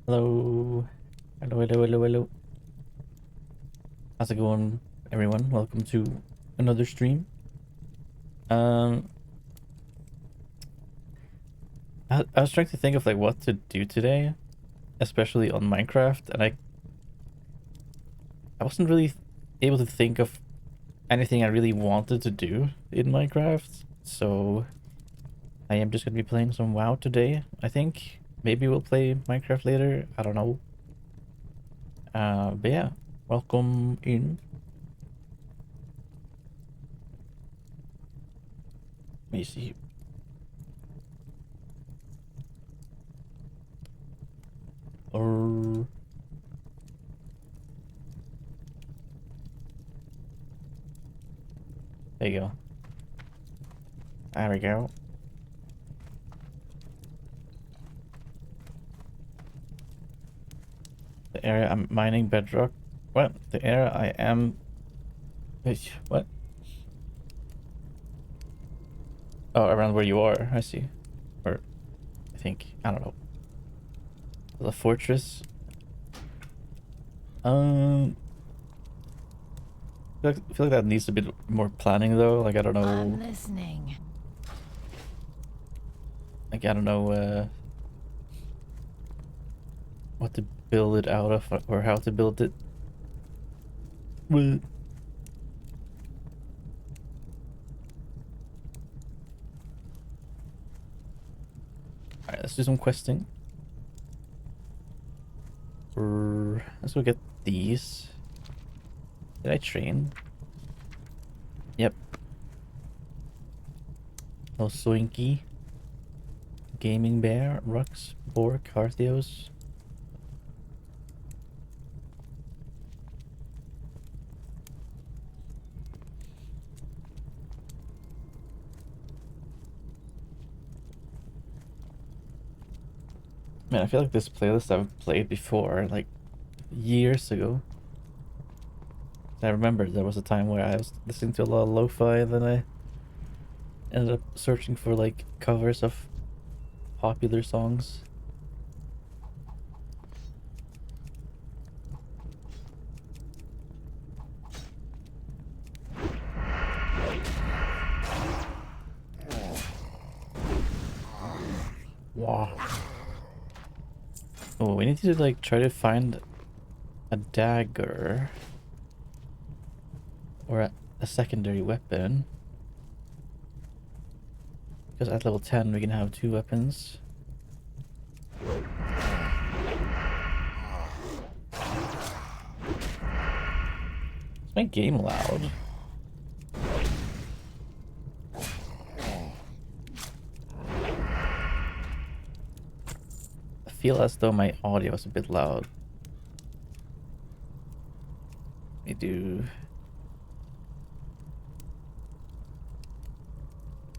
Hello. Hello, hello, hello, hello. How's it going, everyone? Welcome to another stream. Um, I was trying to think of like what to do today, especially on Minecraft, and I wasn't really able to think of anything I really wanted to do in Minecraft. So I am just gonna be playing some WoW today. I think maybe we'll play Minecraft later. I don't know. But yeah, welcome in. Let me see. Or there you go. There we go. The area I'm mining bedrock. What? The area I am. What? Oh, around where you are. I see. Or I think. I don't know. The fortress. Um. I feel like that needs a bit more planning though. Like I don't know. I'm listening. Like I don't know. What to build it out of or how to build it. Well, alright, let's do some questing. Let's go get these. Did I train? Yep. Oh, Soinky. Gaming Bear, Rux, Bork, Artheos. Man, I feel like this playlist I've played before, like years ago. I remember there was a time where I was listening to a lot of lo-fi, and then I ended up searching for like covers of popular songs. Wow. Oh, we need to like try to find a dagger or a secondary weapon. Because at level 10 we can have 2 weapons. Is my game loud? I feel as though my audio is a bit loud. Let me do...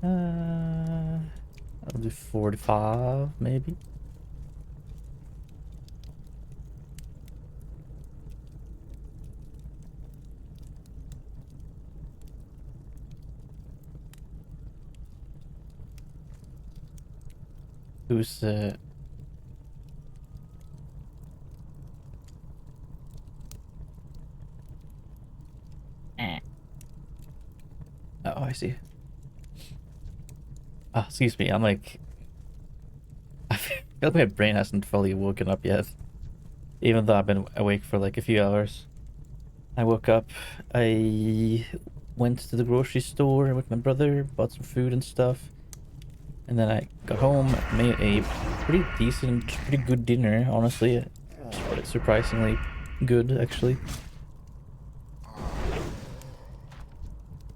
I'll do 45 maybe. Who's oh, I see. Ah, excuse me, I'm like I feel like my brain hasn't fully woken up yet. Even though I've been awake for like a few hours. I woke up, I went to the grocery store with my brother, bought some food and stuff. And then I got home, made a pretty decent, pretty good dinner, honestly. Surprisingly good, actually.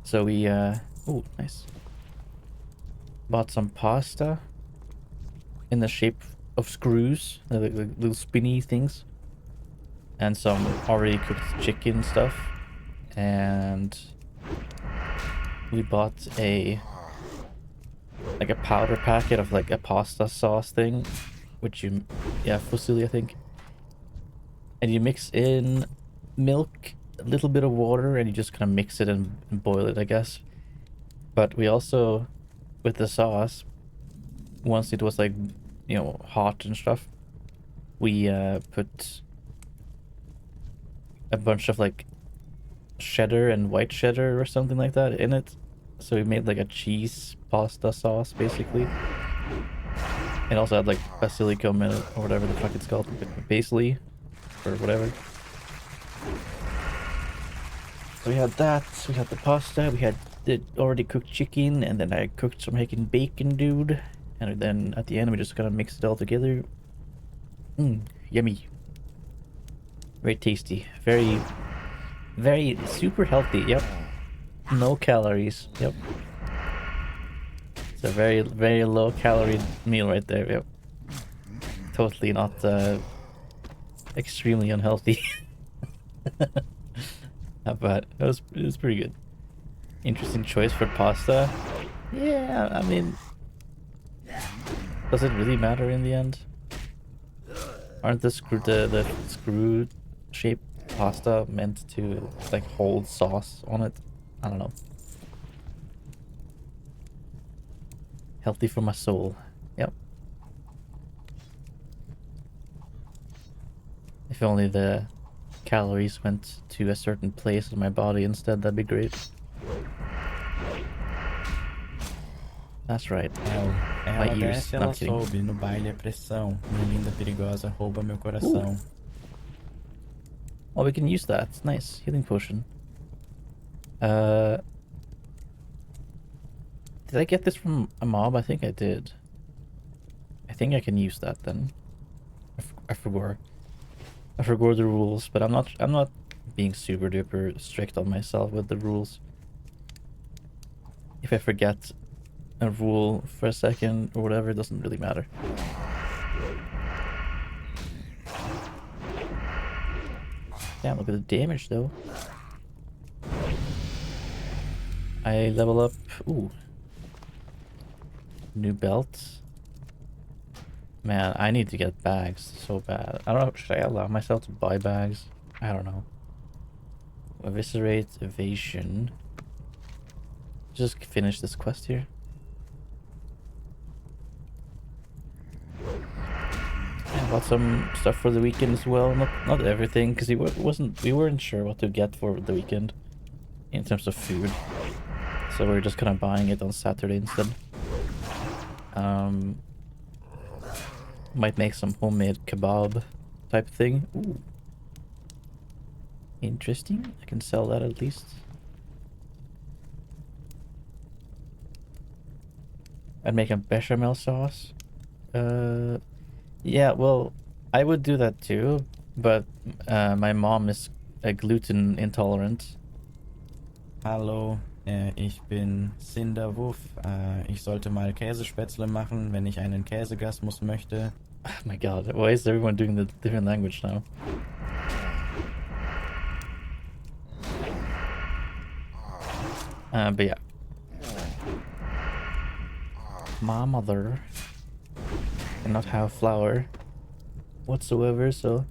So we, oh, nice. Bought some pasta in the shape of screws, the little spinny things. And some already cooked chicken stuff. And we bought like a powder packet of like a pasta sauce thing, which you, yeah, fusilli I think. And you mix in milk, a little bit of water, and you just kind of mix it and boil it, I guess. But we also, with the sauce, once it was like, hot and stuff, we put a bunch of like cheddar and white cheddar or something like that in it. So we made like a cheese pasta sauce basically. It also had like basilicum in it, or whatever the fuck it's called, basil or whatever. So we had that, we had the pasta, we had the already cooked chicken, and then I cooked some bacon, dude. And then at the end we just kind of mixed it all together. Yummy. Very tasty. Very, very super healthy. Yep. No calories. Yep. It's a very, very low calorie meal right there. Yep. Totally not extremely unhealthy. But it was pretty good. Interesting choice for pasta. Yeah, I mean, does it really matter in the end? Aren't the screw shaped pasta meant to like hold sauce on it? I don't know. Healthy for my soul. Yep. If only the calories went to a certain place in my body instead, that'd be great. That's right. Ela desce, ela sobe, no baile é pressão. Minha linda perigosa rouba meu coração. Ooh. Well, we can use that. It's nice. Healing potion. Did I get this from a mob? I think I did. I think I can use that then. I forgot. I forgot the rules, but I'm not being super duper strict on myself with the rules. If I forget a rule for a second or whatever, it doesn't really matter. Damn, look at the damage though. I level up. Ooh. New belt. Man, I need to get bags so bad. I don't know, should I allow myself to buy bags? I don't know. Eviscerate, evasion. Just finish this quest here. I bought some stuff for the weekend as well. Not everything, because we weren't sure what to get for the weekend in terms of food. So we're just kind of buying it on Saturday instead. Might make some homemade kebab type thing. Ooh. Interesting. I can sell that at least. I'd make a bechamel sauce. Yeah, well, I would do that too, but my mom is gluten intolerant. Hallo, ich bin CinderWuff. Ich sollte mal Käsespätzle machen, wenn ich einen Käsegasmus möchte. Oh my god, why is everyone doing the different language now? But yeah. My mother cannot have flour whatsoever, so...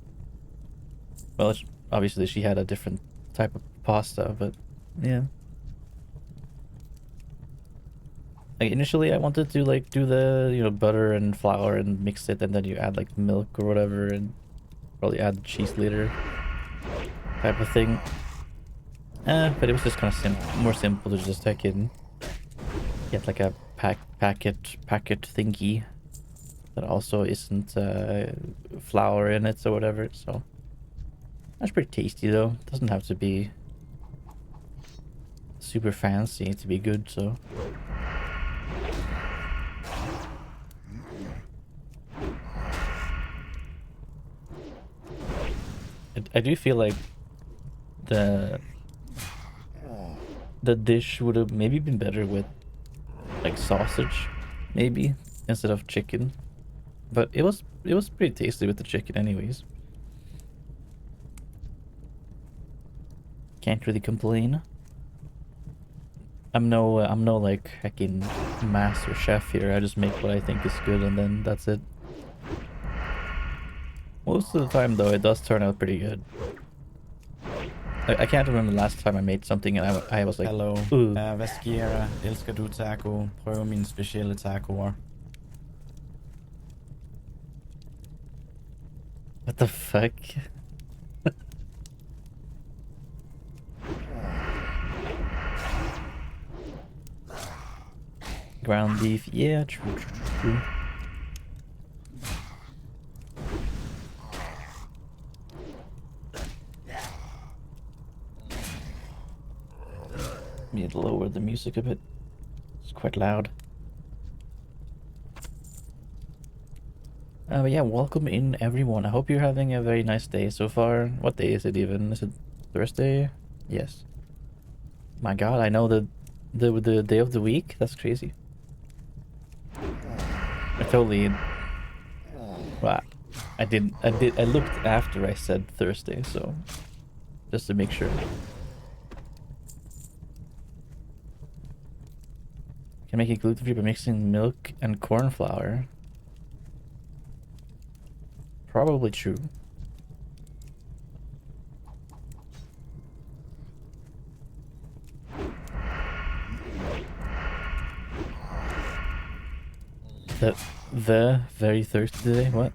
Well, obviously she had a different type of pasta, but yeah. Like initially I wanted to like do the, you know, butter and flour and mix it, and then you add like milk or whatever and probably add cheese later type of thing. But it was just kind of more simple to just take in, get like a packet thingy that also isn't flour in it or whatever. So that's pretty tasty though. Doesn't have to be super fancy to be good, so. I do feel like the dish would have maybe been better with like sausage, maybe, instead of chicken. But it was pretty tasty with the chicken anyways. Can't really complain. I'm no like heckin' master chef here. I just make what I think is good and then that's it. Most of the time though, it does turn out pretty good. I can't remember the last time I made something and I was like, Hallo, hvad sker der? Elsker du taco? Prøv min specielle tacoer. What the fuck? Ground beef, yeah, true, true, true. Need to lower the music a bit. It's quite loud. But yeah, welcome in everyone. I hope you're having a very nice day so far. What day is it even? Is it Thursday? Yes. My God, I know the day of the week. That's crazy. I totally. Well, I looked after I said Thursday, so just to make sure. Can make it gluten-free by mixing milk and corn flour. Probably true. The very thirsty today? What?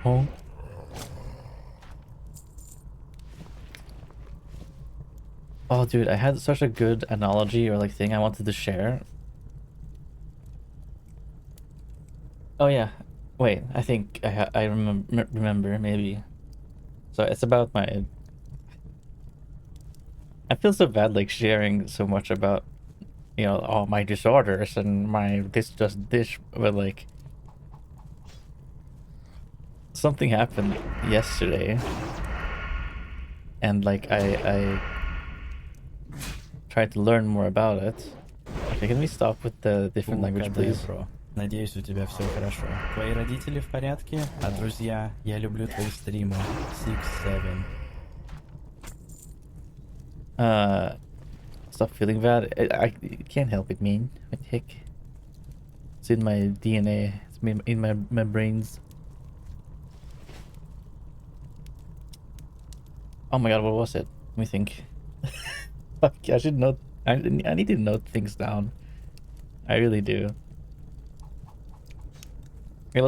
Oh. Oh, dude, I had such a good analogy or like thing I wanted to share. Oh yeah, wait. I think I remember maybe. So it's about my. I feel so bad like sharing so much about, you know, all my disorders and my this, but like something happened yesterday, and like I tried to learn more about it. Okay, can we stop with the different language, please? Bro. Надеюсь, у тебя все хорошо. Твои родители в порядке? А друзья, я люблю твои стримы. 6-7. Stop feeling bad. I can't help it, man. What the heck? It's in my DNA. It's in my brains. Oh my God, what was it? Let me think. Fuck, I should note. I need to note things down. I really do. I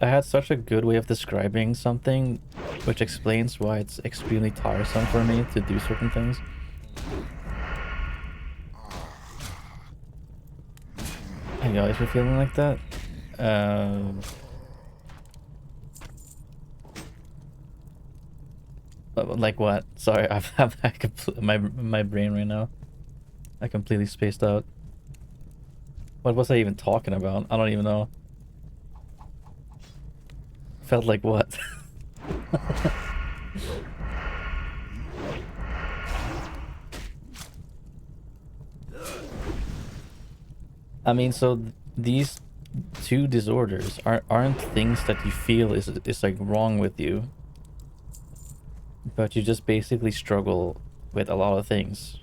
had such a good way of describing something, which explains why it's extremely tiresome for me to do certain things. Have you always been feeling like that? Like what? Sorry, I'm my brain right now. I completely spaced out. What was I even talking about? I don't even know. Felt like what? I mean, so these two disorders aren't things that you feel is like wrong with you, but you just basically struggle with a lot of things,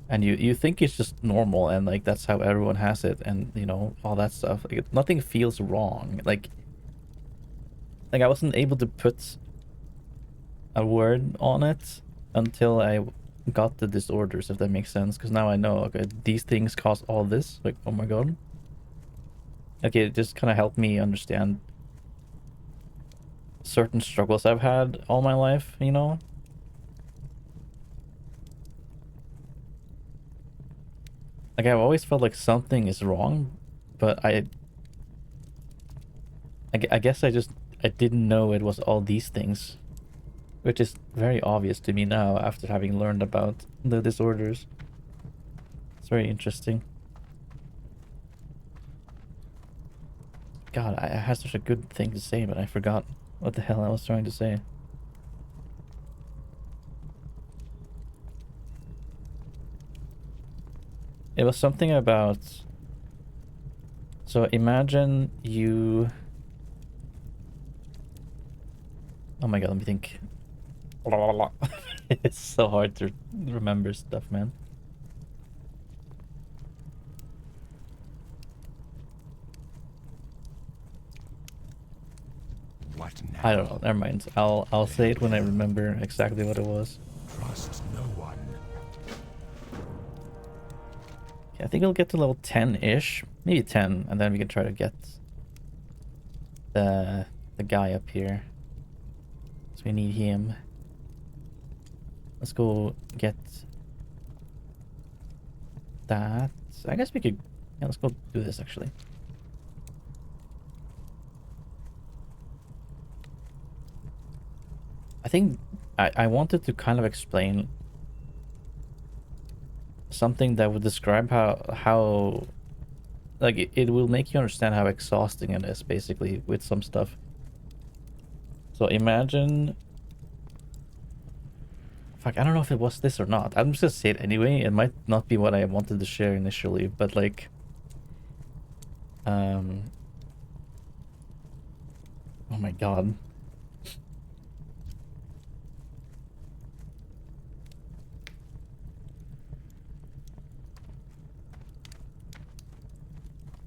and you think it's just normal and like that's how everyone has it, and you know all that stuff. Like nothing feels wrong. Like I wasn't able to put a word on it until I got the disorders, if that makes sense, because now I know, okay, these things cause all this. Like, oh my God. Okay, it just kind of helped me understand certain struggles I've had all my life, you know? Like, I've always felt like something is wrong, but I guess I didn't know it was all these things, which is very obvious to me now after having learned about the disorders. It's very interesting. God, I had such a good thing to say, but I forgot what the hell I was trying to say. It was something about... So imagine you... Oh my God, let me think. It's so hard to remember stuff, man. What now? I don't know. Never mind. I'll say it when I remember exactly what it was. Trust no one. Okay, I think we'll get to level 10-ish, maybe 10, and then we can try to get the the guy up here. So we need him. Let's go get that. I guess we could... Yeah, let's go do this actually. I think I wanted to kind of explain something that would describe how like it will make you understand how exhausting it is basically with some stuff. So imagine... Fuck, I don't know if it was this or not. I'm just gonna say it anyway. It might not be what I wanted to share initially, but like... Oh my god.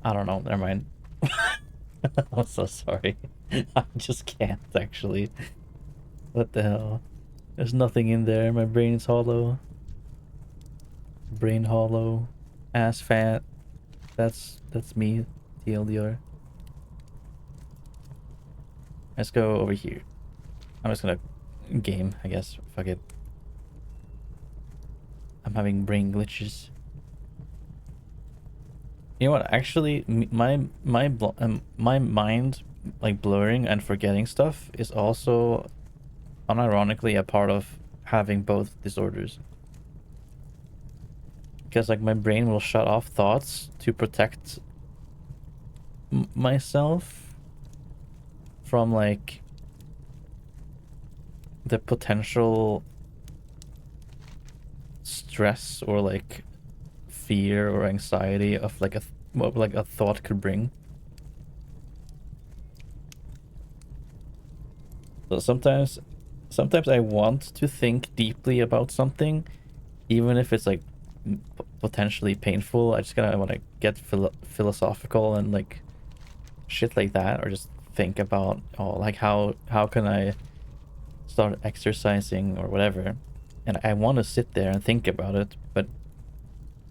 I don't know, never mind. I'm so sorry. I just can't actually. What the hell? There's nothing in there. My brain's hollow. Brain hollow. Ass fat. That's me. TLDR. Let's go over here. I'm just gonna game, I guess. Fuck it. I'm having brain glitches. You know what? Actually, my mind like blurring and forgetting stuff is also unironically a part of having both disorders. Because like my brain will shut off thoughts to protect myself from like the potential stress or like fear or anxiety of like what like a thought could bring. So sometimes I want to think deeply about something, even if it's like potentially painful. I just want to get philosophical and like shit like that, or just think about, oh, like how can I start exercising or whatever, and I want to sit there and think about it, but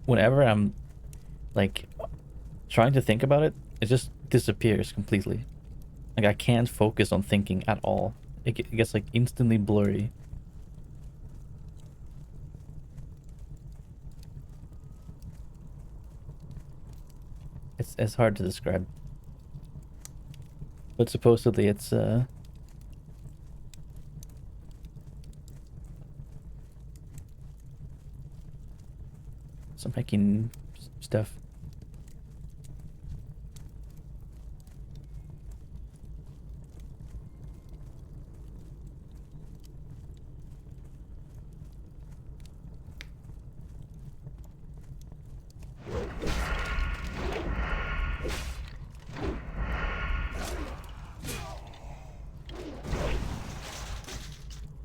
whenever I'm like trying to think about it, it just disappears completely. Like I can't focus on thinking at all. It gets like instantly blurry. It's hard to describe. But supposedly it's some hacking stuff.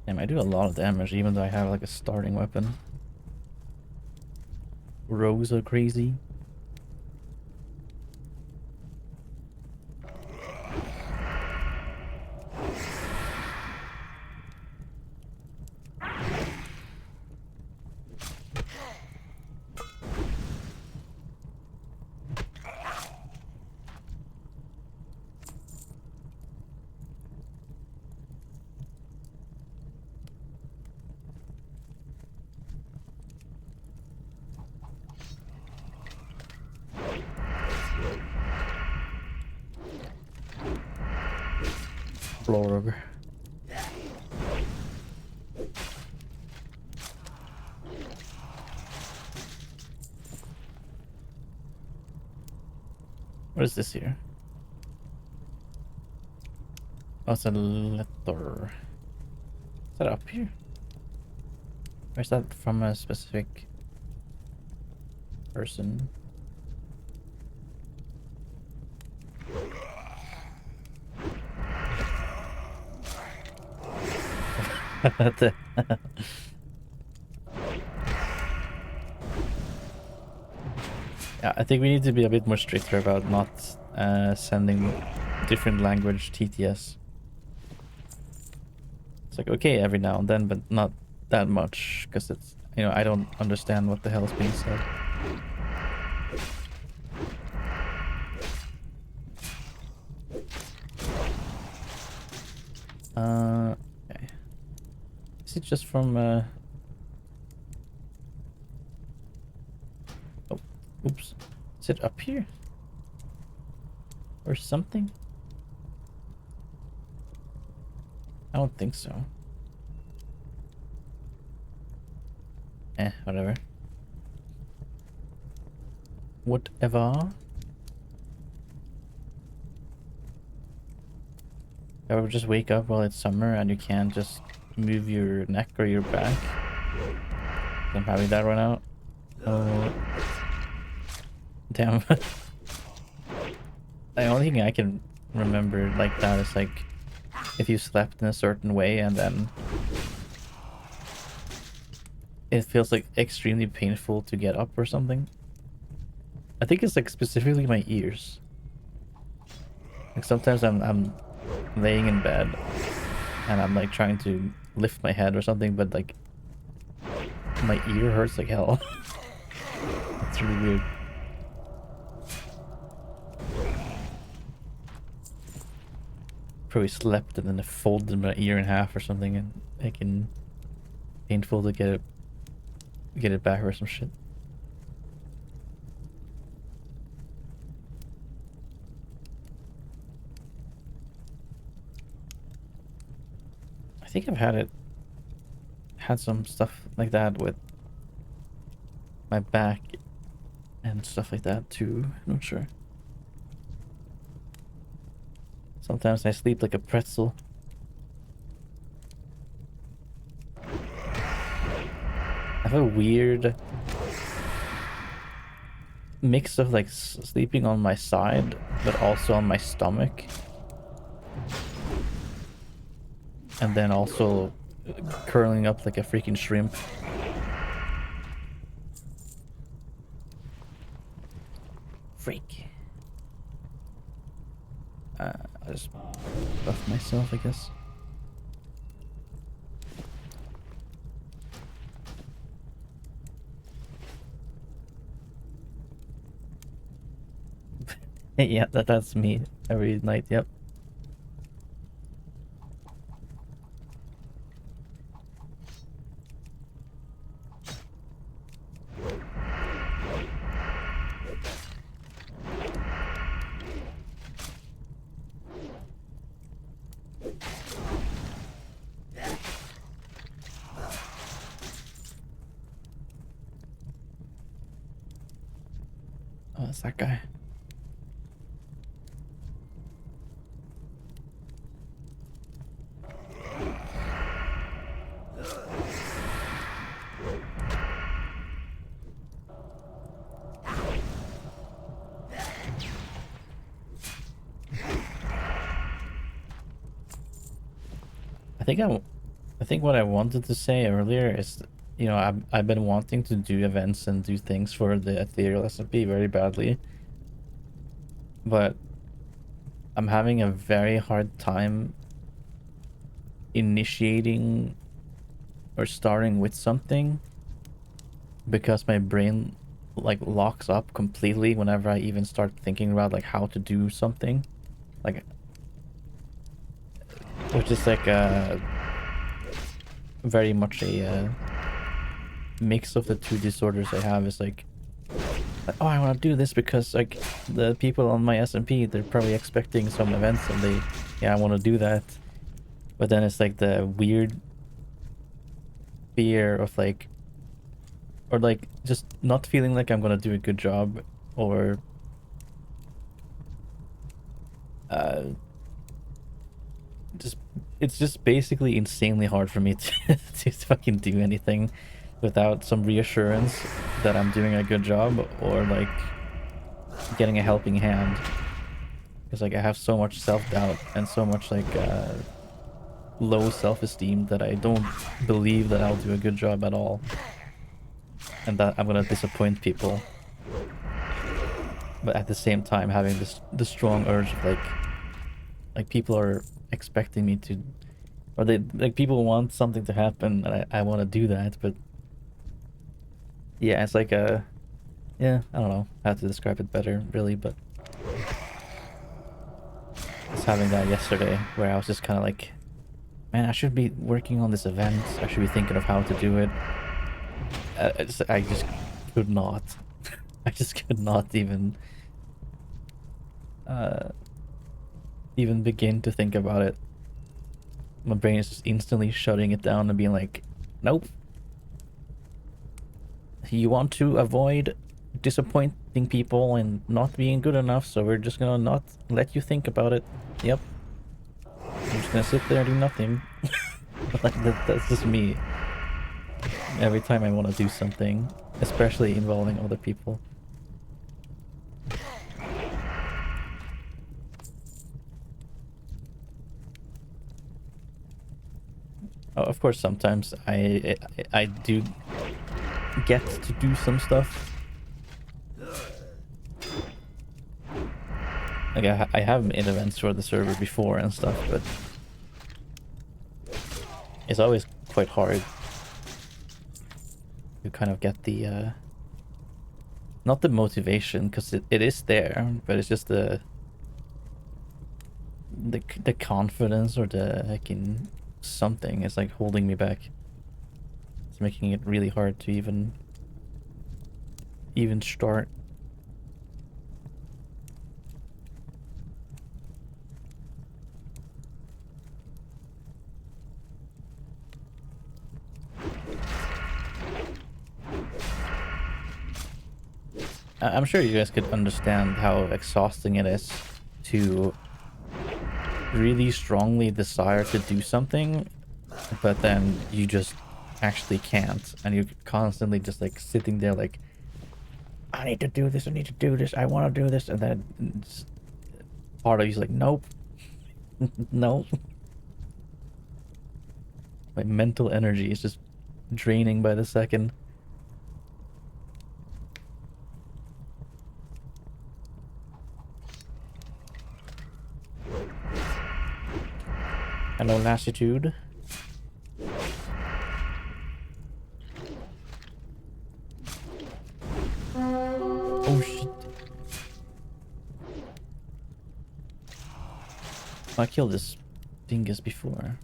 Damn, I do a lot of damage even though I have like a starting weapon. Rogues are crazy. Blorg. What is this here? Oh, it's a letter. Is that up here? Or is that from a specific person? Yeah, I think we need to be a bit more stricter about not sending different language TTS. It's like okay every now and then, but not that much, because it's, you know, I don't understand what the hell is being said. Okay. Is it just from oh, oops. Is it up here? Or something? I don't think so. Whatever. Whatever. Or just wake up while it's summer and you can't just move your neck or your back. I'm having that run out. Oh. Damn. The only thing I can remember like that is like if you slept in a certain way and then it feels like extremely painful to get up or something. I think it's like specifically my ears. Like sometimes I'm laying in bed and I'm like trying to lift my head or something, but like my ear hurts like hell. It's really weird. Probably slept and then I folded my ear in half or something and making painful to get it back or some shit. I think I've had some stuff like that with my back and stuff like that too. I'm not sure. Sometimes I sleep like a pretzel. I have a weird mix of like sleeping on my side, but also on my stomach. And then also curling up like a freaking shrimp. Freak. I'll just buff myself, I guess. Yeah, that's me every night, yep. Oh, it's that guy. I think what I wanted to say earlier is, you know, I've been wanting to do events and do things for the ethereal SMP very badly, but I'm having a very hard time initiating or starting with something because my brain like locks up completely whenever I even start thinking about like how to do something, like, which is like very much a mix of the two disorders I have. Is like oh, I want to do this because like the people on my SMP, they're probably expecting some events and yeah, I want to do that. But then it's like the weird fear of like, or like just not feeling like I'm gonna do a good job, or just it's just basically insanely hard for me to to fucking do anything without some reassurance that I'm doing a good job or like getting a helping hand. Because like I have so much self-doubt and so much like low self-esteem that I don't believe that I'll do a good job at all, and that I'm gonna disappoint people. But at the same time having the strong urge of like people are expecting me to, or they like people want something to happen and I want to do that. But yeah, it's like yeah, I don't know how to describe it better really, but I was having that yesterday where I was just kind of like Man, I should be working on this event. I should be thinking of how to do it. I just could not. I just could not uh, even begin to think about it. My brain is just instantly shutting it down and being like, nope. You want to avoid disappointing people and not being good enough, so we're just gonna not let you think about it. Yep. I'm just gonna sit there and do nothing. Like that's just me. Every time I want to do something, especially involving other people. Oh, of course, sometimes I do get to do some stuff. Like I have made events for the server before and stuff, but it's always quite hard to kind of get the not the motivation, because it is there, but it's just the confidence or the like in something is like holding me back. It's making it really hard to even start. I'm sure you guys could understand how exhausting it is to really strongly desire to do something, but then you just actually can't, and you're constantly just like sitting there like, I need to do this, I need to do this, I want to do this, and then part of you's like, nope. No. My mental energy is just draining by the second. Hello, Lassitude. Oh shit. I killed this dingus before,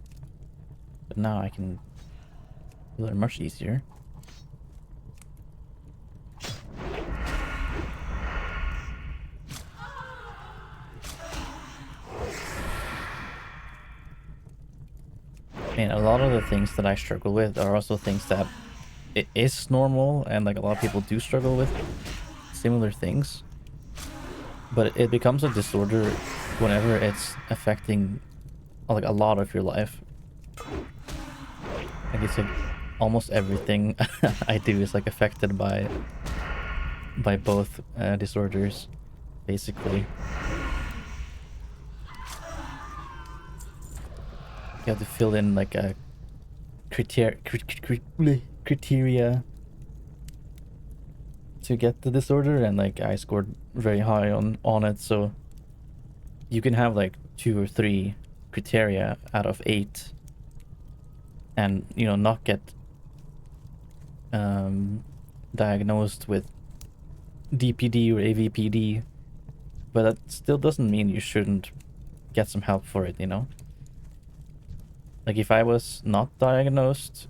but now I can kill it much easier. Man, a lot of the things that I struggle with are also things that it is normal, and like a lot of people do struggle with similar things, but it becomes a disorder whenever it's affecting like a lot of your life. Like it's like almost everything I do is like affected by both disorders, basically. You have to fill in like a criteria to get the disorder, and like I scored very high on it, so you can have like 2 or 3 criteria out of 8 and, you know, not get diagnosed with DPD or AVPD, but that still doesn't mean you shouldn't get some help for it, you know? Like if I was not diagnosed,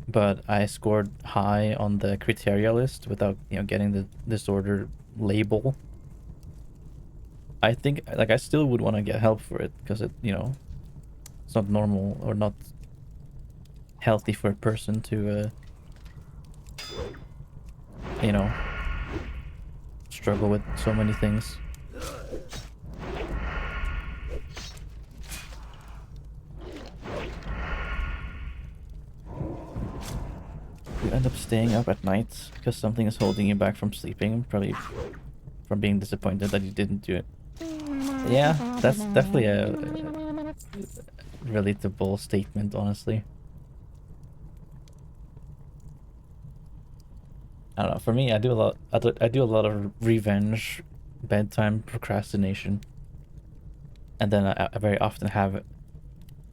but I scored high on the criteria list without, you know, getting the disorder label, I think like I still would want to get help for it, because it, you know, it's not normal or not healthy for a person to you know, struggle with so many things. You end up staying up at night because something is holding you back from sleeping, probably from being disappointed that you didn't do it. Yeah, that's definitely a relatable statement, honestly. I don't know. For me, I do a lot. I do a lot of revenge, bedtime procrastination, and then I very often have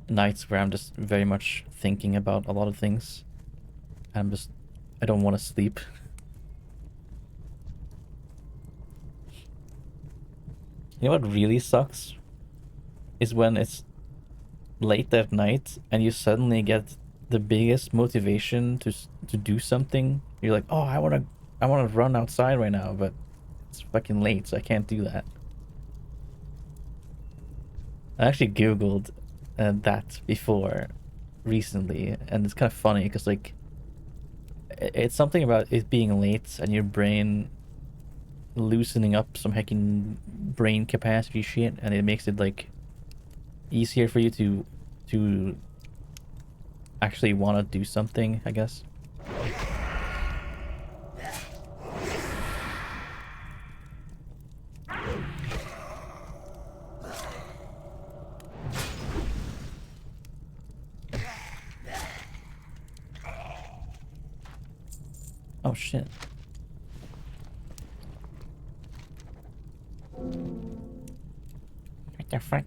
nights where I'm just very much thinking about a lot of things. I don't want to sleep. You know what really sucks? Is when it's late at night and you suddenly get the biggest motivation to do something. You're like, oh, I wanna run outside right now, but it's fucking late, so I can't do that. I actually googled that before recently, and it's kind of funny because like it's something about it being late and your brain loosening up some heckin' brain capacity shit, and it makes it like easier for you to actually want to do something, I guess. Oh shit. What the fuck?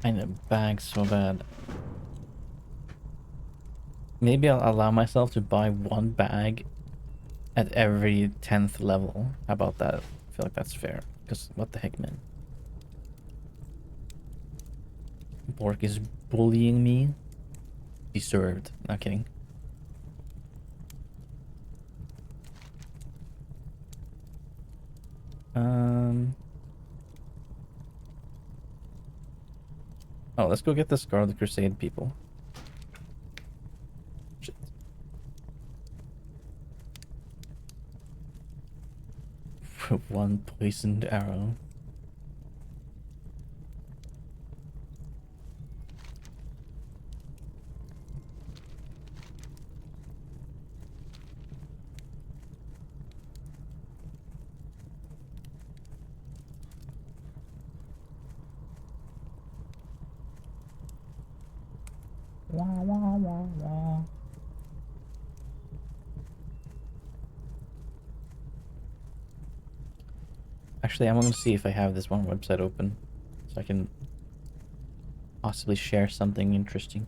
I need a bag so bad. Maybe I'll allow myself to buy one bag at every 10th level. How about that? I feel like that's fair. Because what the heck, man? Bork is bullying me. Deserved. Not kidding. Oh, let's go get the Scarlet Crusade people. Shit. One poisoned arrow. Wah, wah, wah, wah. Actually, I'm gonna see if I have this one website open so I can possibly share something interesting.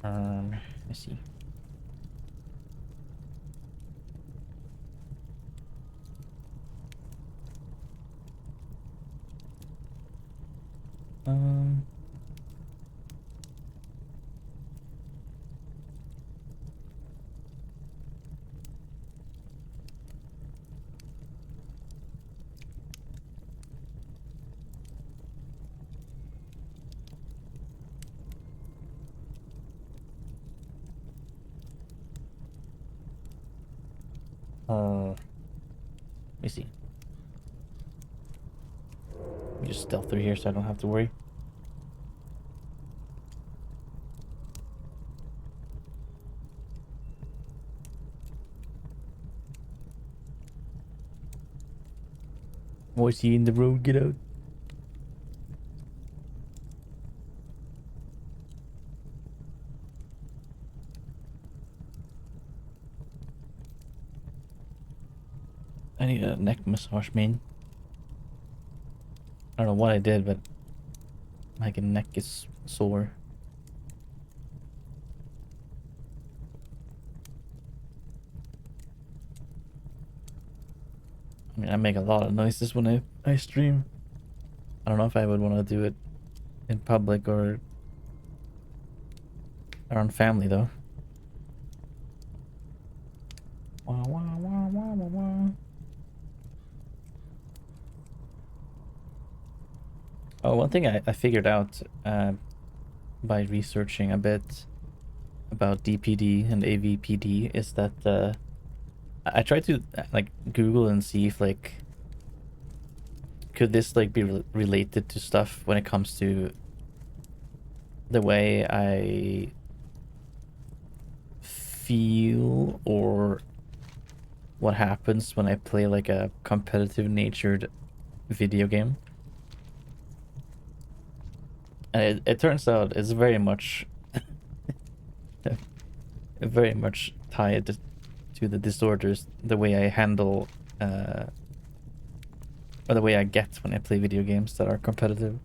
Let's see. Um. Let me see. Just stealth through here so I don't have to worry. What's he in the road? Get out. I need a neck massage, man. I don't know what I did, but my neck is sore. I mean, I make a lot of noises when I stream. I don't know if I would want to do it in public or around family, though. Wah, wah, wah, wah, wah, wah. Oh, one thing I figured out by researching a bit about DPD and AVPD is that I tried to like Google and see if like could this like be related to stuff when it comes to the way I feel or what happens when I play like a competitive natured video game. And it turns out it's very much very much tied to the disorders, the way I handle or the way I get when I play video games that are competitive.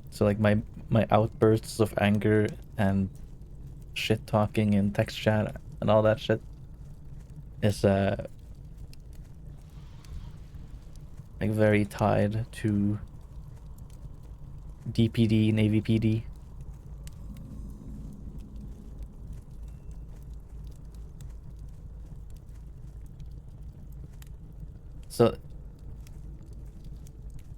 So like my outbursts of anger and shit talking in text chat and all that shit is like very tied to DPD and AVPD. So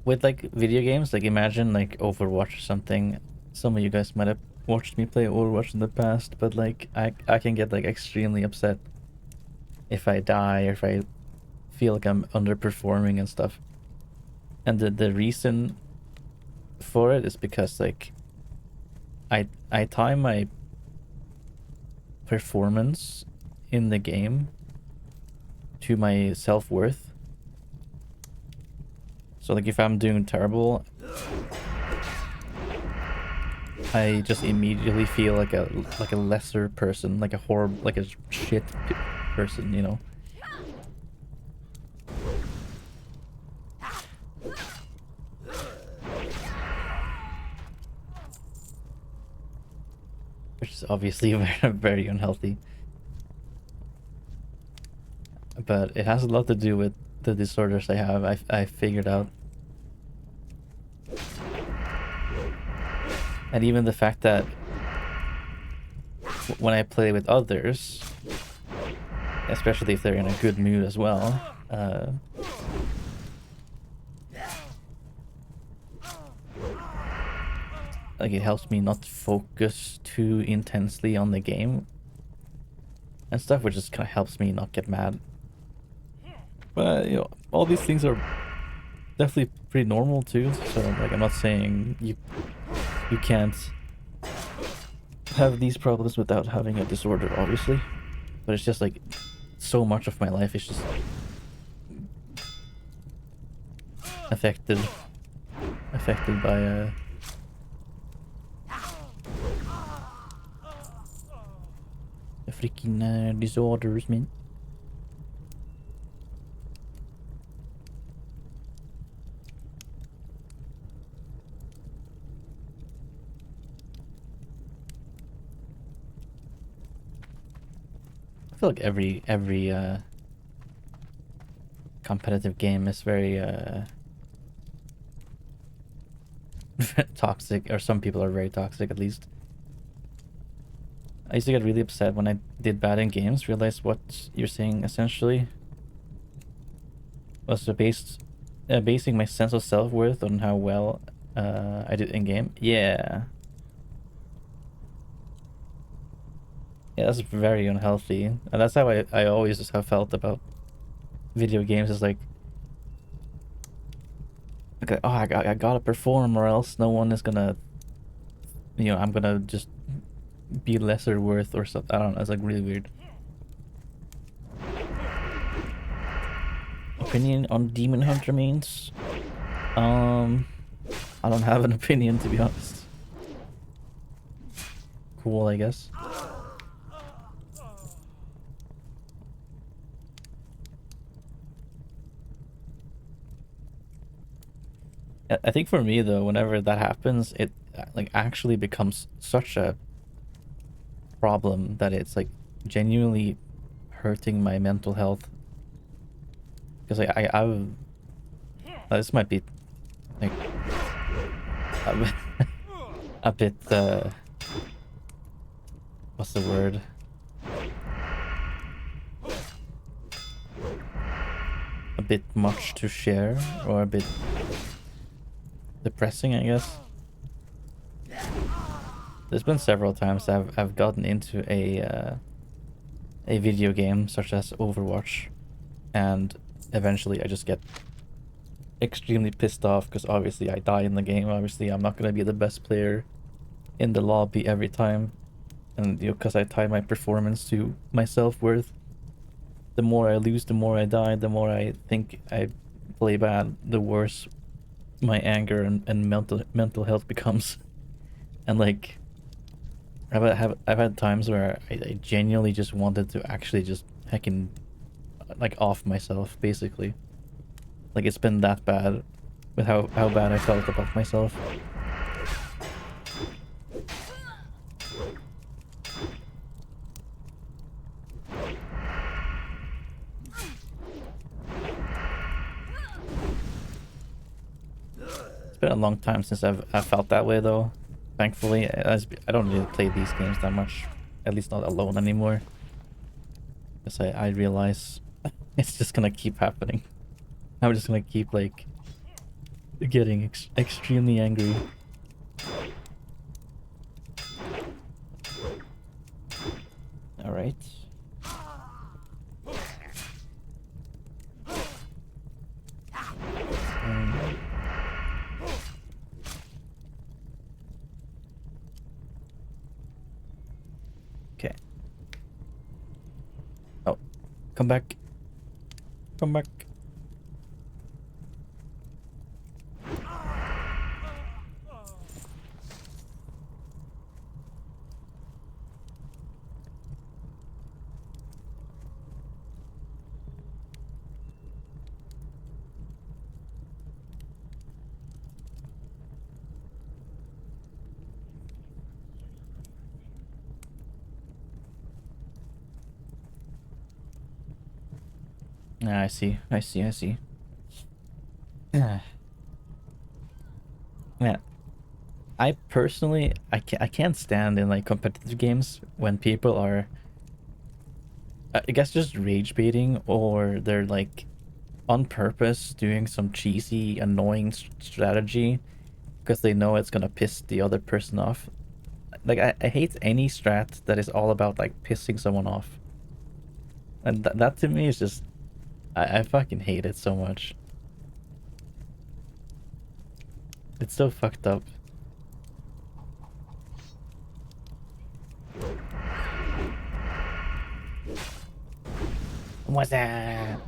with like video games, like imagine like Overwatch or something. Some of you guys might have watched me play Overwatch in the past, but like I can get like extremely upset if I die or if I feel like I'm underperforming and stuff. And the reason for it is because like I tie my performance in the game to my self-worth. So like if I'm doing terrible, I just immediately feel like a lesser person, like a horrible, like a shit person, you know. Which is obviously very, very unhealthy. But it has a lot to do with the disorders I have. I figured out. And even the fact that when I play with others, especially if they're in a good mood as well, like it helps me not focus too intensely on the game and stuff, which just kind of helps me not get mad. But you know, all these things are definitely pretty normal too. So like, I'm not saying you can't have these problems without having a disorder, obviously. But it's just like so much of my life is just affected by freaking disorders, man. I feel like every competitive game is very toxic, or some people are very toxic at least. I used to get really upset when I did bad in games, realized what you're saying essentially was basing my sense of self-worth on how well I did in game. Yeah, that's very unhealthy, and that's how I always just have felt about video games. Is like, okay, oh, I gotta perform or else no one is gonna, you know, I'm gonna just be lesser worth or something. I don't know, it's like really weird. Opinion on Demon Hunter mains? I don't have an opinion, to be honest. Cool, I guess. I think for me though, whenever that happens, it like actually becomes such a problem that it's like genuinely hurting my mental health. Because like I've this might be like a bit what's the word? A bit much to share, or a bit depressing, I guess. There's been several times I've gotten into a video game such as Overwatch, and eventually I just get extremely pissed off because obviously I die in the game. Obviously I'm not gonna be the best player in the lobby every time, and you know, because I tie my performance to my self-worth. The more I lose, the more I die, the more I think I play bad, the worse my anger and mental health becomes. And like I've had times where I genuinely just wanted to actually just heckin' like off myself, basically. Like it's been that bad with how bad I felt about myself. been a long time since I've felt that way though. Thankfully, as I don't really play these games that much, at least not alone anymore. Because I realize it's just gonna keep happening. I'm just gonna keep like getting extremely angry. All right. Okay. Oh, come back. Come back. Ah, I see. I see. I see. Yeah. Yeah. I personally, I can't stand in like competitive games when people are, I guess, just rage baiting, or they're like on purpose doing some cheesy, annoying strategy because they know it's gonna piss the other person off. Like I hate any strat that is all about like pissing someone off, and that to me is just, I fucking hate it so much. It's so fucked up. What's that?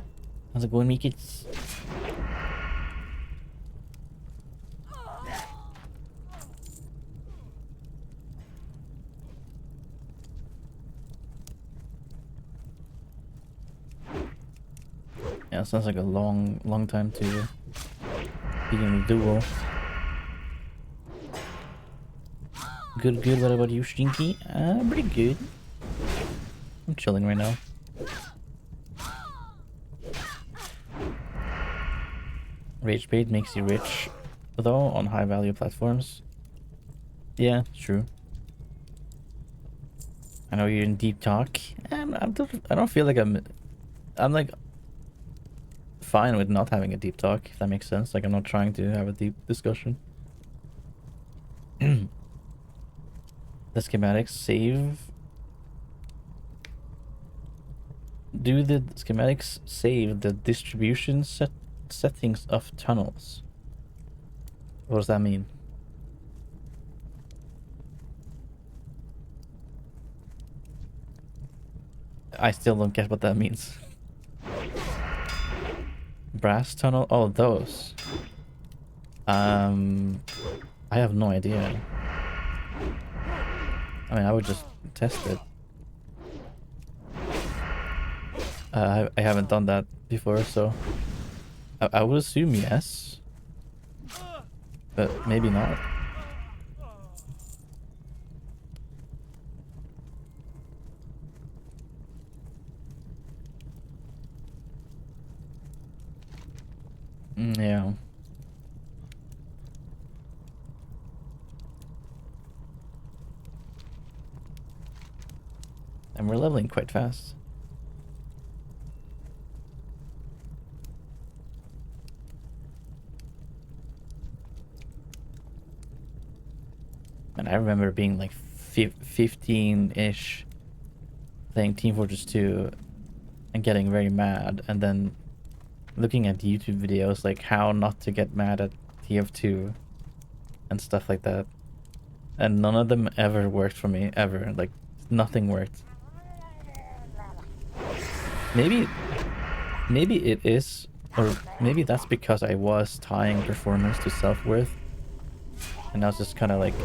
How's it going, Mikits? Yeah, sounds like a long time to be in a duo. Good, good. What about you, Stinky? Pretty good. I'm chilling right now. Rage bait makes you rich, though, on high value platforms. Yeah, true. I know you're in deep talk, and I don't feel like I'm like fine with not having a deep talk, if that makes sense. Like I'm not trying to have a deep discussion. The schematics save. Do the schematics save the distribution settings of tunnels? What does that mean? I still don't get what that means. Brass tunnel? Oh, those. I have no idea. I mean, I would just test it. I haven't done that before, so I would assume yes, but maybe not. Yeah. And we're leveling quite fast. And I remember being like 15-ish, playing Team Fortress 2 and getting very mad, and then looking at YouTube videos like how not to get mad at TF2 and stuff like that. And none of them ever worked for me, ever. Like, nothing worked. Maybe it is, or maybe that's because I was tying performance to self-worth, and I was just kind of like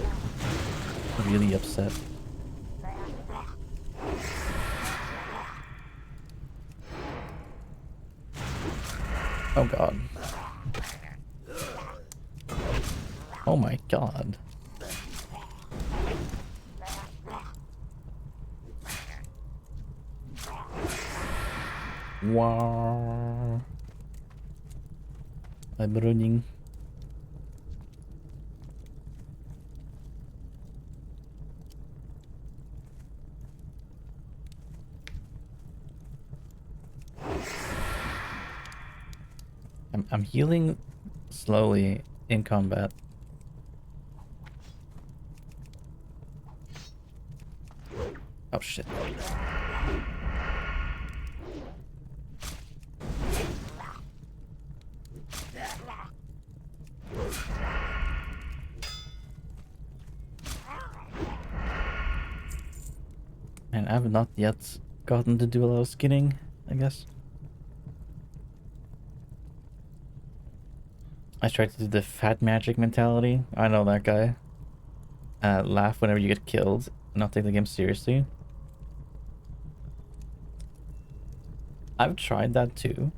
really upset. Oh god. Oh my god. Wow. I'm running. I'm healing slowly in combat. Oh shit. And I've not yet gotten to do a lot of skinning, I guess. I tried to do the fat magic mentality. I know that guy. Laugh whenever you get killed, not take the game seriously. I've tried that too.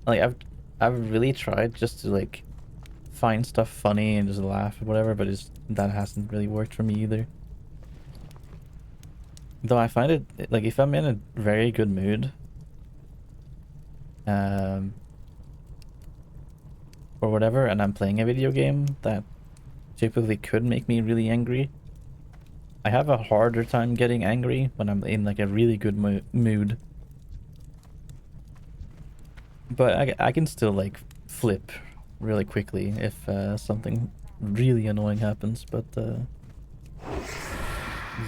Like I've really tried just to like find stuff funny and just laugh or whatever, but that hasn't really worked for me either. Though I find it like if I'm in a very good mood, or whatever, and I'm playing a video game that typically could make me really angry, I have a harder time getting angry when I'm in like a really good mood. But I can still like flip really quickly if something really annoying happens, but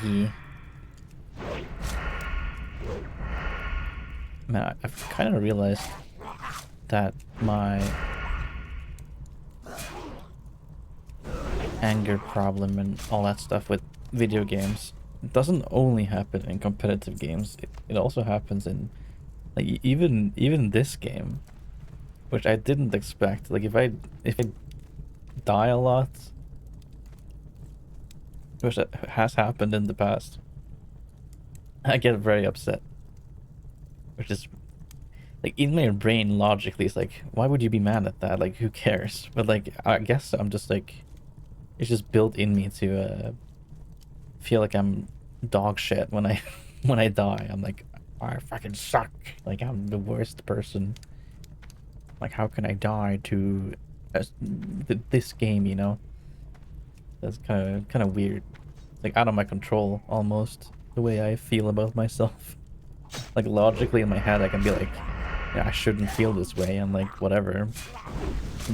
yeah. Man, I've kind of realized that my anger problem and all that stuff with video games doesn't only happen in competitive games. It also happens in like even this game, which I didn't expect. Like if I die a lot, which has happened in the past, I get very upset. Which is like in my brain logically it's like, why would you be mad at that? Like who cares? But like I guess I'm just like, it's just built in me to feel like I'm dog shit when I when I die. I'm like, I fucking suck. Like I'm the worst person. Like how can I die to this game, you know? That's kind of weird. Like out of my control almost, the way I feel about myself. Like logically in my head I can be like, yeah, I shouldn't feel this way and like whatever.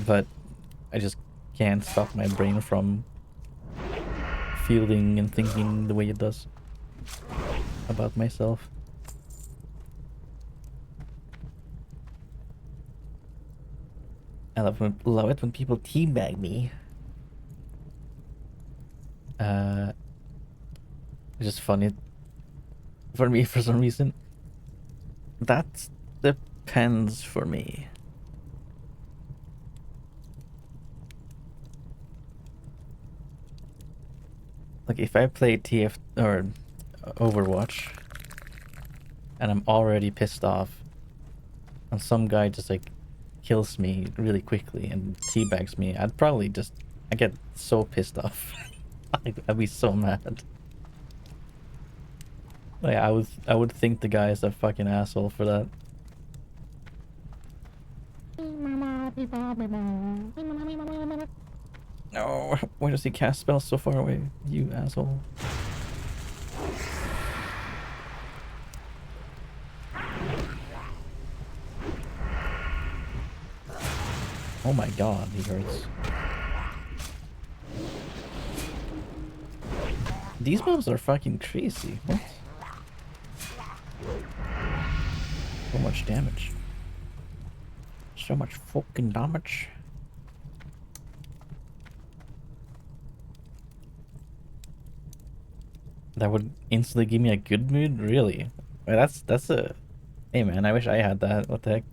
But I just can't stop my brain from feeling and thinking the way it does about myself. I love it when people teabag me. It's just funny for me for some reason. That depends for me. Like if I play TF or Overwatch and I'm already pissed off and some guy just like kills me really quickly and teabags me, I get so pissed off. I'd be so mad. Like I would think the guy is a fucking asshole for that. No, why does he cast spells so far away? You asshole. Oh my god, he hurts. These mobs are fucking crazy. What? So much damage. So much fucking damage. That would instantly give me a good mood? Really? That's a... Hey man, I wish I had that. What the heck?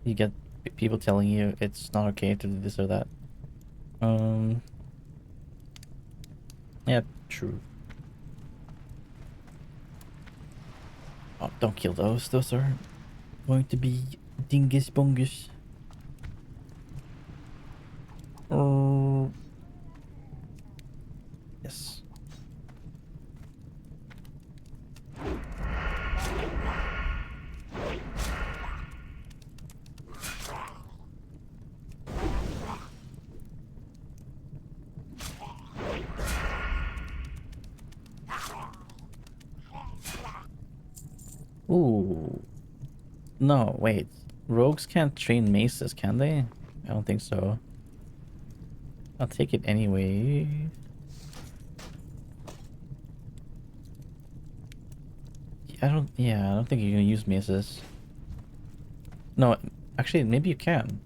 You get people telling you it's not okay to do this or that. Yeah, true. Oh, don't kill those. Those are going to be dingus bungus. Yes. Ooh. No, wait. Rogues can't train maces, can they? I don't think so. I'll take it anyway. Yeah, I don't think you can use maces. No, actually, maybe you can.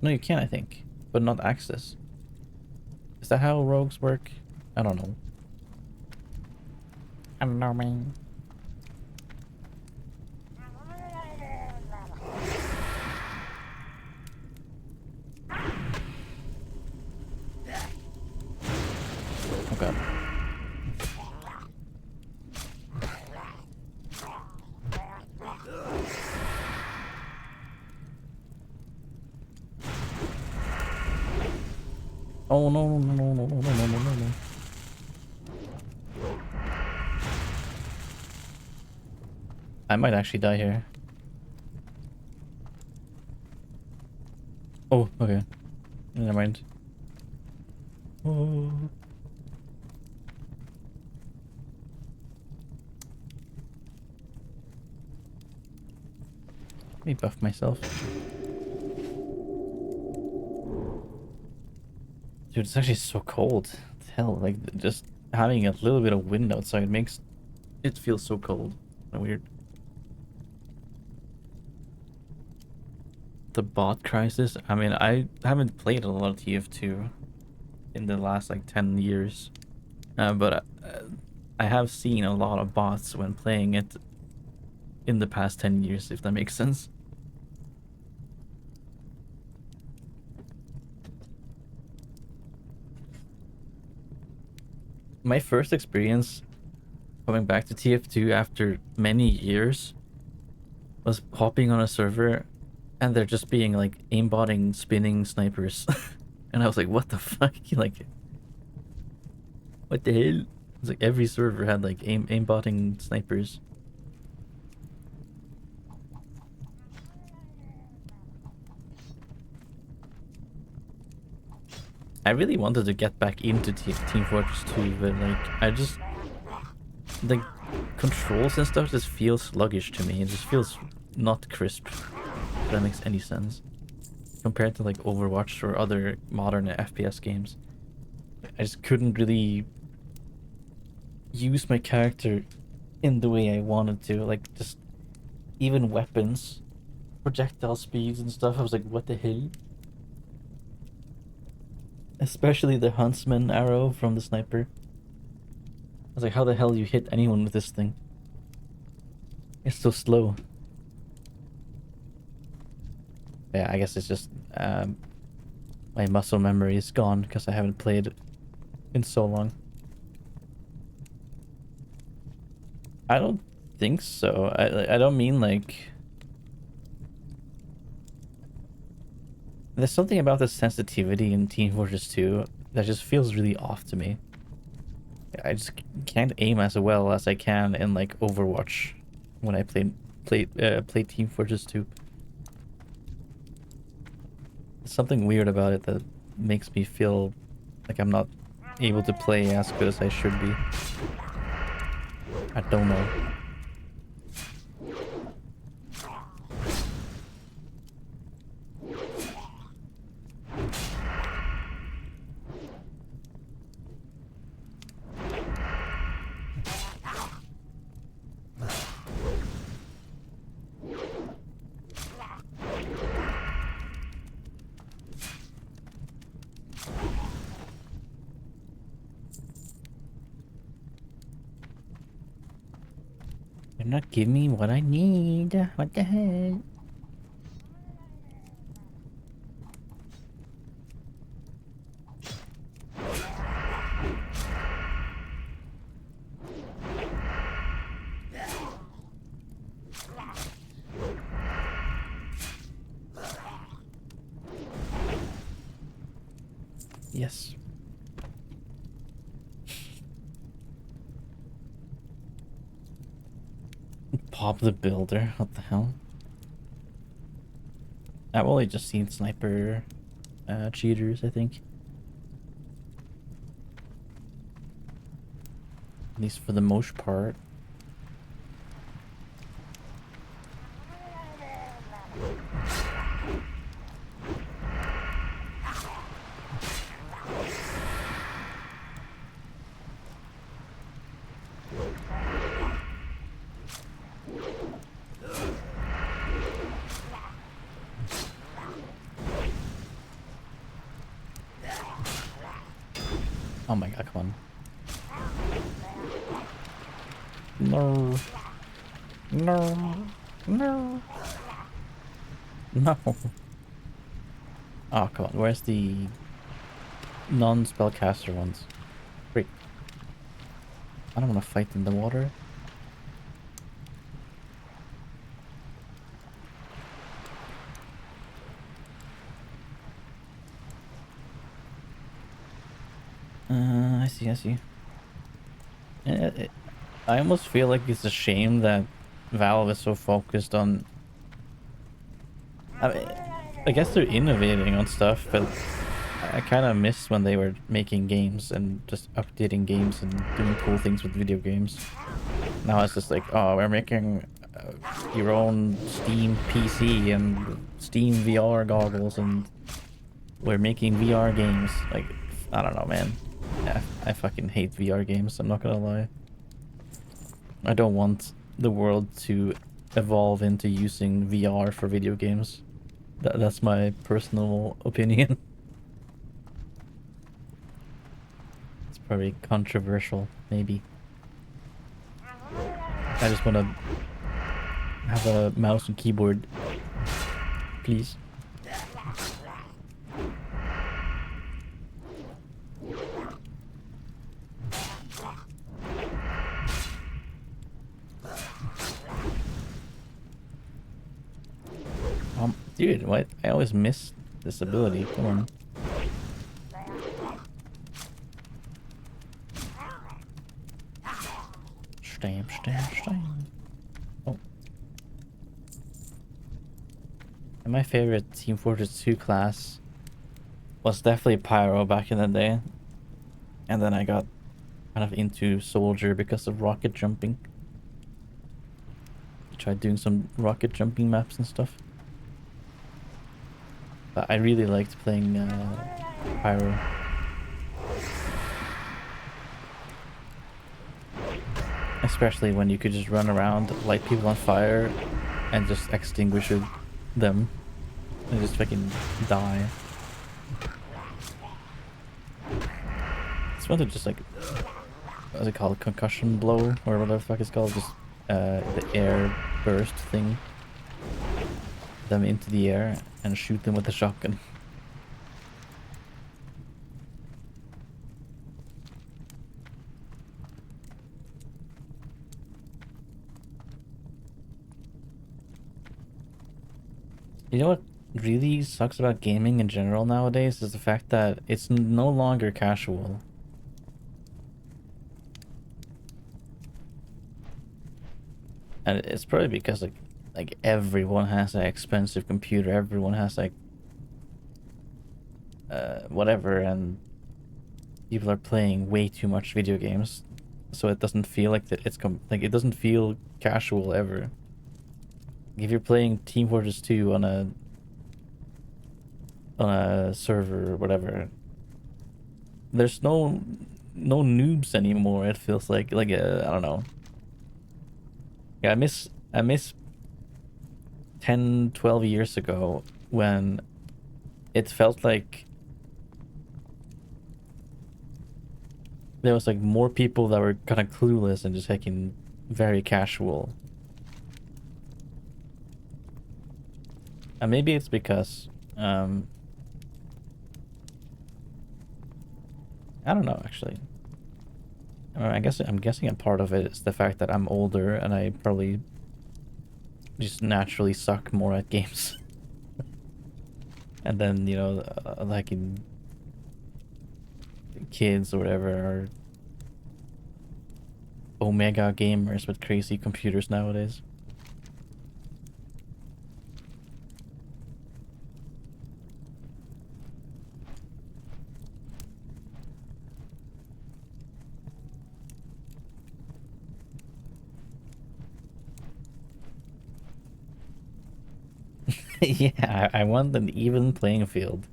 No, you can, I think. But not axes. Is that how rogues work? I don't know. I don't know, man. Oh god. Oh no no no no no no no no no no. I might actually die here. Oh, okay. Never mind. Oh. Let me buff myself. Dude, it's actually so cold. What the hell, like just having a little bit of wind outside makes it feel so cold. Weird. The bot crisis. I mean, I haven't played a lot of TF2 in the last like 10 years. But I have seen a lot of bots when playing it in the past 10 years, if that makes sense. My first experience coming back to TF2 after many years was hopping on a server and there just being like aimbotting spinning snipers. And I was like, what the fuck? Like, what the hell? It's like every server had like aimbotting snipers. I really wanted to get back into Team Fortress 2, but like I just the controls and stuff just feels sluggish to me. It just feels not crisp. If that makes any sense compared to like Overwatch or other modern FPS games. I just couldn't really use my character in the way I wanted to. Like just even weapons, projectile speeds and stuff. I was like, what the hell? Especially the huntsman arrow from the sniper. I was like, how the hell do you hit anyone with this thing? It's so slow. Yeah, I guess it's just my muscle memory is gone because I haven't played in so long. I don't think so. I don't mean like... There's something about the sensitivity in Team Fortress 2 that just feels really off to me. I just can't aim as well as I can in like Overwatch when I play Team Fortress 2. There's something weird about it that makes me feel like I'm not able to play as good as I should be. I don't know. You're not giving me what I need. What the hell? Yes. Pop the builder. What the hell? I've only just seen sniper cheaters, I think. At least for the most part. Oh my god, come on. No. No. No. No. Oh, come on. Where's the non-spellcaster ones? Freak. I don't want to fight in the water. I see, I see. I almost feel like it's a shame that Valve is so focused on... I mean, I guess they're innovating on stuff, but I kind of miss when they were making games and just updating games and doing cool things with video games. Now it's just like, oh, we're making your own Steam PC and Steam VR goggles, and we're making VR games. Like, I don't know, man. Yeah, I fucking hate VR games, I'm not gonna lie. I don't want the world to evolve into using VR for video games. That's my personal opinion. It's probably controversial, maybe. I just want to have a mouse and keyboard, please. Dude, what? I always miss this ability. Come on. Stamp, stamp, stamp. Oh. And my favorite Team Fortress 2 class was definitely Pyro back in the day. And then I got kind of into Soldier because of rocket jumping. I tried doing some rocket jumping maps and stuff. But I really liked playing Pyro. Especially when you could just run around, light people on fire, and just extinguish them. And just fucking die. It's one to just like... What's it called? Concussion blow? Or whatever the fuck it's called. Just the air burst thing. Them into the air and shoot them with a shotgun. You know what really sucks about gaming in general nowadays is the fact that it's no longer casual. And it's probably because like everyone has an expensive computer, everyone has like whatever, and people are playing way too much video games, so it doesn't feel like that like it doesn't feel casual ever. If you're playing Team Fortress 2 on a server or whatever, there's no noobs anymore. It feels like I don't know. Yeah, I miss 10, 12 years ago when it felt like there was like more people that were kind of clueless and just taking very casual. And maybe it's because I don't know actually. I'm guessing a part of it is the fact that I'm older and I probably just naturally suck more at games. And then, you know, like in kids or whatever are omega gamers with crazy computers nowadays. Yeah, I want an even playing field.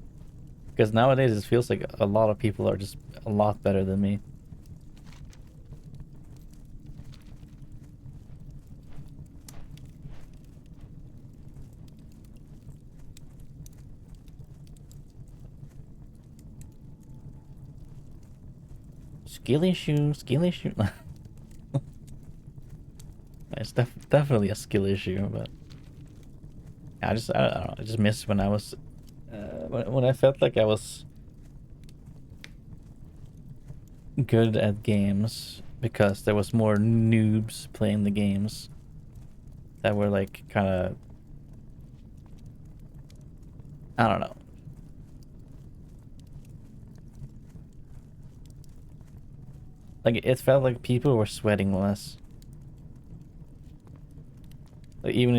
Because nowadays it feels like a lot of people are just a lot better than me. Skill issue, skill issue. It's definitely a skill issue, but I don't know. I just miss when I was when I felt like I was good at games because there was more noobs playing the games that were like kind of, I don't know. Like it felt like people were sweating less. Like even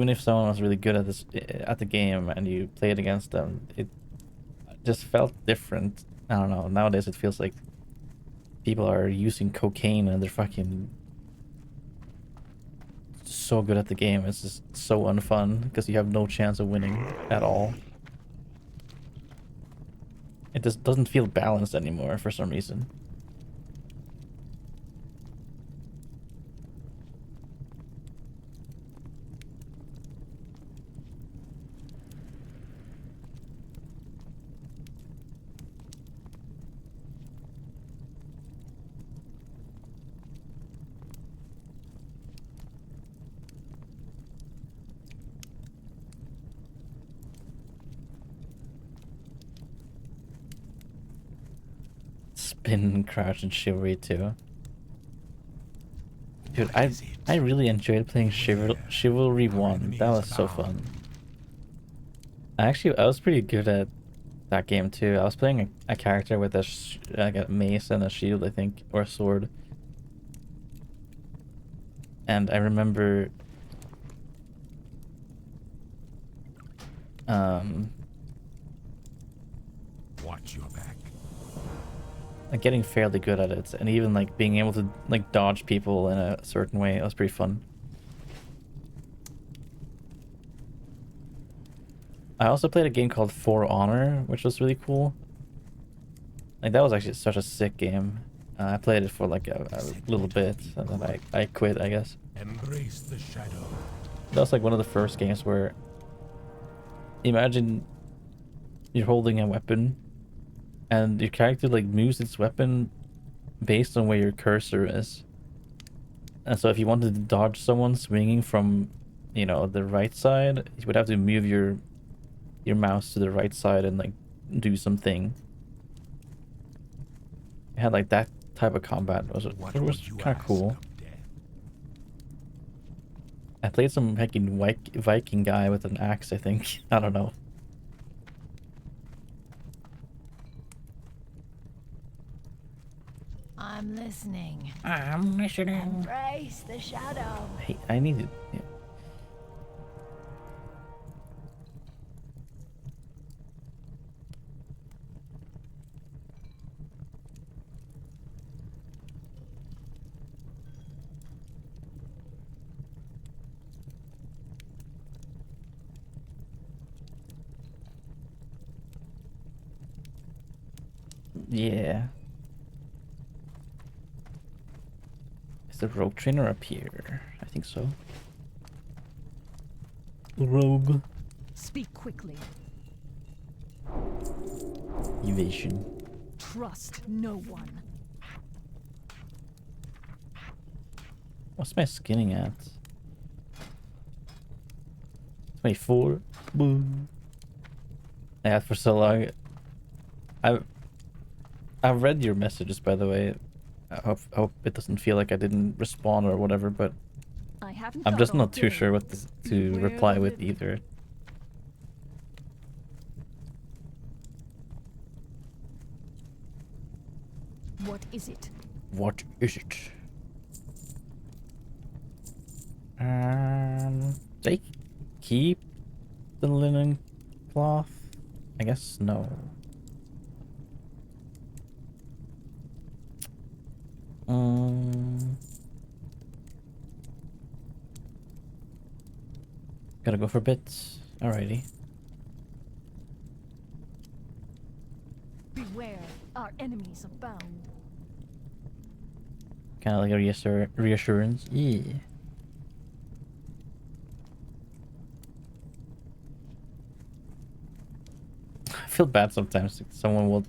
if someone was really good at the game and you played against them, it just felt different. I don't know. Nowadays it feels like people are using cocaine and they're fucking so good at the game. It's just so unfun because you have no chance of winning at all. It just doesn't feel balanced anymore for some reason. Spin, crouch, and chivalry too. Dude, I really enjoyed playing Chivalry 1. That was so fun. I was pretty good at that game too. I was playing a character with like a mace and a shield, I think, or a sword. And I remember Watch your back. like getting fairly good at it, and even like being able to like dodge people in a certain way. It was pretty fun. I also played a game called For Honor, which was really cool. Like that was actually such a sick game. I played it for like a little bit, and then I quit, I guess. Embrace the shadow. That was like one of the first games where, imagine you're holding a weapon and your character like moves its weapon based on where your cursor is. And so if you wanted to dodge someone swinging from, you know, the right side, you would have to move your mouse to the right side and like do something. It had like that type of combat. It was kind of cool. I played some fucking Viking guy with an axe, I think. I don't know. I'm listening. I'm listening. Embrace the shadow. Hey, I need to... Yeah. Yeah. Is the rogue trainer up here? I think so. Rogue. Speak quickly. Evasion. Trust no one. What's my skinning at? 24. Boom. Yeah, for so long. I've read your messages, by the way. I hope it doesn't feel like I didn't respond or whatever, but I haven't I'm got just all not too day. sure what to Beware reply the with living. either. What is it? What is it? They keep the linen cloth? I guess no. Gotta go for bits. Alrighty. Beware, our enemies abound. Kind of like a reassurance. Yeah. I feel bad sometimes. Someone will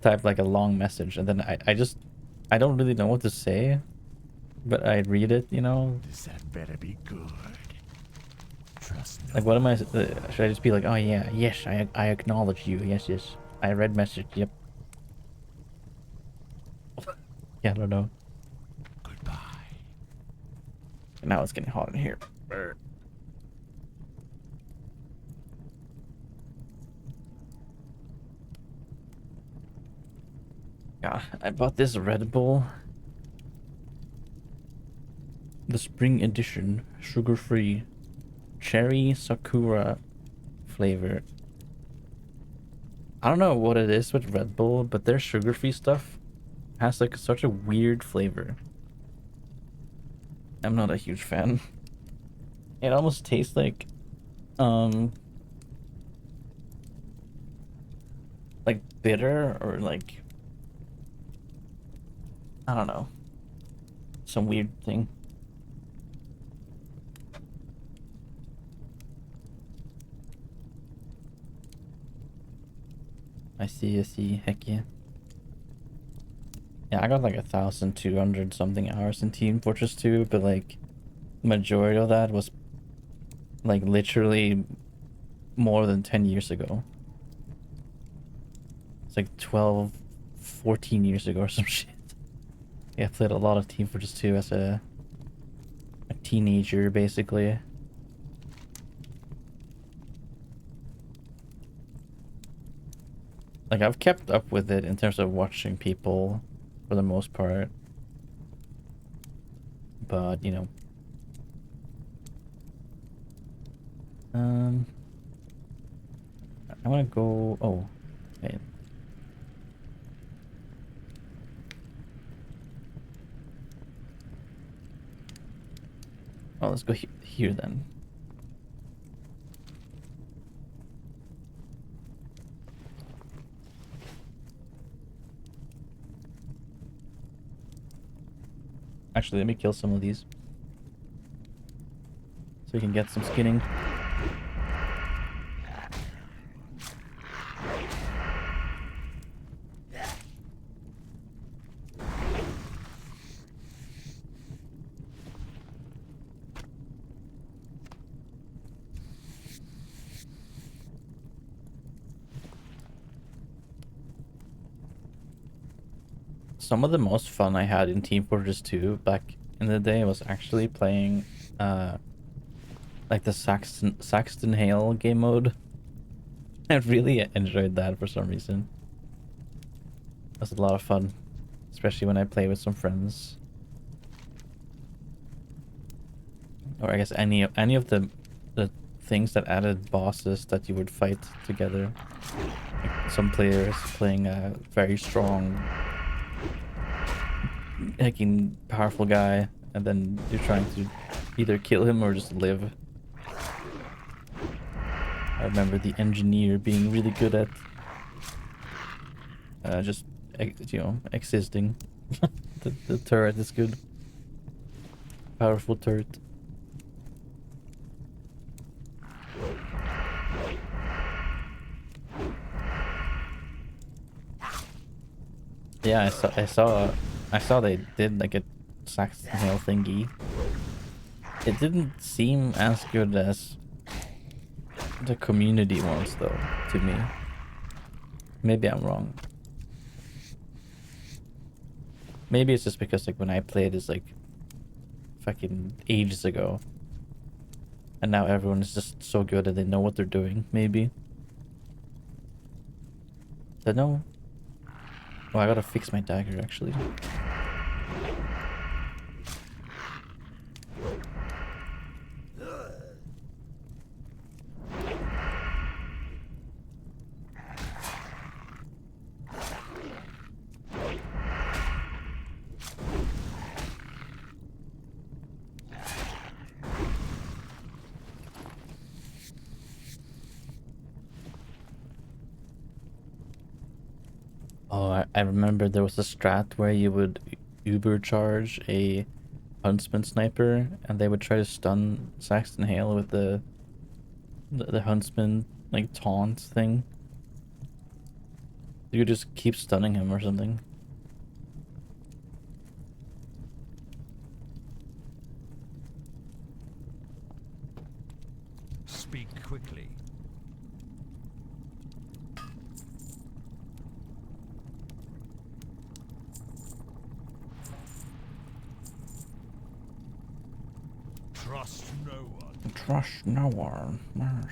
type like a long message and then I just I don't really know what to say, but I read it, you know. This had better be good. Trust no Like, what am I? Should I just be like, oh yeah, yes, I acknowledge you. Yes, yes. I read message. Yep. Yeah, I don't know. goodbye. Now it's getting hot in here. Brr. Yeah, I bought this Red Bull. The spring edition, sugar-free, cherry sakura flavor. I don't know what it is with Red Bull, but their sugar-free stuff has like such a weird flavor. I'm not a huge fan. It almost tastes um, like bitter or like, I don't know, some weird thing. I see, heck yeah. Yeah, I got like 1,200 something hours in Team Fortress 2, but like, majority of that was like literally more than 10 years ago. It's like 12, 14 years ago or some shit. Yeah, I played a lot of Team Fortress 2 as a teenager, basically. Like, I've kept up with it in terms of watching people for the most part. But, you know. I want to go... Oh, okay. Oh, let's go here then. Actually, let me kill some of these. So we can get some skinning. Some of the most fun I had in Team Fortress 2 back in the day was actually playing like the Saxton Hale game mode. I really enjoyed that for some reason. It was a lot of fun, especially when I play with some friends. Or I guess any of the things that added bosses that you would fight together. Like some players playing a very strong, hacking powerful guy, and then you're trying to either kill him or just live. I remember the engineer being really good at just, you know, existing. The turret is good. Powerful turret. Yeah, I saw they did like a Saxon Hale thingy. It didn't seem as good as the community ones though, to me. Maybe I'm wrong. Maybe it's just because like when I played is like fucking ages ago. And now everyone is just so good that they know what they're doing, maybe. Don't know. Oh, I gotta fix my dagger actually. Oh, I remember there was a strat where you would Uber charge a Huntsman sniper and they would try to stun Saxton Hale with the Huntsman like taunt thing. You could just keep stunning him or something. Speak quickly. Trust no one. Trust no one. Yes.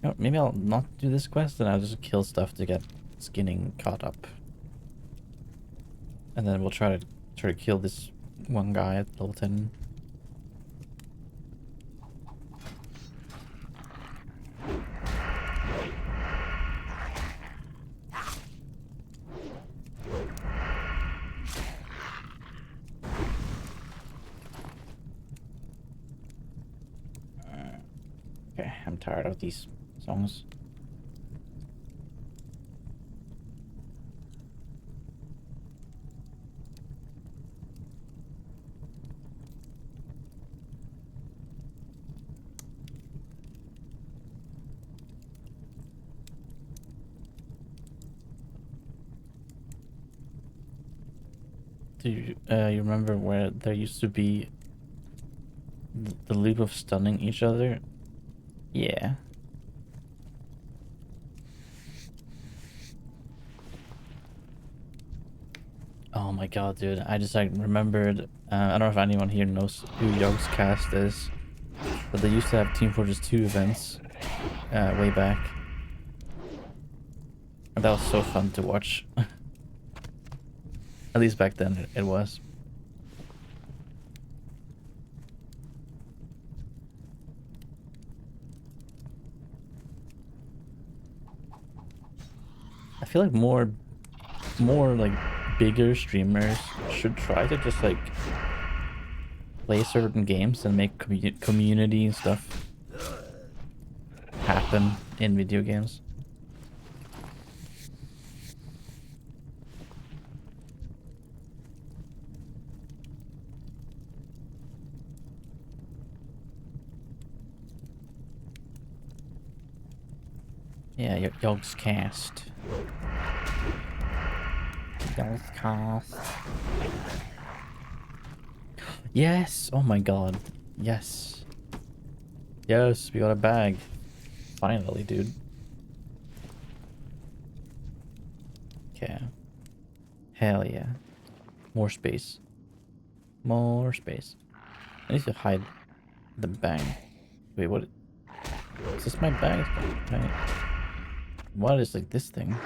You know, maybe I'll not do this quest and I'll just kill stuff to get skinning caught up. And then we'll try to kill this one guy at level 10. Okay, I'm tired of these songs. Do you remember where there used to be the loop of stunning each other? Yeah. Oh my god, dude. I just like remembered, I don't know if anyone here knows who Yogg's cast is, but they used to have Team Fortress 2 events way back. And that was so fun to watch. At least back then it was. I feel like more like bigger streamers should try to just like play certain games and make community and stuff happen in video games. Yeah, Yogg's cast. Yogg's cast. Yes! Oh my god. Yes. Yes, we got a bag. Finally, dude. Okay. Hell yeah. More space. More space. I need to hide the bag. Wait, what? Is this my bag? Right. What is like this thing?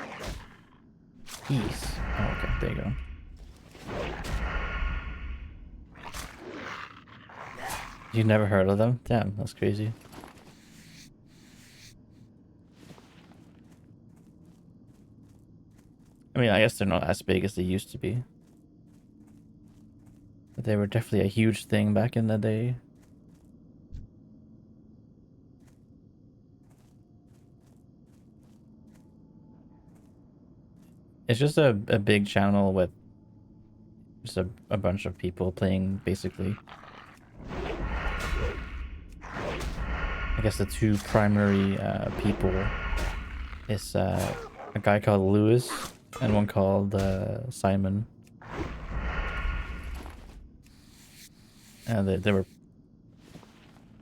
Keys. Oh, okay. There you go. You never heard of them? Damn, that's crazy. I mean, I guess they're not as big as they used to be. But they were definitely a huge thing back in the day. It's just a big channel with just a bunch of people playing, basically. I guess the two primary people is a guy called Lewis and one called Simon. And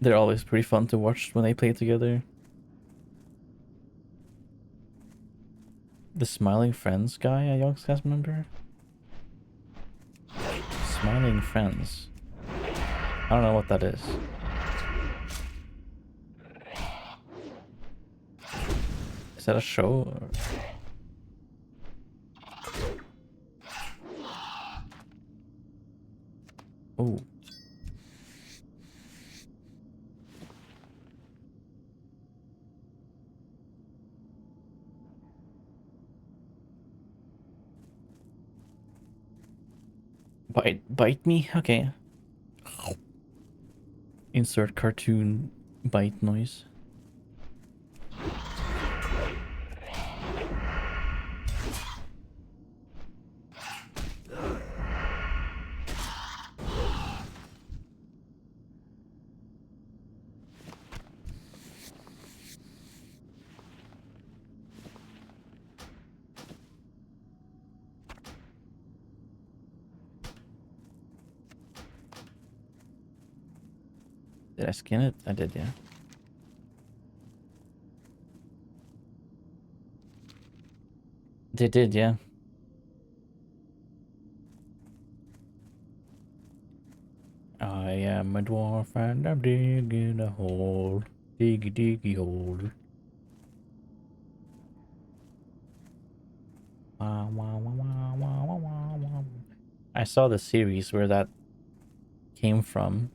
they're always pretty fun to watch when they play together. The Smiling Friends guy, a Yogscast member? Smiling Friends. I don't know what that is. Is that a show? Or... Oh. Bite me? Okay. Insert cartoon bite noise. Did I skin it? I did, yeah. They did, yeah. I am a dwarf and I'm digging a hole. Diggy diggy hole. I saw the series where that came from,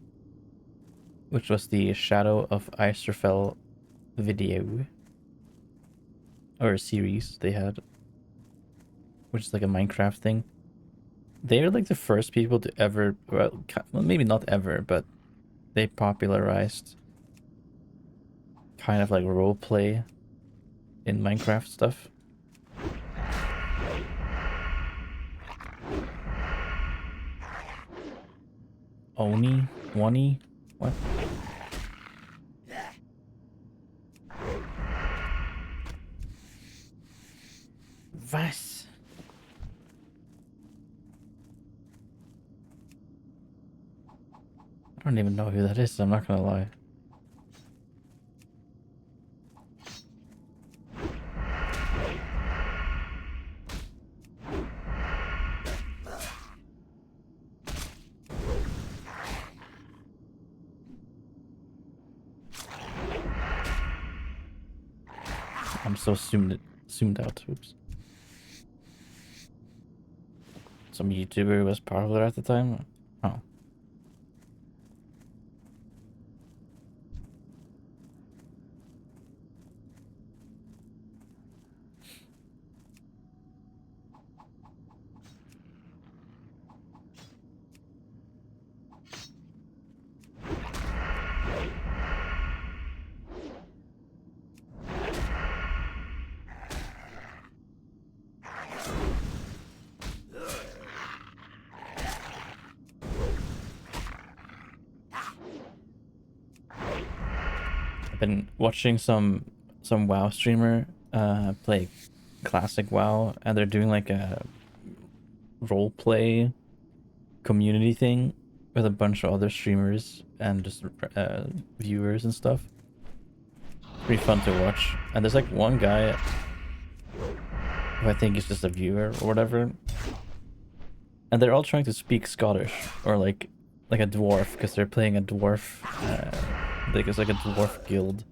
which was the Shadow of Isterfell video. Or a series they had, which is like a Minecraft thing. They're like the first people to ever, well, maybe not ever, but they popularized kind of like role play in Minecraft stuff. Oni? Wani? What? Was? I don't even know who that is, I'm not gonna lie. I'm so zoomed out. Oops. Some YouTuber was popular at the time. Oh. Been watching some WoW streamer play classic WoW, and they're doing like a role play community thing with a bunch of other streamers and just viewers and stuff. Pretty fun to watch. And there's like one guy who I think is just a viewer or whatever, and they're all trying to speak Scottish or like a dwarf because they're playing a dwarf. Like it's like a dwarf guild.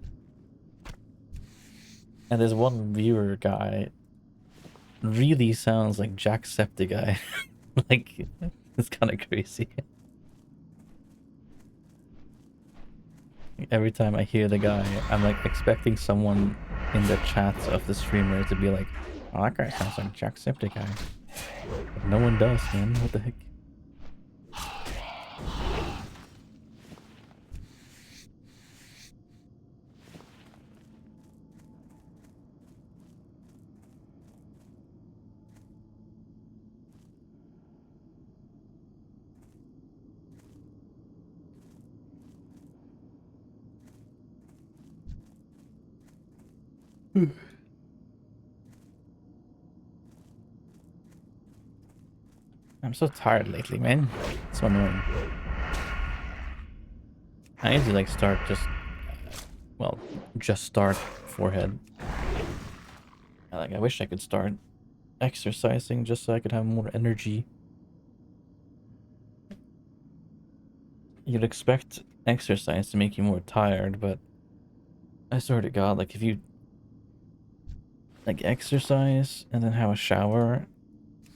And there's one viewer guy really sounds like Jacksepticeye. Like, it's kind of crazy. Every time I hear the guy, I'm like expecting someone in the chat of the streamer to be like, oh, that guy sounds like Jacksepticeye. But no one does, man. What the heck? I'm so tired lately, man. It's so annoying. I need to like start just start forehead. Like I wish I could start exercising just so I could have more energy. You'd expect exercise to make you more tired, but I swear to God, like if you like exercise and then have a shower,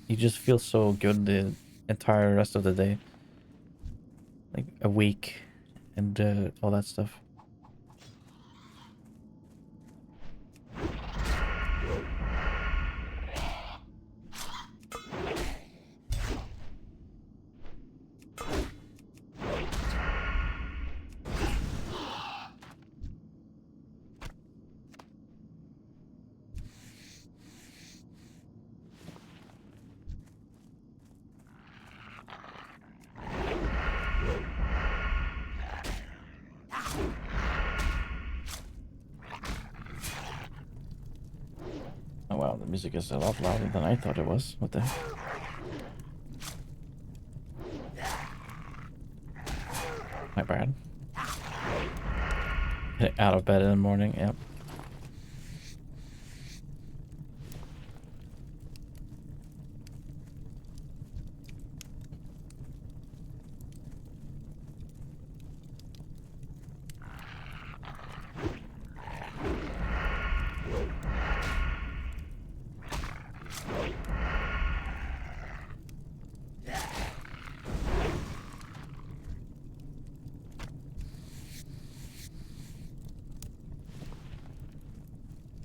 you just feel so good the entire rest of the day. Like awake and all that stuff. Oh wow, the music is a lot louder than I thought it was. What the heck? My bad. Get out of bed in the morning, yep.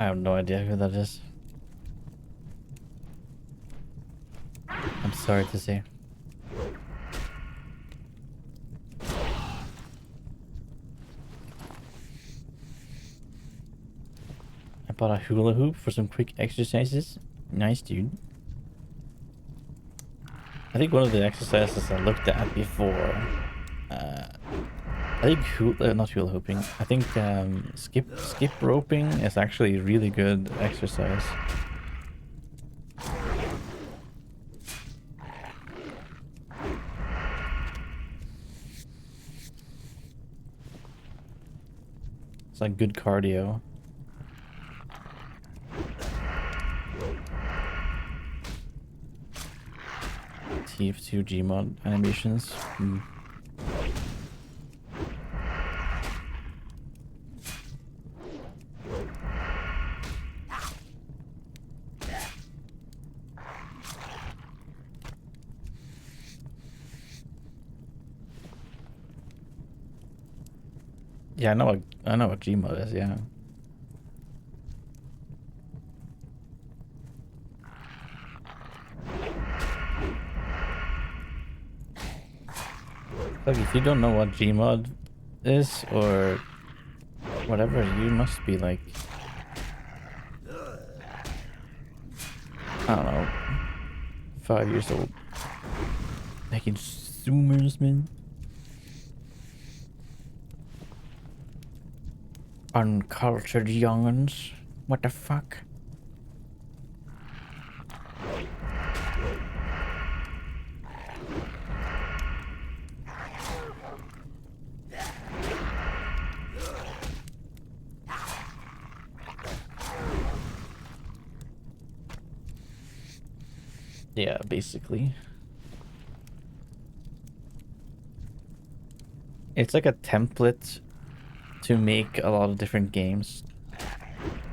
I have no idea who that is. I'm sorry to say. I bought a hula hoop for some quick exercises. Nice, dude. I think one of the exercises I looked at before, I think not hula hooping. I think skip roping is actually a really good exercise. It's like good cardio. TF2 Gmod animations. Yeah, I know what Gmod is, yeah. Like, if you don't know what Gmod is or whatever, you must be like, I don't know, 5 years old. Making zoomers, man. Uncultured young'uns. What the fuck? Yeah, basically. It's like a template to make a lot of different games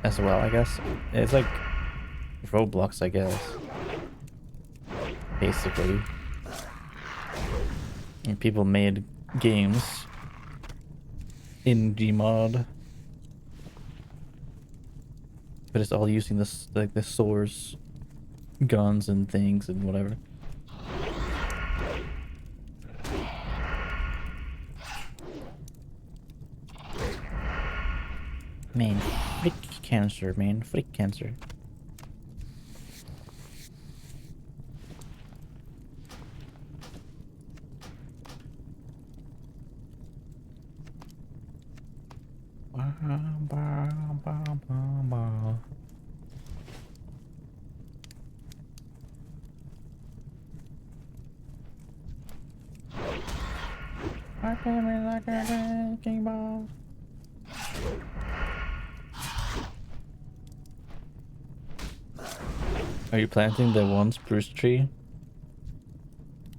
as well, I guess. It's like Roblox, I guess. Basically. And people made games in Gmod. But it's all using this, like, the source guns and things and whatever. Man, freak cancer, man. Freak cancer. Are you planting the one spruce tree?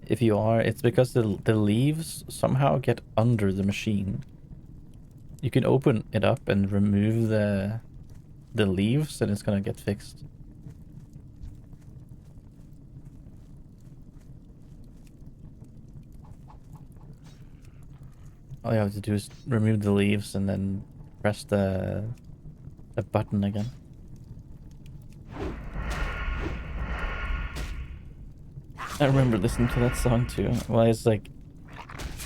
If you are, it's because the leaves somehow get under the machine. You can open it up and remove the leaves and it's gonna get fixed. All you have to do is remove the leaves and then press the button again. I remember listening to that song too. Well, it's like,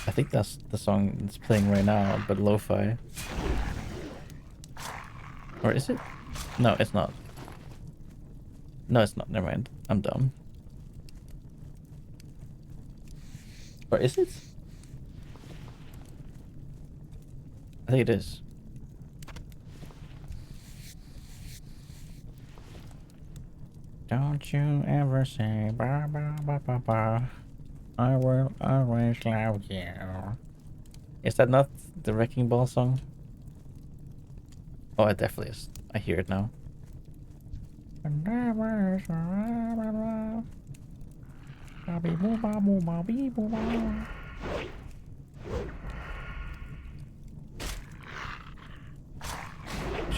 I think that's the song that's playing right now, but lo-fi. Or is it? No, it's not. No, it's not. Never mind. I'm dumb. Or is it? I think it is. Don't you ever say ba ba ba ba ba. I will always love you. Is that not the Wrecking Ball song? Oh, it definitely is. I hear it now. Should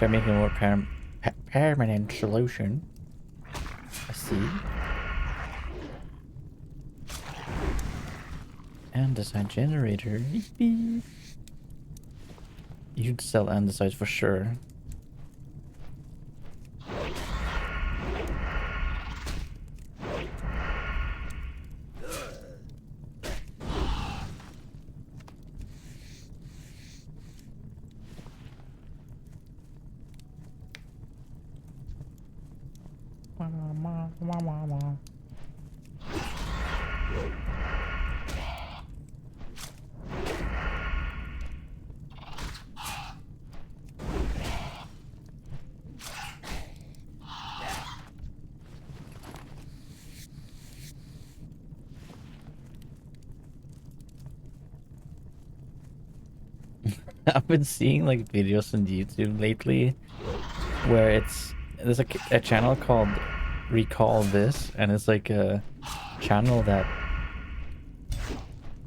I make a more permanent solution? I see. Andesite generator. Yippee. You'd sell andesite for sure. I've been seeing like videos on YouTube lately where there's a channel called Recall This, and it's like a channel that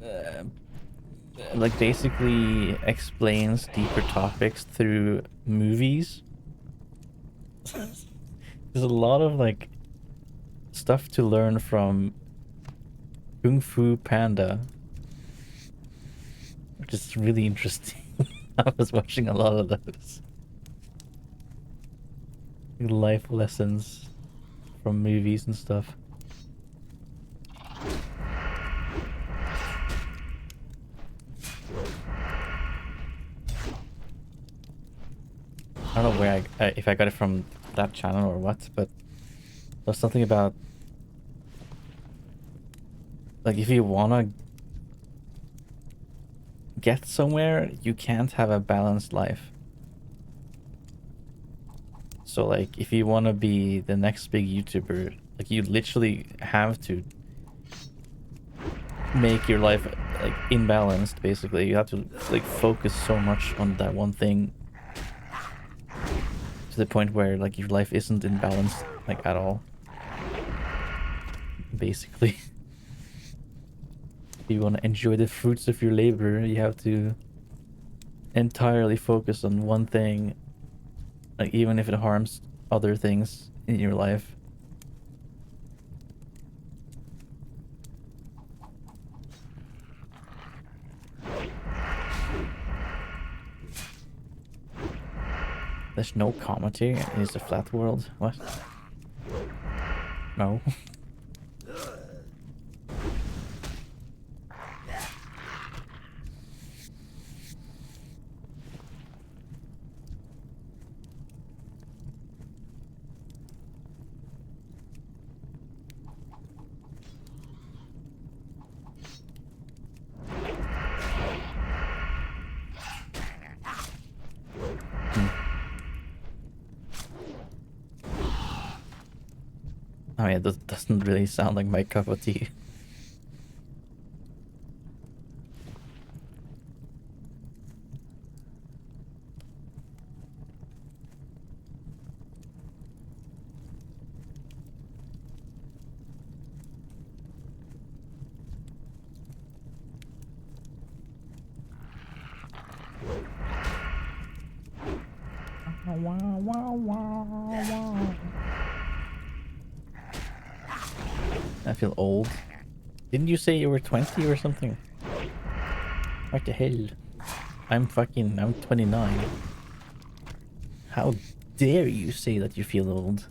uh, like basically explains deeper topics through movies. There's a lot of like stuff to learn from Kung Fu Panda, which is really interesting. I was watching a lot of those. Life lessons from movies and stuff. I don't know where if I got it from that channel or what, but there's something about like if you wanna get somewhere, you can't have a balanced life. So like if you wanna be the next big YouTuber, like you literally have to make your life like imbalanced. Basically, you have to like focus so much on that one thing to the point where like your life isn't in balance like at all, basically. If you want to enjoy the fruits of your labor, you have to entirely focus on one thing, like even if it harms other things in your life. There's no comedy. It's a flat world. What? No. I mean, that doesn't really sound like my cup of tea. I feel old. Didn't you say you were 20 or something? What the hell? I'm 29. How dare you say that you feel old?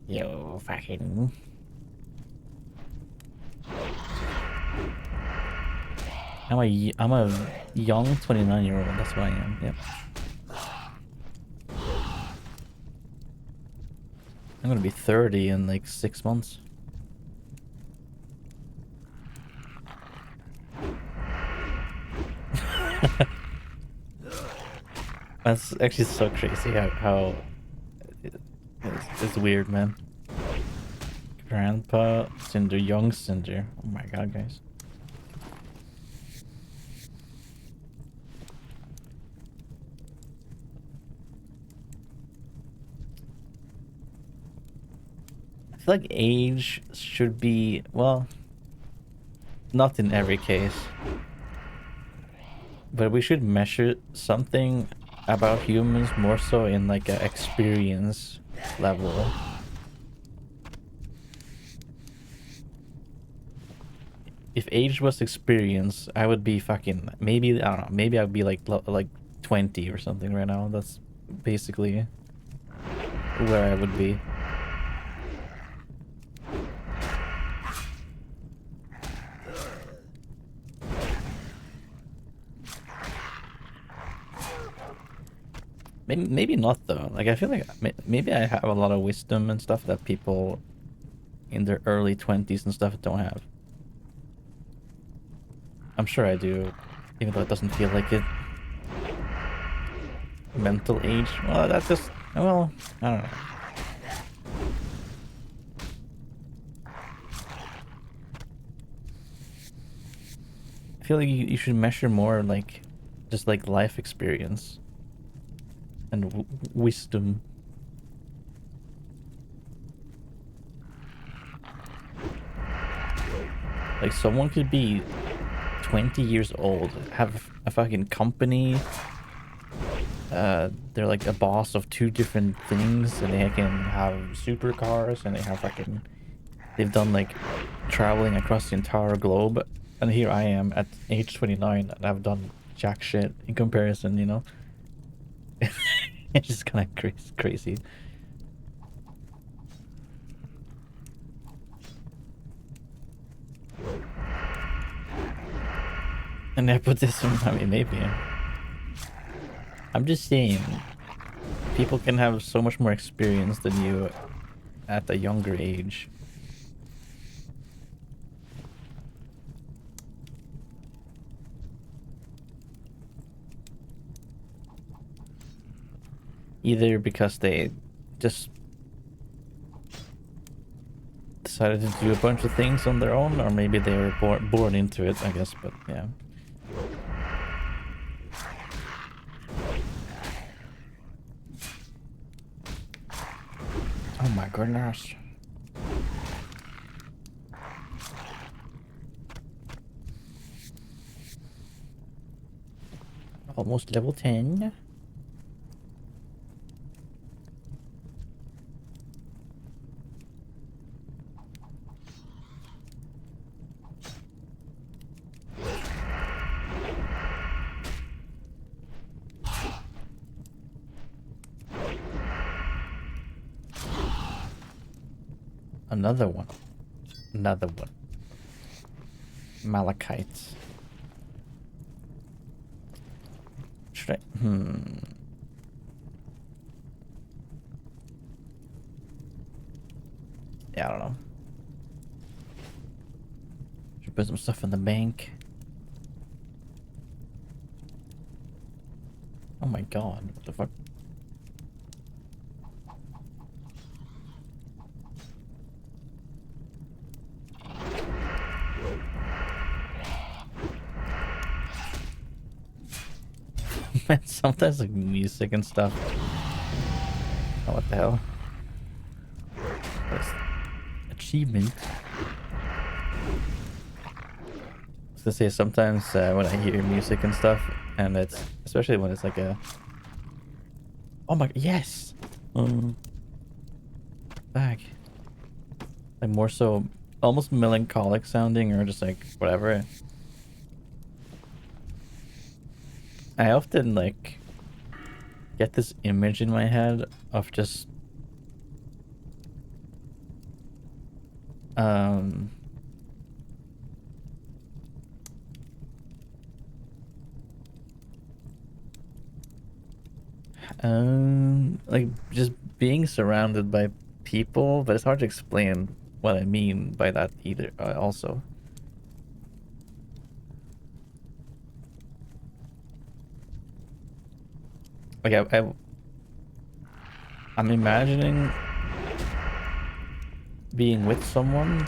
You fucking... I'm a young 29-year-old, that's what I am, yep. I'm gonna be 30 in like 6 months. That's actually so crazy how it's weird, man. Grandpa Cinder, young Cinder. Oh my god, guys. feel like age should be, well, not in every case, but we should measure something about humans more so in like a experience level. If age was experience, I would be fucking, maybe, I don't know, maybe I'd be like 20 or something right now. That's basically where I would be. Maybe not though. Like I feel like maybe I have a lot of wisdom and stuff that people in their early 20s and stuff don't have. I'm sure I do, even though it doesn't feel like it. Mental age? Well, that's just, well, I don't know. I feel like you should measure more like just like life experience and wisdom. Like someone could be 20 years old, have a fucking company, they're like a boss of 2 different things, and they can have supercars, and they have fucking, they've done like traveling across the entire globe, and here I am at age 29 and I've done jack shit in comparison, you know. It's just kind of crazy. And nepotism, I mean, maybe. I'm just saying, people can have so much more experience than you at a younger age. Either because they just decided to do a bunch of things on their own, or maybe they were born into it, I guess, but yeah. Oh my goodness. Almost level 10. Another one. Another one. Malachites. Should I? Yeah, I don't know. Should put some stuff in the bank. Oh my god, what the fuck? Man, sometimes like music and stuff. Oh, what the hell? That's achievement. I was gonna say sometimes when I hear music and stuff, and it's especially when it's like a. Oh my, yes. Back. Like more so, almost melancholic sounding, or just like whatever. I often like get this image in my head of just like just being surrounded by people, but it's hard to explain what I mean by that either, also. Like I'm imagining being with someone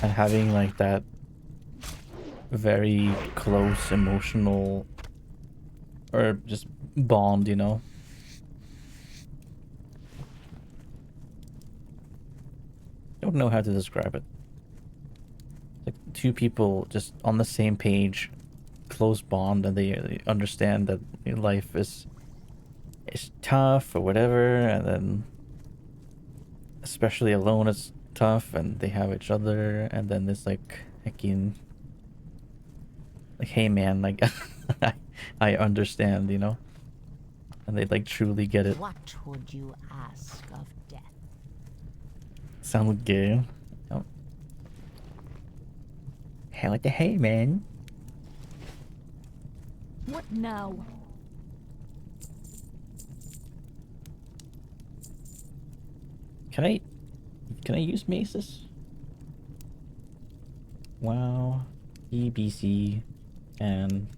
and having like that very close emotional or just bond, you know? don't know how to describe it. Like two people just on the same page, close bond, and they understand that life is tough or whatever, and then especially alone it's tough, and they have each other, and then it's like heckin', like, hey man, like I understand, you know, and they like truly get it. What would you ask of death? Sound gay. Oh. How the hey man? What now? Can I use maces? WoW, TBC, and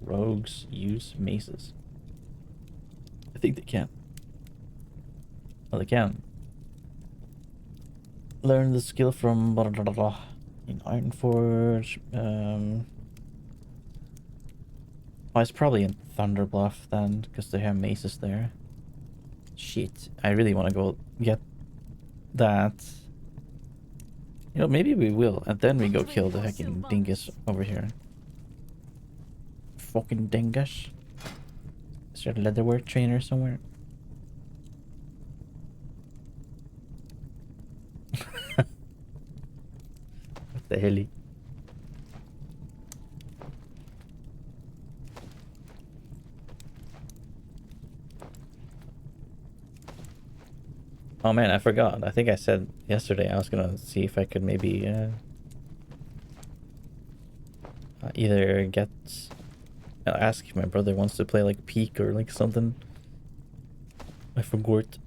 rogues use maces. I think they can. Well, they can. Learn the skill from blah, blah, blah, blah, in Ironforge. Oh, it's probably in Thunderbluff then, because they have maces there. Shit, I really want to go get that. You know, maybe we will, and then we go kill the heckin' dingus over here. Fucking dingus. Is there a leatherwork trainer somewhere? What the hell? Oh man, I forgot. I think I said yesterday I was gonna see if I could maybe either get ask if my brother wants to play like Peak or like something. I forgot.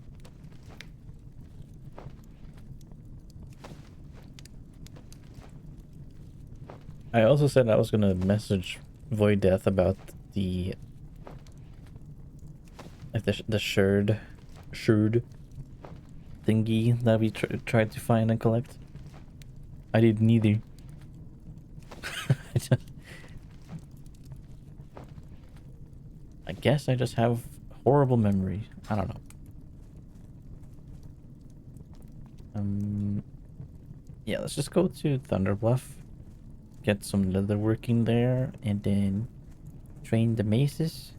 I also said I was gonna message Void Death about the like the sherd thingy that we tried to find and collect. I did neither. I guess I just have horrible memory. I don't know. Yeah, let's just go to Thunderbluff, get some leatherworking there, and then train the maces.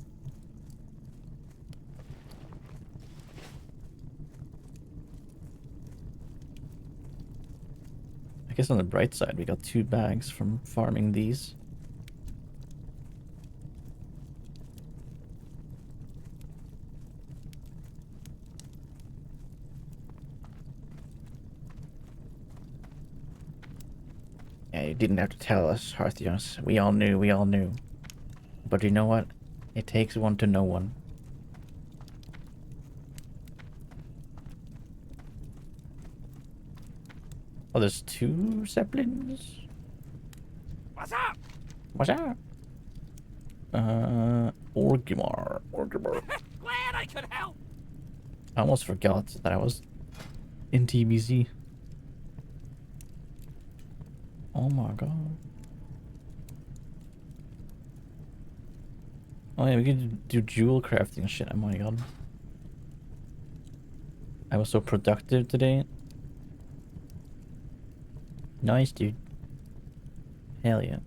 I guess on the bright side, we got 2 bags from farming these. Yeah, you didn't have to tell us, Hearthios. We all knew, we all knew. But you know what? It takes one to know one. Oh, there's 2 zeppelins? What's up? What's up? Orgrimmar. Glad I could help. I almost forgot that I was in TBC. Oh my god. Oh yeah, we could do jewel crafting shit. Oh my god. I was so productive today. Nice, dude. Hell yeah.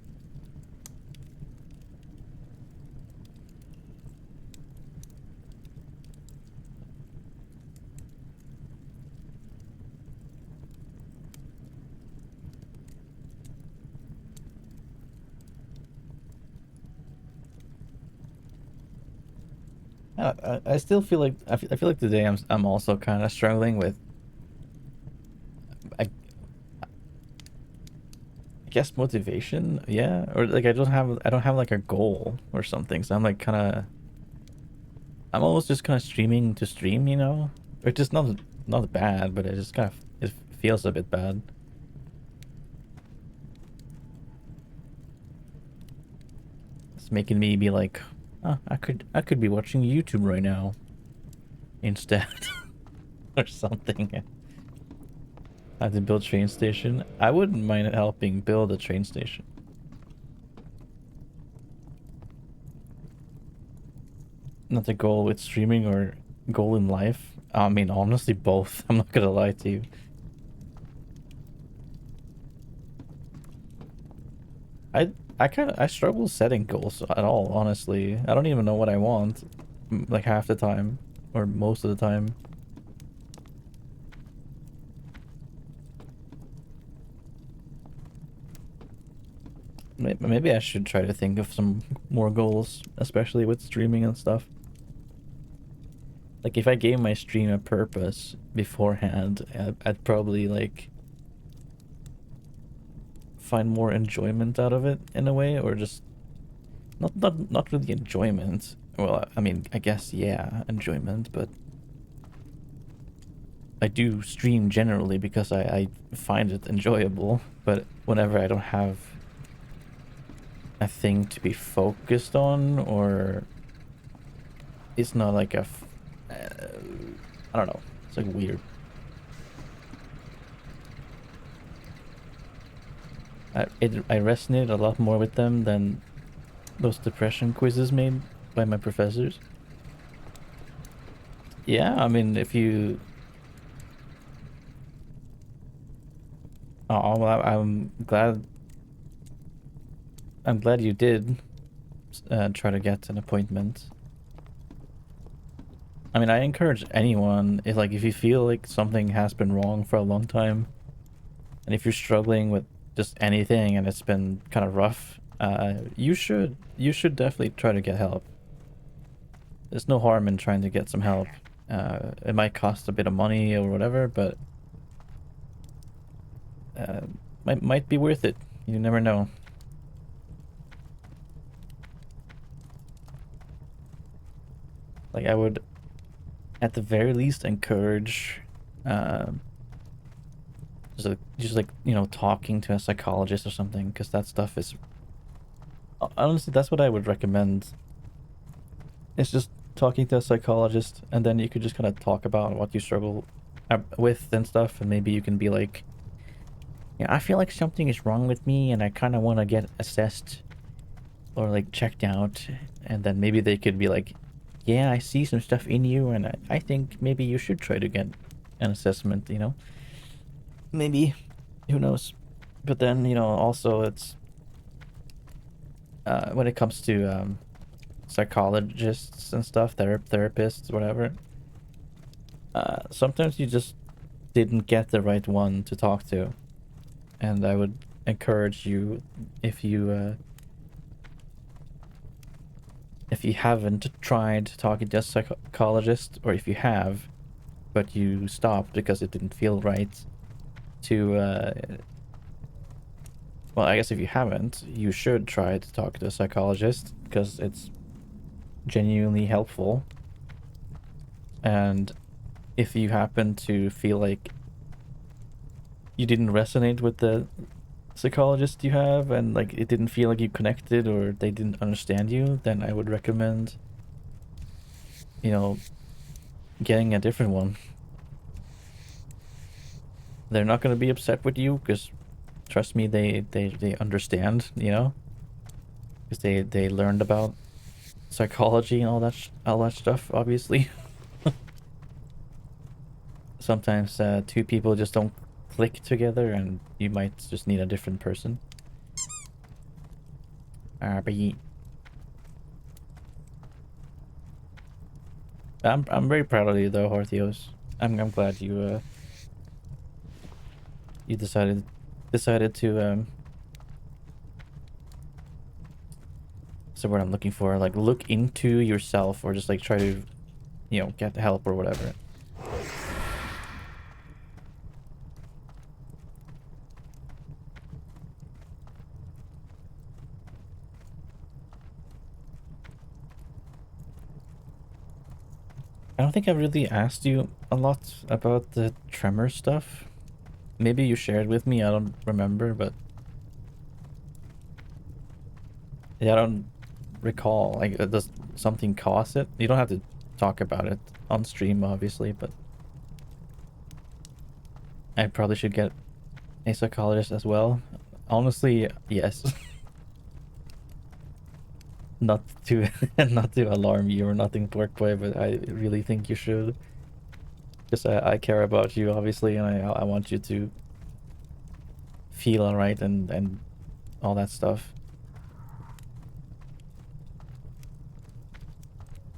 I still feel like I feel like today I'm also kind of struggling with I guess motivation, yeah, or like I don't have like a goal or something, so I'm like I'm almost just kind of streaming to stream, you know, which is not bad, but it just kind of it feels a bit bad. It's making me be like, oh, I could be watching YouTube right now instead or something. I have to build train station. I wouldn't mind helping build a train station. Not the goal with streaming or goal in life. I mean, honestly, both. I'm not gonna lie to you. I struggle setting goals at all, honestly. I don't even know what I want, like half the time, or most of the time. Maybe I should try to think of some more goals, especially with streaming and stuff. Like if I gave my stream a purpose beforehand, I'd probably like find more enjoyment out of it in a way, or just not really enjoyment. Well, I mean, I guess yeah, enjoyment, but I do stream generally because I find it enjoyable. But whenever I don't have a thing to be focused on, or it's not like I don't know, it's like weird. I resonate a lot more with them than those depression quizzes made by my professors. Yeah, I mean, if you... Oh, well, I'm glad you did try to get an appointment. I mean, I encourage anyone, if you feel like something has been wrong for a long time, and if you're struggling with just anything and it's been kind of rough, you should definitely try to get help. There's no harm in trying to get some help. It might cost a bit of money or whatever, but might be worth it. You never know. Like, I would at the very least encourage just like, you know, talking to a psychologist or something, because that stuff is honestly, that's what I would recommend. It's just talking to a psychologist, and then you could just kind of talk about what you struggle with and stuff, and maybe you can be like, yeah, I feel like something is wrong with me and I kind of want to get assessed or like checked out, and then maybe they could be like, yeah, I see some stuff in you, and I think maybe you should try to get an assessment, you know? Maybe. Who knows? But then, you know, also it's... when it comes to psychologists and stuff, therapists, whatever, sometimes you just didn't get the right one to talk to. And I would encourage you, if you haven't tried talking to a psychologist, or if you have, but you stopped because it didn't feel right, to, well, I guess if you haven't, you should try to talk to a psychologist, because it's genuinely helpful. And if you happen to feel like you didn't resonate with the psychologist you have, and like it didn't feel like you connected, or they didn't understand you, then I would recommend, you know, getting a different one. They're not going to be upset with you, because trust me, they understand, you know, because they learned about psychology and all that stuff, obviously. Sometimes two people just don't click together, and you might just need a different person. But I'm very proud of you though, Hortheos. I'm glad you you decided to so what I'm looking for, like, look into yourself, or just like try to, you know, get help or whatever. I don't think I really asked you a lot about the tremor stuff. Maybe you shared with me, I don't remember, but yeah, I don't recall. Like, does something cause it? You don't have to talk about it on stream, obviously, but I probably should get a psychologist as well. Honestly, yes. Not to not to alarm you or nothing, Porkboy, but I really think you should. Because I care about you, obviously, and I want you to feel alright and all that stuff.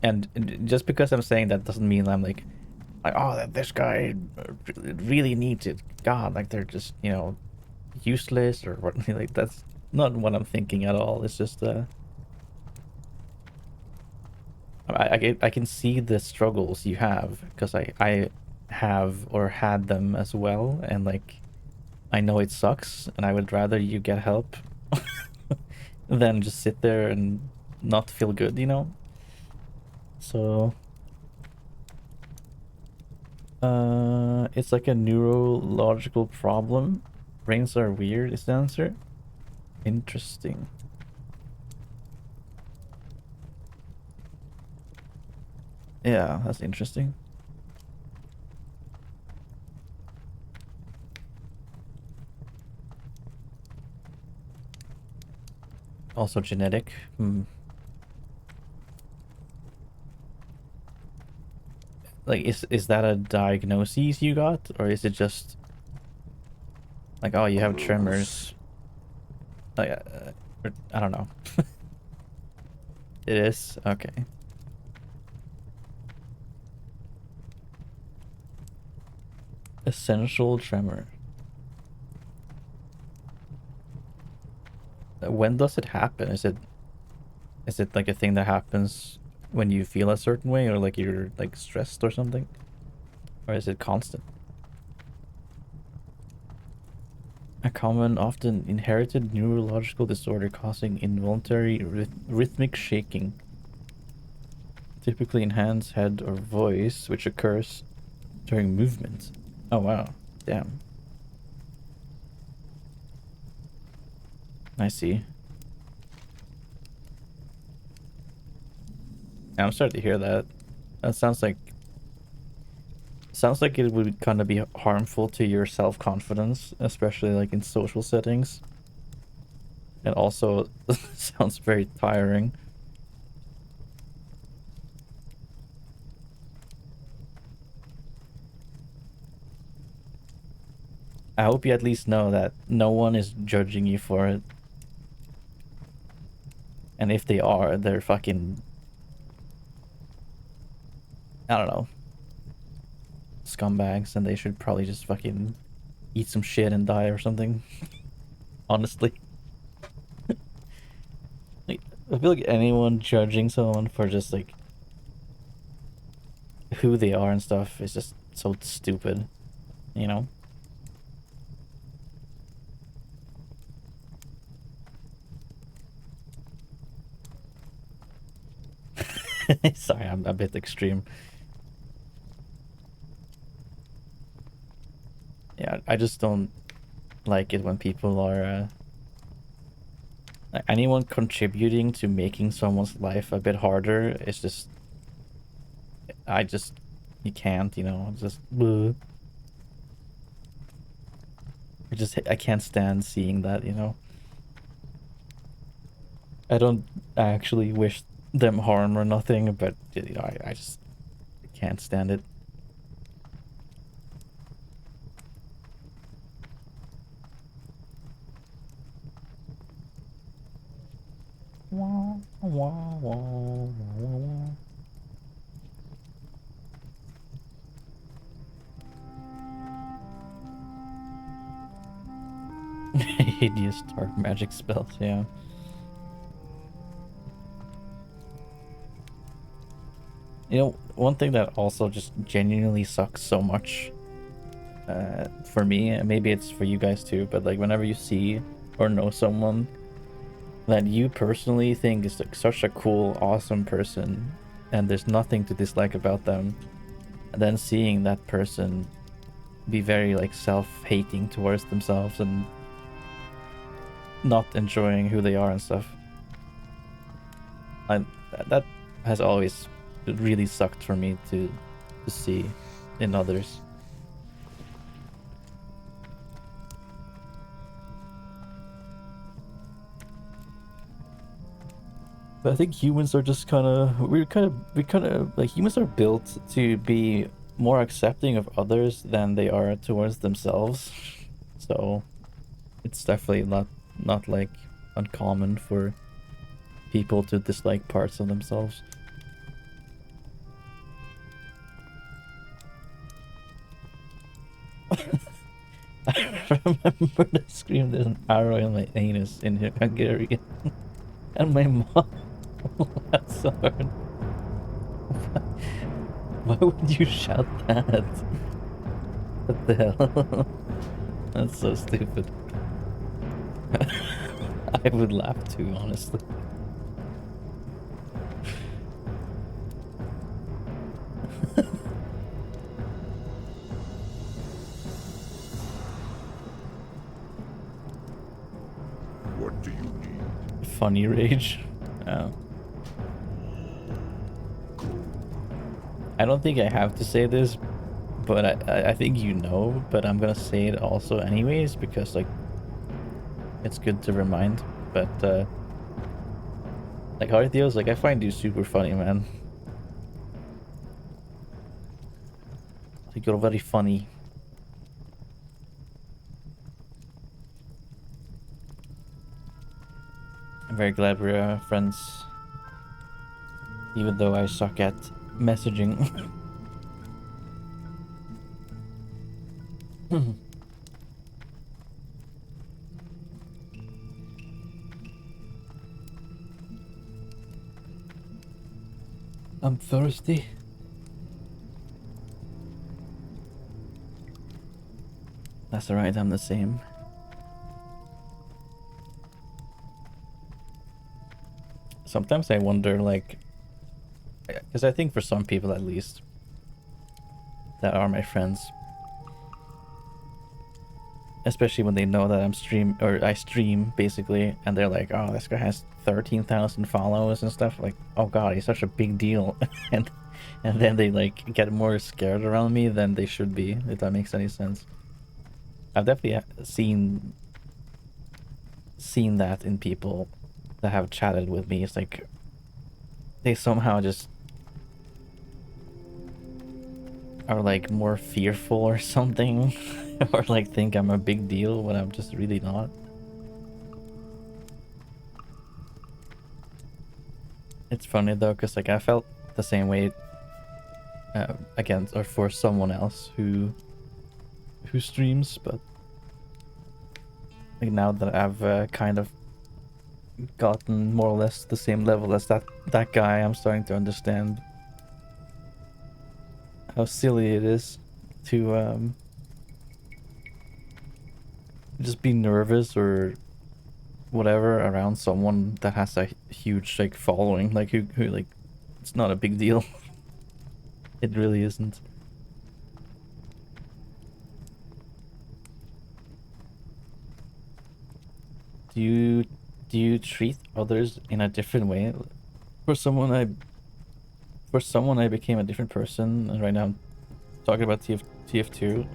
And just because I'm saying that doesn't mean I'm like, oh, this guy really needs it. God, like they're just, you know, useless or what. Like that's not what I'm thinking at all. It's just I can see the struggles you have because I have or had them as well, and like I know it sucks, and I would rather you get help than just sit there and not feel good, you know. So it's like a neurological problem. Brains are weird is the answer. Interesting. Yeah, that's interesting. Also genetic. Hmm. Like, is that a diagnosis you got, or is it just like, oh, you have tremors? Like, I don't know. It is okay. Essential tremor. When does it happen? Is it like a thing that happens when you feel a certain way, or like you're like stressed or something, or is it constant? A common, often inherited neurological disorder causing involuntary rhythmic shaking, typically in hands, head, or voice, which occurs during movement. Oh wow, damn. I see. I'm starting to hear that. That sounds like it would kind of be harmful to your self-confidence, especially like in social settings. It also sounds very tiring. I hope you at least know that no one is judging you for it. And if they are, they're fucking, I don't know, scumbags, and they should probably just fucking eat some shit and die or something. Honestly. Like, I feel like anyone judging someone for just like who they are and stuff is just so stupid, you know? Sorry, I'm a bit extreme. Yeah, I just don't like it when people are anyone contributing to making someone's life a bit harder is just I just you can't, you know, just bleh. I can't stand seeing that, you know. I don't actually wish them harm or nothing, but you know, I just can't stand it. Wah, wah, wah, wah, wah. Hideous dark magic spells, yeah. You know, one thing that also just genuinely sucks so much for me, and maybe it's for you guys too, but like whenever you see or know someone that you personally think is like such a cool, awesome person, and there's nothing to dislike about them, and then seeing that person be very like self-hating towards themselves and not enjoying who they are and stuff. That has always really sucked for me to see in others. But I think humans are just we kind of like humans are built to be more accepting of others than they are towards themselves. So it's definitely not like uncommon for people to dislike parts of themselves. remember the scream. There's an arrow in my anus in Hungarian, and my mom laughed so hard. Why would you shout that? What the hell? That's so stupid. I would laugh too, honestly. What do you need? Funny rage. Oh. I don't think I have to say this, but I think you know, but I'm gonna say it also anyways, because like it's good to remind. But like Hearthios, like I find you super funny, man. Like you're very funny. I'm very glad we're friends, even though I suck at messaging. I'm thirsty. That's alright, I'm the same. Sometimes I wonder, like, because I think for some people at least that are my friends, especially when they know that I stream basically, and they're like, oh, this guy has 13,000 followers and stuff, like, oh god, he's such a big deal. and then they like get more scared around me than they should be, if that makes any sense. I've definitely seen that in people that have chatted with me. It's like they somehow just are like more fearful or something. Or like think I'm a big deal when I'm just really not. It's funny though, because like I felt the same way against or for someone else who streams, but like now that I've kind of gotten more or less the same level as that guy, I'm starting to understand how silly it is to just be nervous or whatever around someone that has a huge like following, like who like it's not a big deal. It really isn't. Do you treat others in a different way? For someone I became a different person, and right now I'm talking about TF2.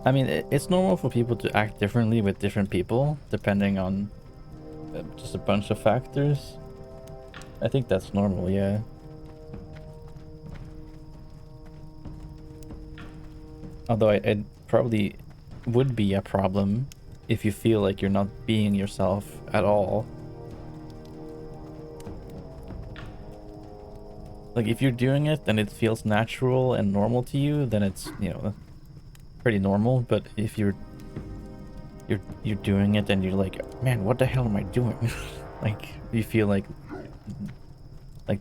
I mean, it's normal for people to act differently with different people, depending on just a bunch of factors. I think that's normal, yeah. Although it probably would be a problem if you feel like you're not being yourself at all. Like if you're doing it and it feels natural and normal to you, then it's, you know, pretty normal. But if you're doing it and you're like, man, what the hell am I doing? Like you feel like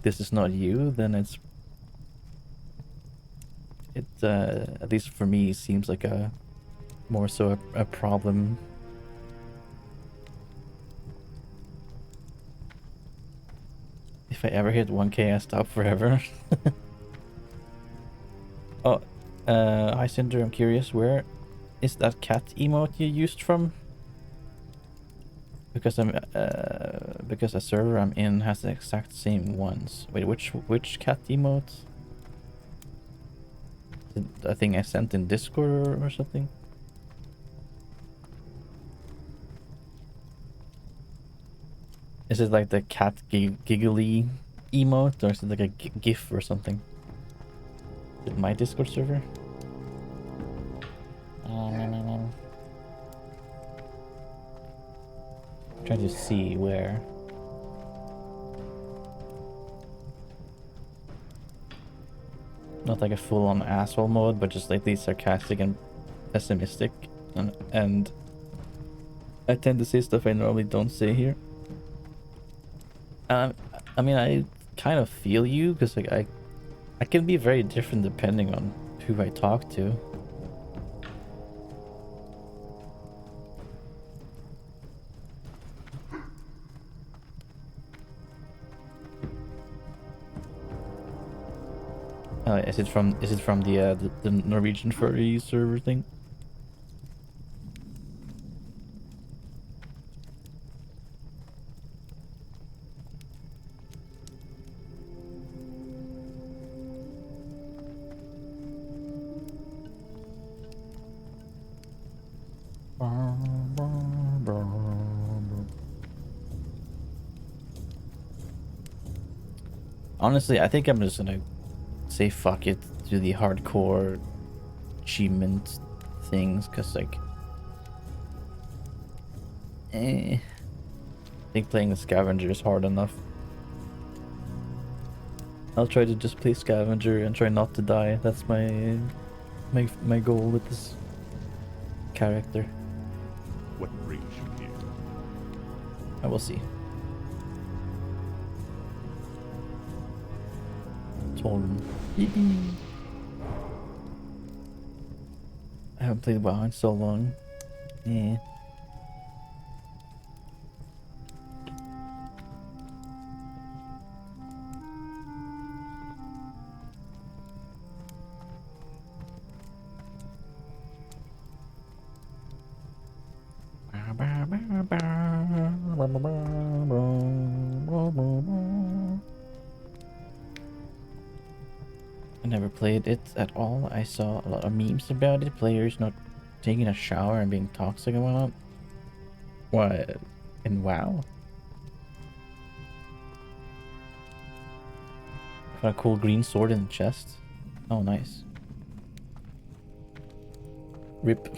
this is not you, then it at least for me seems like a more so a problem. If I ever hit 1k, I stop forever. Oh, hi Cinder, I'm curious, where is that cat emote you used from? Because because a server I'm in has the exact same ones. Wait, which cat emote? A thing I sent in Discord or something? Is it like the cat giggly emote, or is it like a GIF or something? Is it my Discord server? Trying to see where. Not like a full-on asshole mode, but just like the sarcastic and pessimistic. And I tend to say stuff I normally don't say here. I mean, I kind of feel you, because like I can be very different depending on who I talk to. Is it from the Norwegian furry server thing? Honestly, I think I'm just gonna say fuck it to the hardcore achievement things, because like I think playing the Scavenger is hard enough. I'll try to just play Scavenger and try not to die. That's my goal with this character. What brings you here? I will see. Torn. I haven't played WoW in so long. Yeah. I never played it at all. I saw a lot of memes about it. Players not taking a shower and being toxic and whatnot. What? In WoW? Got a cool green sword in the chest. Oh, nice. Rip.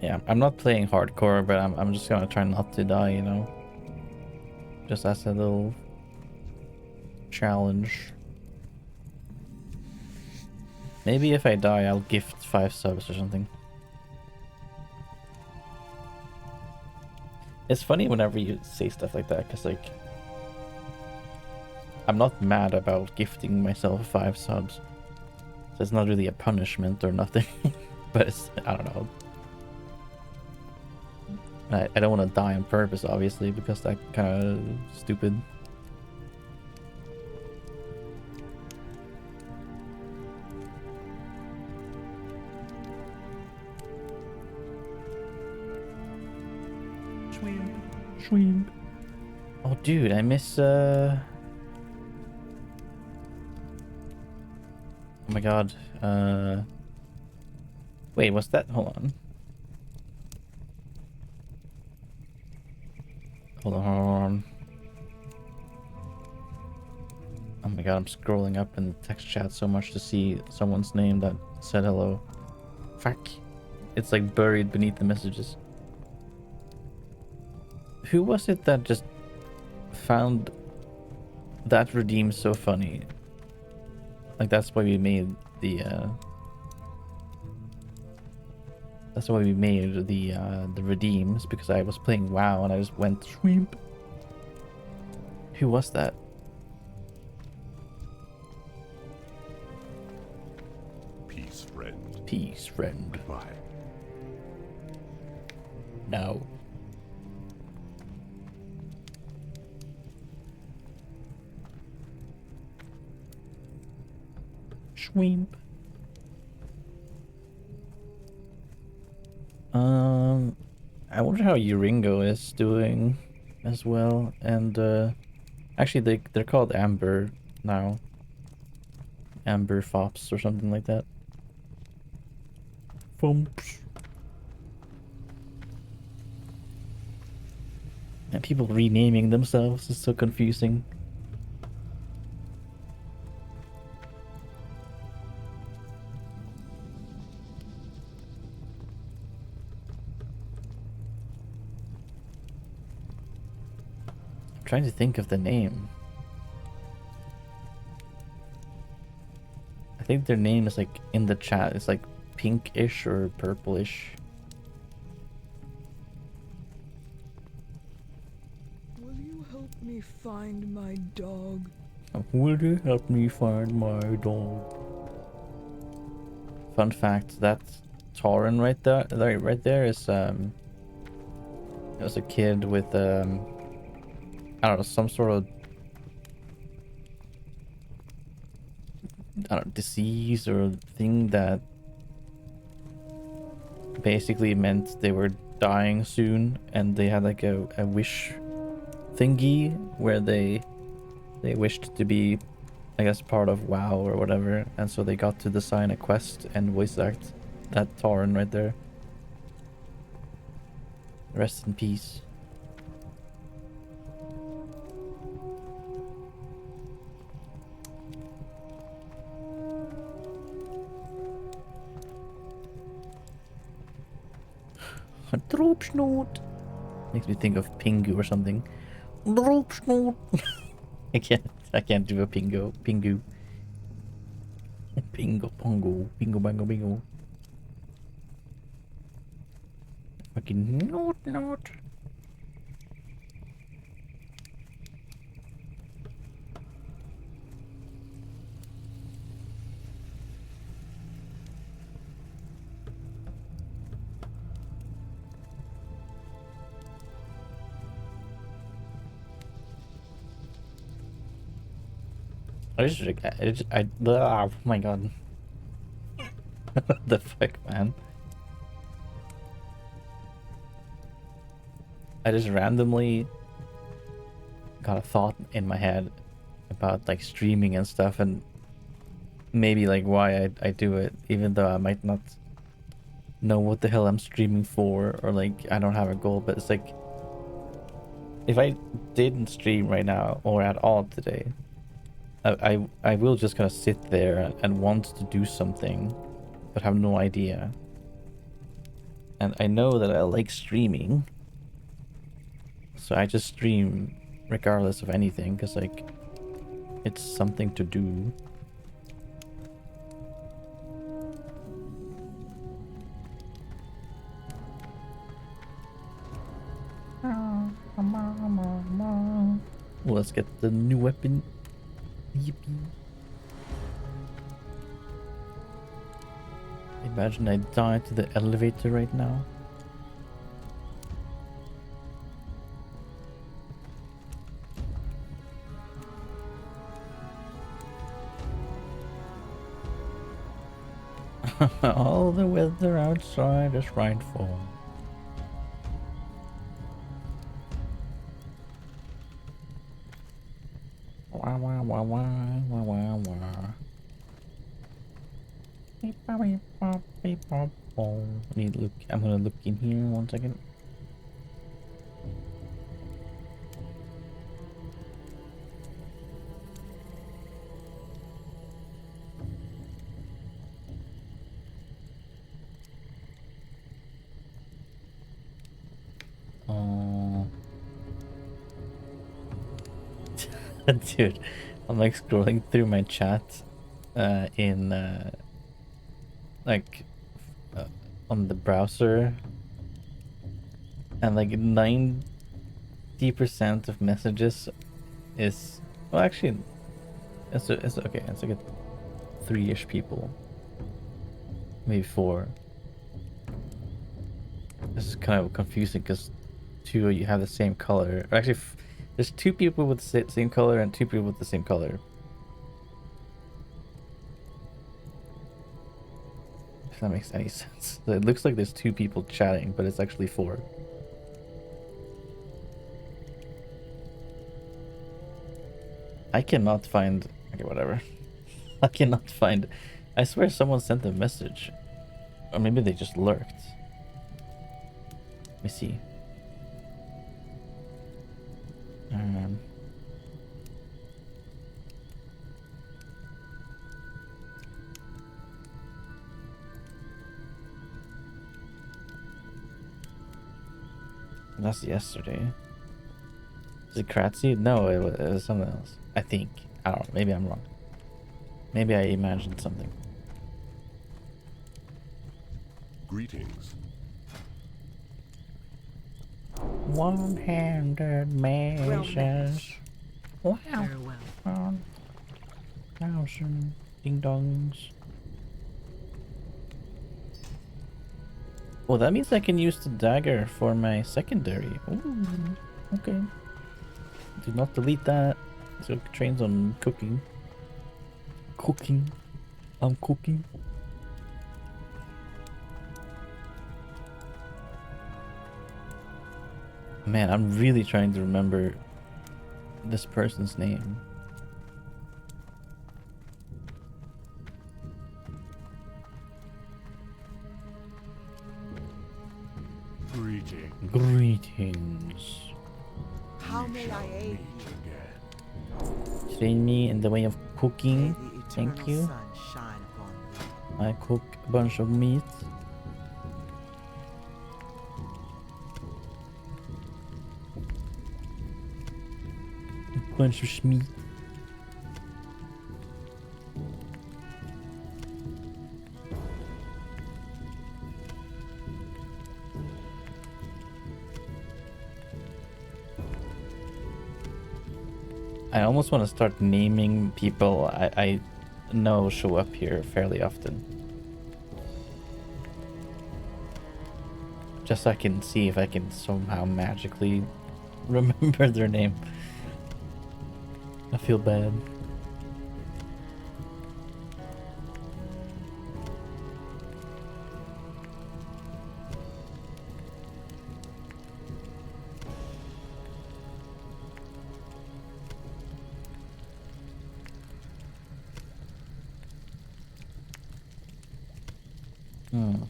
Yeah, I'm not playing hardcore, but I'm just gonna try not to die, you know? Just as a little challenge. Maybe if I die, I'll gift 5 subs or something. It's funny whenever you say stuff like that, because like I'm not mad about gifting myself 5 subs. So it's not really a punishment or nothing. But it's, I don't know. I don't want to die on purpose, obviously, because that's kind of stupid. Swim. Oh, dude, I miss, oh my god. Wait, what's that? Hold on. Hold on. Oh my god, I'm scrolling up in the text chat so much to see someone's name that said hello. Fuck. It's like buried beneath the messages. Who was it that just found that redeem so funny? Like, that's why we made the that's why we made the redeems, because I was playing WoW and I just went sweep. Who was that? Peace, friend. Peace, friend. Goodbye. No. Schweemp. I wonder how Uringo is doing as well. And actually they're called Amber now. Amber Fops or something like that. Fumps. And people renaming themselves is so confusing. trying to think of the name. I think their name is like in the chat. It's like pinkish or purplish. Will you help me find my dog? Will you help me find my dog? Fun fact, that Tauren right there is it was a kid with I don't know, some sort of disease or thing that basically meant they were dying soon, and they had like a wish thingy where they wished to be, I guess, part of WoW or whatever, and so they got to design a quest and voice act that Tauren right there. Rest in peace. Droopsnoot. Makes me think of Pingu or something. Droopsnoot. I can't do a Pingu. Pingu. Pingo pongo. Bingo bango bingo. Fucking note. Oh my god. What the fuck, man? I just randomly got a thought in my head about like streaming and stuff, and maybe like why I do it, even though I might not know what the hell I'm streaming for, or like I don't have a goal. But it's like, if I didn't stream right now or at all today, I will just kind of sit there and want to do something but have no idea. And I know that I like streaming, so I just stream regardless of anything, because like it's something to do. Well, let's get the new weapon. Yippee. Imagine I die to the elevator right now. All the weather outside is frightful. Wah wah wah wah wah wah wah. Beep bop beep bop beep bop. Oh, need look. I'm gonna look in here 1 second. Oh, dude, I'm like scrolling through my chat, in like on the browser, and like 90% of messages is, well, actually it's okay, it's like a 3-ish people, maybe 4. This is kind of confusing because 2 of you have the same color. Or actually, there's 2 people with the same color and 2 people with the same color. If that makes any sense. So it looks like there's 2 people chatting, but it's actually 4. I cannot find... Okay, whatever. I cannot find... I swear someone sent a message. Or maybe they just lurked. Let me see. That's yesterday. Is it Kratzy? No, it was something else. I think. I don't know. Maybe I'm wrong. Maybe I imagined something. Greetings. One-handed measures. Wow. Farewell. 1,000 ding-dongs. Well, that means I can use the dagger for my secondary. Ooh, okay. Do not delete that. So it trains on cooking. Cooking. I'm cooking. Man, I'm really trying to remember this person's name. Greetings. Greetings. How We may shall I aid meet you? again. Train me in the way of May cooking. the Thank eternal you. sun shine upon you. I cook a bunch of meat. A bunch of meat. I almost want to start naming people I know show up here fairly often. Just so I can see if I can somehow magically remember their name. I feel bad. Hmm.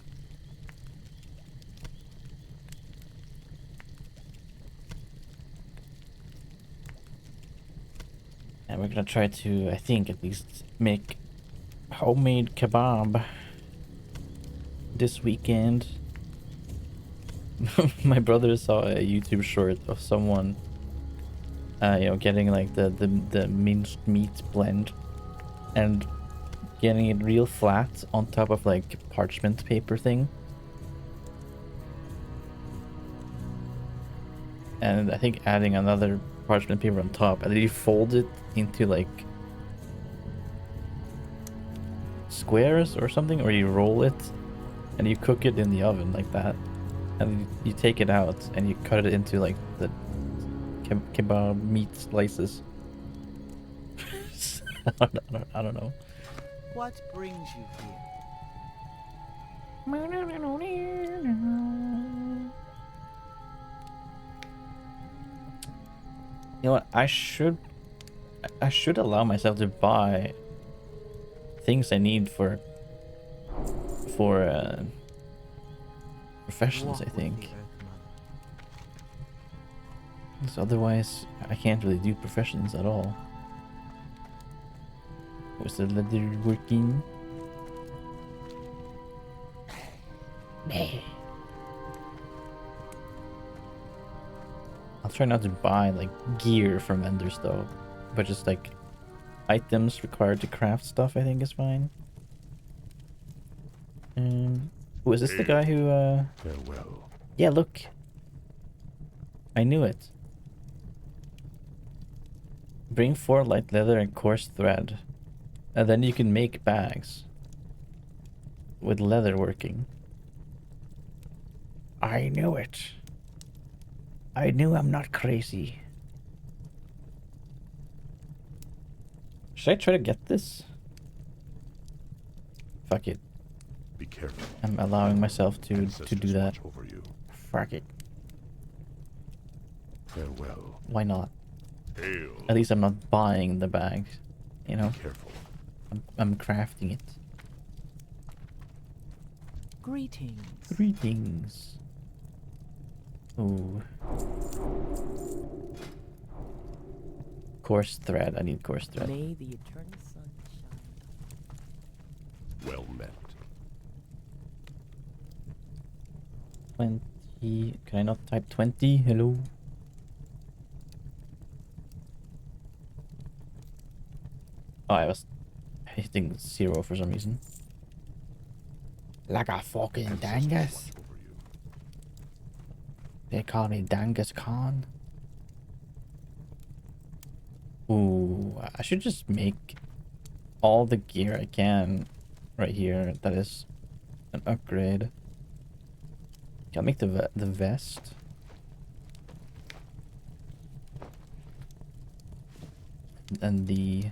And we're gonna try to, I think, at least make homemade kebab this weekend. My brother saw a YouTube short of someone, you know, getting like the minced meat blend and getting it real flat on top of like parchment paper thing. And I think adding another parchment paper on top, and then you fold it into like squares or something, or you roll it and you cook it in the oven like that, and you take it out and you cut it into like the kebab meat slices. I don't know. What brings you here? You know what? I should allow myself to buy things I need for professions, I Walk with think. the Earth Mother. 'Cause otherwise, I can't really do professions at all. Was the leather working? I'll try not to buy like gear from vendors though, but just like items required to craft stuff, I think is fine. Was this the guy who Farewell. yeah, look. I knew it. Bring 4 light leather and coarse thread. And then you can make bags with leather working. I knew it. I knew I'm not crazy. Should I try to get this? Fuck it. Be careful. I'm allowing myself to do Ancestors that. watch over you. Fuck it. Farewell. Why not? Hail. At least I'm not buying the bag. You know? Be careful. I'm crafting it. Greetings. Greetings. Ooh. Coarse thread. I need coarse thread. May the eternal sun shine. Well met. 20. Can I not type 20? Hello? Oh, I was hitting 0 for some reason. Like a fucking dangus. They call me Dangus Khan. Ooh, I should just make all the gear I can right here. That is an upgrade. I'll make the vest. And the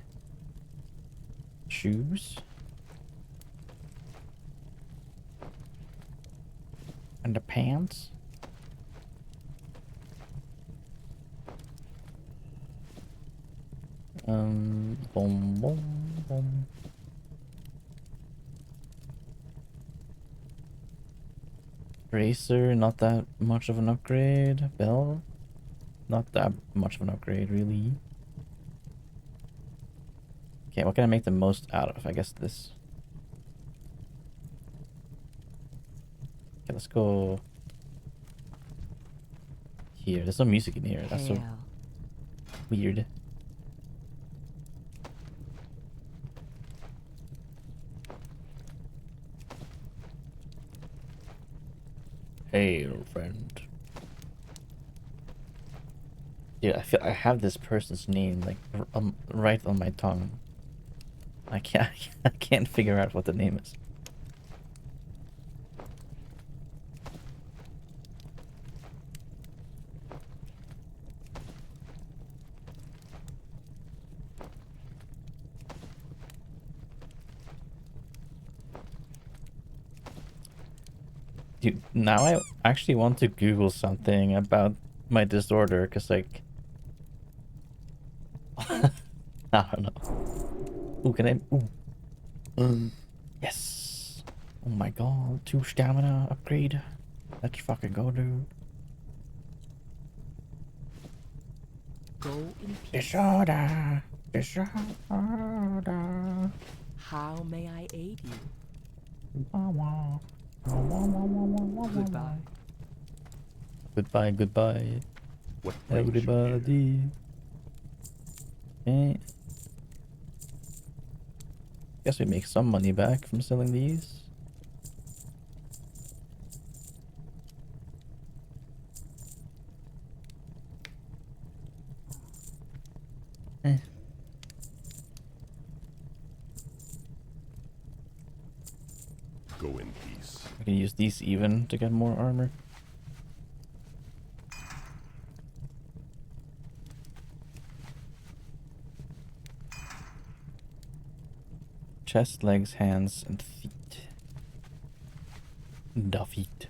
shoes. And the pants. Boom, boom, boom. Bracer, not that much of an upgrade. Bell, not that much of an upgrade, really. Okay, what can I make the most out of? I guess this. Okay, let's go here. There's no music in here. That's so Hail. weird. Hail, friend. Yeah, I feel I have this person's name like right on my tongue. I can't figure out what the name is. Dude, now I actually want to Google something about my disorder, because, like... I don't know. Ooh, can I... Ooh. Yes! Oh my god, 2 stamina upgrade. Let's fucking go, dude. Go in peace. Disorder! Disorder! How may I aid you? Goodbye. Goodbye. Goodbye. What brings you here? Everybody. Okay. Guess we make some money back from selling these. Go in peace. I can use these even to get more armor. Chest, legs, hands, and feet. The feet.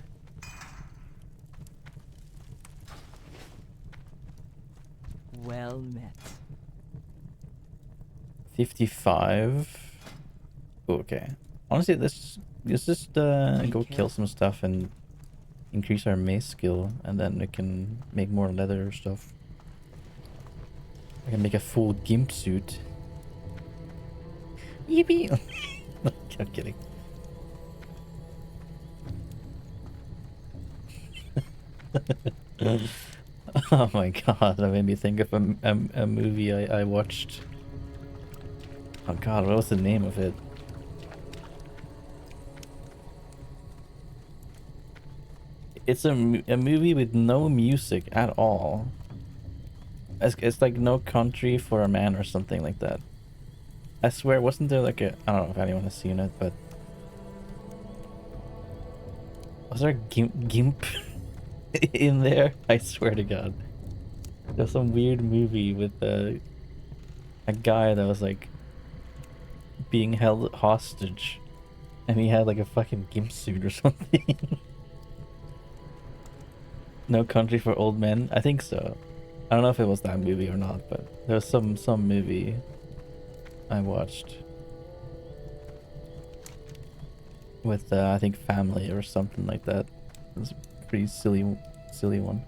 Well met. 55. Okay. Honestly, let's just go kill some stuff and increase our mace skill, and then we can make more leather stuff. I can make a full gimp suit. Yippee! I'm kidding. Oh my god, that made me think of a movie I watched. Oh god, what was the name of it? It's a movie with no music at all. It's like No Country for a Man or something like that. I swear, wasn't there like a... I don't know if anyone has seen it, but... Was there a gimp in there? I swear to god. There's some weird movie with a guy that was like being held hostage, and he had like a fucking gimp suit or something. No Country for Old Men? I think so. I don't know if it was that movie or not, but there was some movie I watched with I think family or something like that. It was a pretty silly one.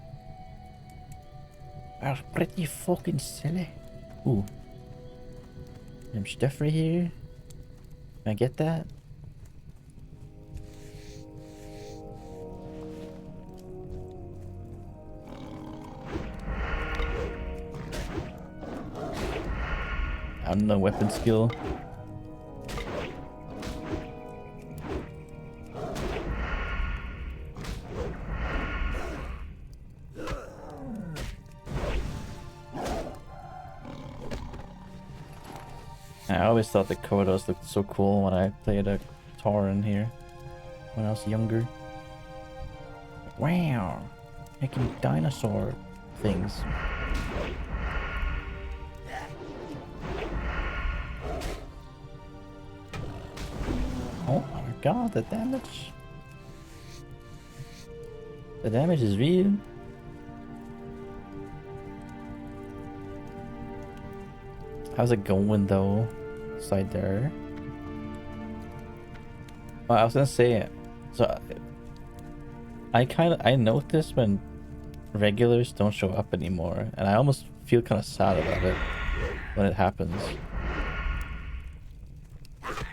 That was pretty fucking silly. Ooh. Some stuff right here. Can I get that? no weapon skill. I always thought the Kodos looked so cool when I played a Tauren here when I was younger. Wow, making dinosaur things. Oh my god, the damage. The damage is real. How's it going though? Side there. Well, I was gonna say, so I notice when regulars don't show up anymore, and I almost feel kind of sad about it when it happens.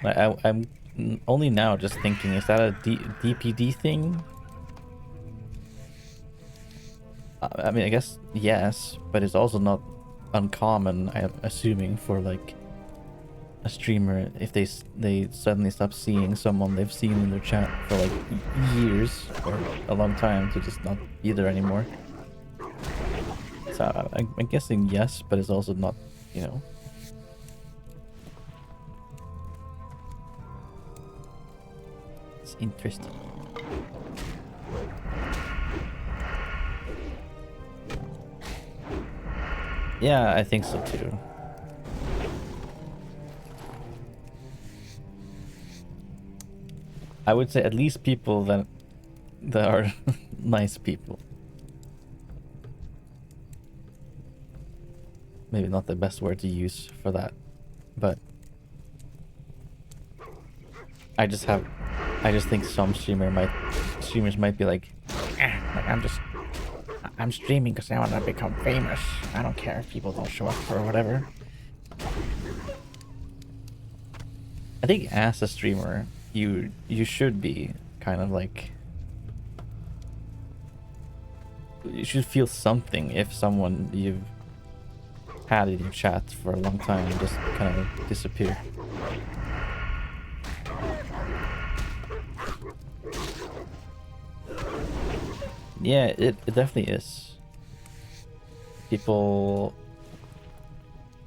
I'm only now just thinking, is that a DPD thing? I mean, I guess yes, but it's also not uncommon, I'm assuming, for like a streamer if they suddenly stop seeing someone they've seen in their chat for like years or a long time to just not be there anymore. So I'm guessing yes, but it's also not, you know. It's interesting. Yeah, I think so too. I would say at least people that are nice people. Maybe not the best word to use for that, but I just think some streamers might be like, I'm streaming because I want to become famous. I don't care if people don't show up or whatever. I think as a streamer, you should be kind of like, you should feel something if someone you've had in your chat for a long time just kind of disappear. Yeah, it definitely is. People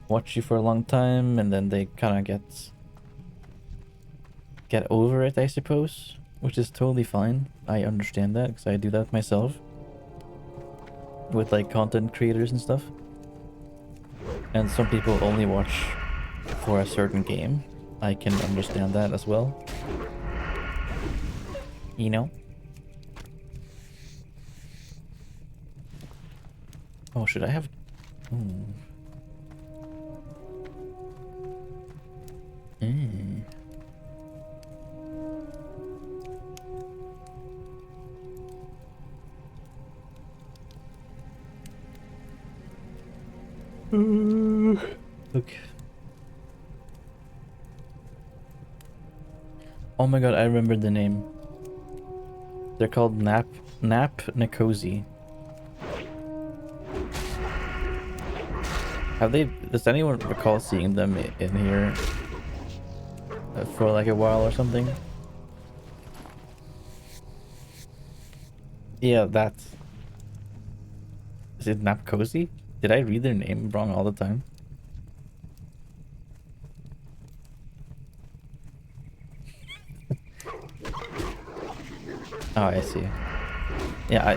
watch you for a long time and then they kind of get over it, I suppose, which is totally fine. I understand that because I do that myself with like content creators and stuff. And some people only watch for a certain game. I can understand that as well. You know? Oh, should I have... Ooh. Look. Oh my god, I remember the name. They're called Nap Nikosi. Does anyone recall seeing them in here for like a while or something? Yeah, that's... Is it Napcozy? Did I read their name wrong all the time? Oh, I see. Yeah,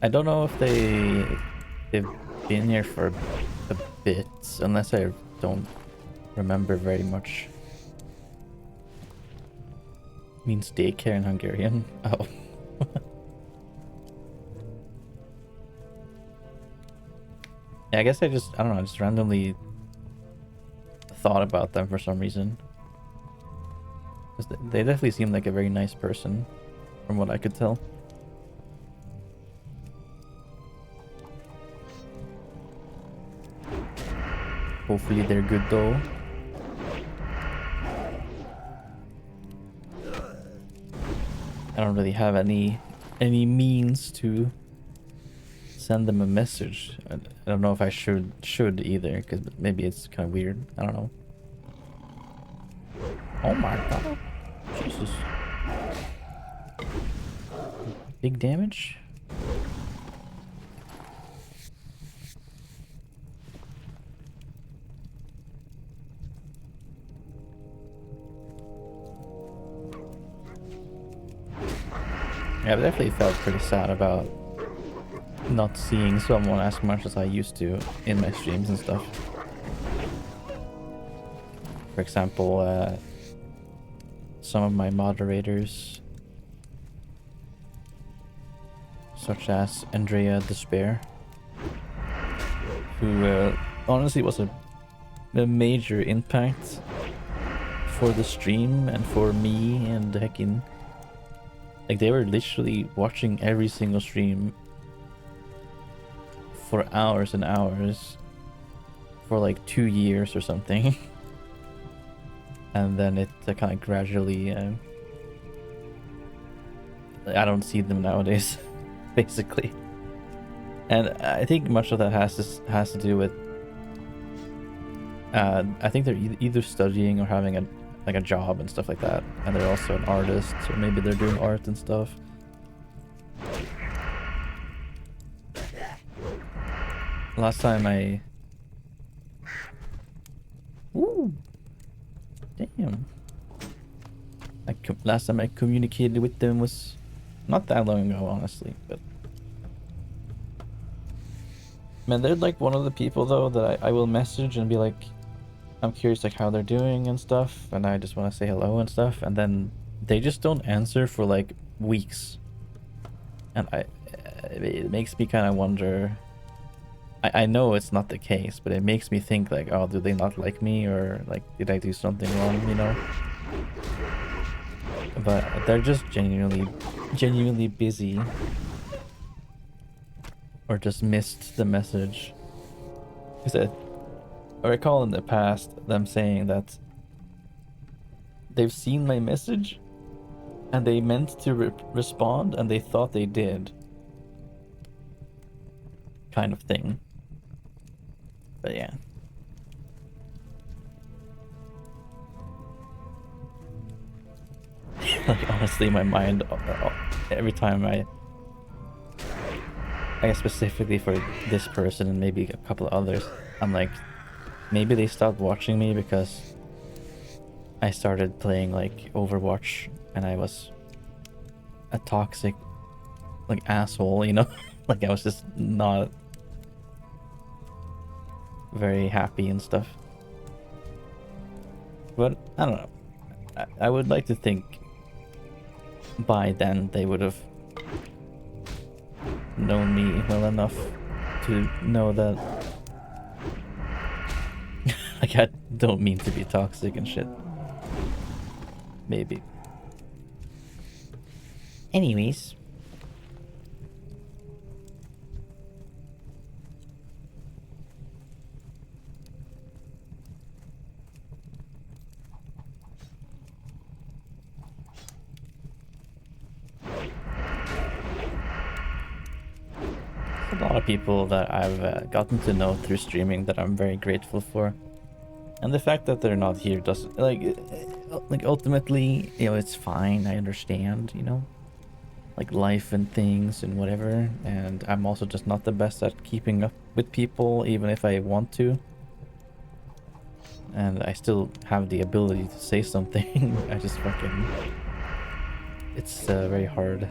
I don't know if they've been here for a bit, unless I don't remember very much. Means daycare in Hungarian. Oh. Yeah, I guess I don't know, I just randomly thought about them for some reason. 'Cause they definitely seem like a very nice person, from what I could tell. Hopefully they're good though. I don't really have any means to send them a message. I don't know if I should either, because maybe it's kind of weird. I don't know. Oh my god. Jesus. Big damage? Yeah, I definitely felt pretty sad about not seeing someone as much as I used to in my streams and stuff. For example, some of my moderators, such as Andrea Despair, who honestly was a major impact for the stream and for me, and heckin', like, they were literally watching every single stream for hours and hours for like 2 years or something. And then it kind of gradually I don't see them nowadays basically. And I think much of that has to do with I think they're either studying or having a job and stuff like that, and they're also an artist, so maybe they're doing art and stuff. Last time Ooh. Damn. Last time I communicated with them was not that long ago, honestly, but man, they're like one of the people though that I will message and be like, I'm curious like how they're doing and stuff, and I just want to say hello and stuff, and then they just don't answer for like weeks, and it makes me kind of wonder. I know it's not the case, but it makes me think like, oh, do they not like me, or like did I do something wrong, you know? But they're just genuinely busy, or just missed the message. Because I recall in the past them saying that they've seen my message and they meant to respond and they thought they did, kind of thing. But yeah. Like, honestly, my mind, every time I guess specifically for this person and maybe a couple of others, I'm like, maybe they stopped watching me because I started playing like Overwatch and I was a toxic like asshole, you know? Like I was just not very happy and stuff. But I don't know. I would like to think by then they would have known me well enough to know that like I don't mean to be toxic and shit. Maybe. Anyways. A lot of people that I've gotten to know through streaming that I'm very grateful for, and the fact that they're not here doesn't like ultimately, you know, it's fine. I understand, you know, like life and things and whatever, and I'm also just not the best at keeping up with people even if I want to, and I still have the ability to say something. I just fucking, it's very hard.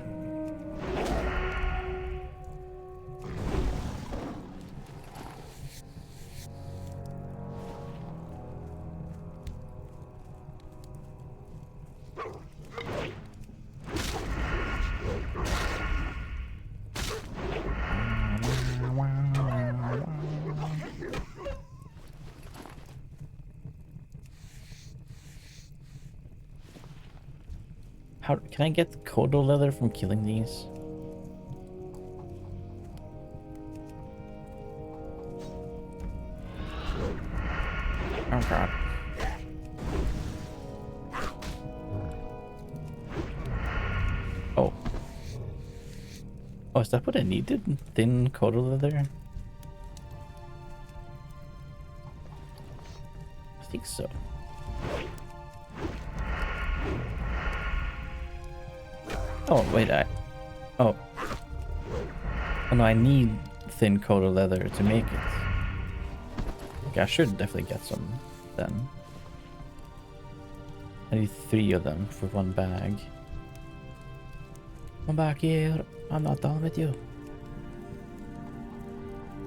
How can I get Kodo leather from killing these? Oh god. Oh, is that what I needed? Thin coat of leather? I think so. Oh, wait, Oh. Oh no, I need thin coat of leather to make it. Okay, I should definitely get some then. I need 3 of them for 1 bag. Come back here. I'm not done with you.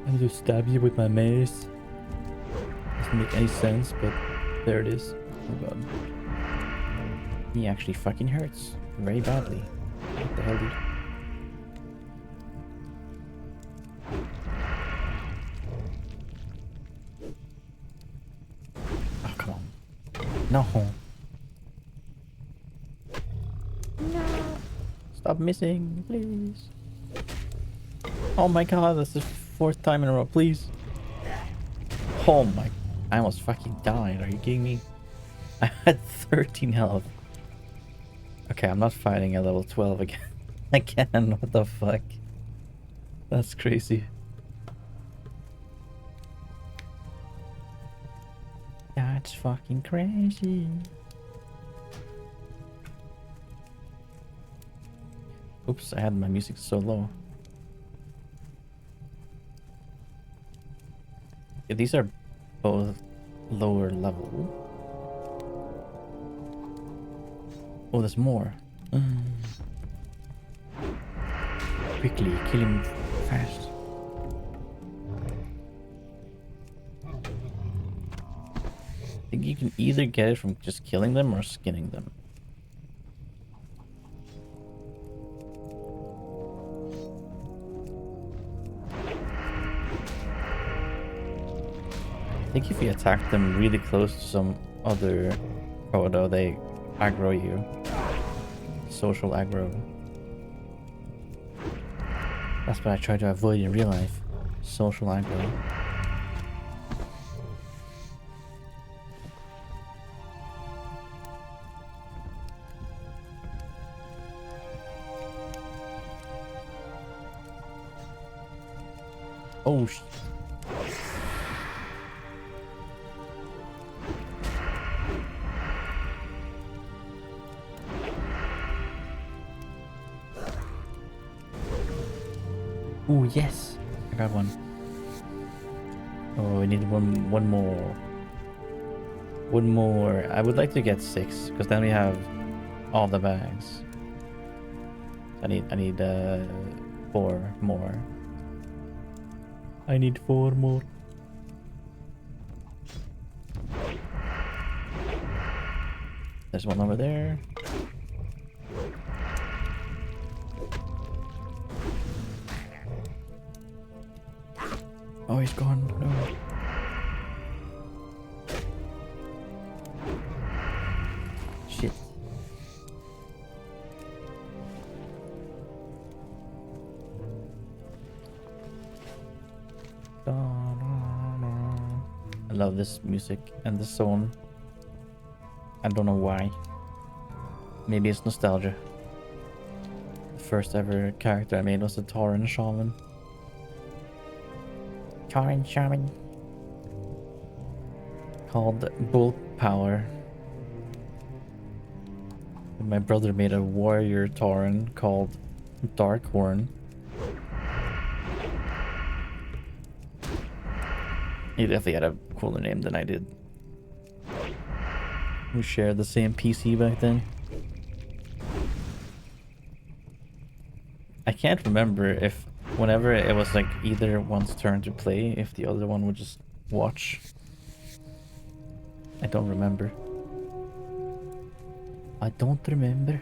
I'm gonna stab you with my mace. Doesn't make any sense, but there it is. Oh god. He actually fucking hurts. Very badly. What the hell, dude? Oh, come on. No. No. Stop missing, please. Oh my god, that's the 4th time in a row, please. Oh my... I almost fucking died. Are you kidding me? I had 13 health. Okay, I'm not fighting at level 12 again. Again, what the fuck? That's crazy. That's fucking crazy. Oops, I had my music so low. Yeah, these are both lower level. Oh, there's more. Quickly, kill him fast. I think you can either get it from just killing them or skinning them. I think if you attack them really close to some other Kodo, they aggro you. Social aggro. That's what I try to avoid in real life. Social aggro. Oh shit. Oh yes, I got one. Oh, we need one more. One more. I would like to get 6 because then we have all the bags. I need 4 more. I need 4 more. There's one over there. Oh, he's gone. No. Shit. I love this music and the song. I don't know why. Maybe it's nostalgia. The first ever character I made was a Tauren Shaman. Tauren Shaman. Called Bulk Power. And my brother made a warrior Tauren called Darkhorn. He definitely had a cooler name than I did. We shared the same PC back then. I can't remember if whenever it was like either one's turn to play, if the other one would just watch. I don't remember. I don't remember.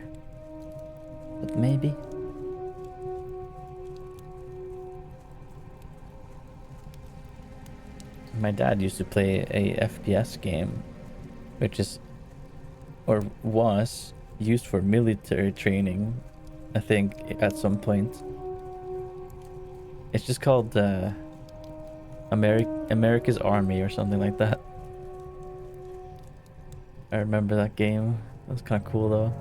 But maybe. My dad used to play a FPS game, which is, or was, used for military training, I think, at some point. It's just called America's Army or something like that. I remember that game. It was kind of cool though.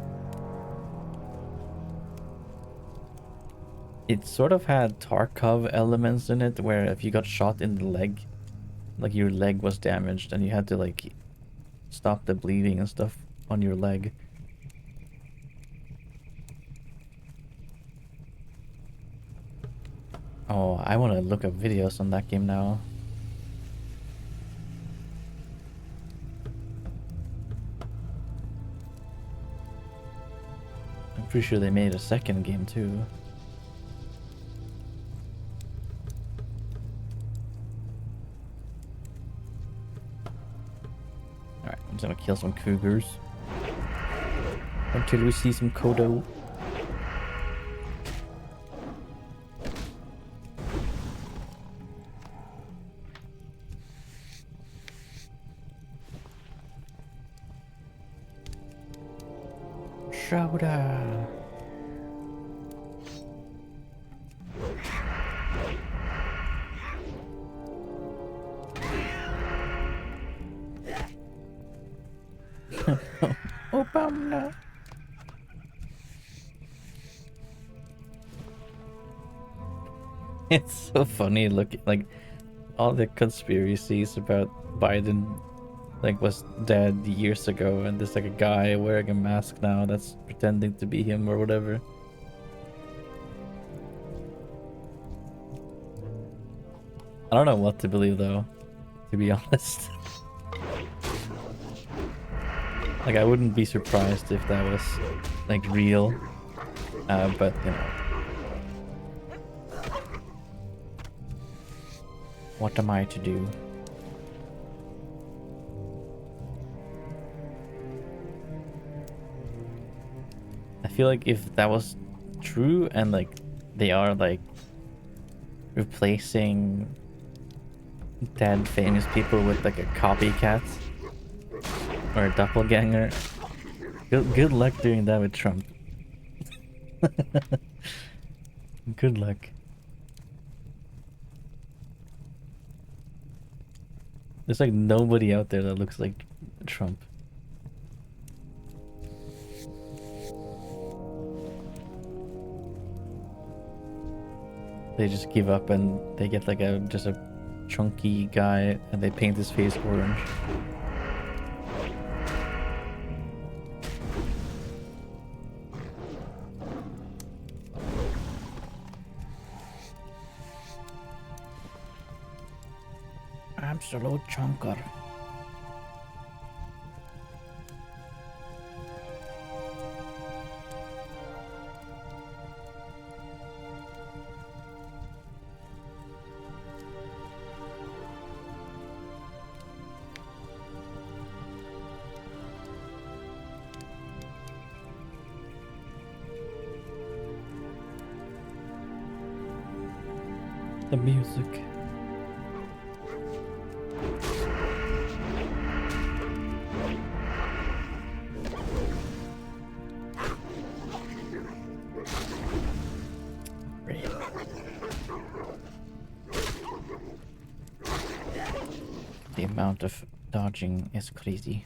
it sort of had Tarkov elements in it, where if you got shot in the leg, like your leg was damaged, and you had to like stop the bleeding and stuff on your leg. Oh, I want to look up videos on that game now. I'm pretty sure they made a second game too. Alright, I'm just gonna kill some cougars until we see some Kodo. Shouda. Obama. It's so funny looking, like all the conspiracies about Biden like was dead years ago, and there's like a guy wearing a mask now that's pretending to be him or whatever. I don't know what to believe though, to be honest. Like I wouldn't be surprised if that was like real, but you know, what am I to do? I feel like if that was true and like they are like replacing dead famous people with like a copycat or a doppelganger, good luck doing that with Trump. Good luck. There's like nobody out there that looks like Trump. They just give up and they get like just a chunky guy and they paint his face orange. Absolute chunker. The music. The amount of dodging is crazy.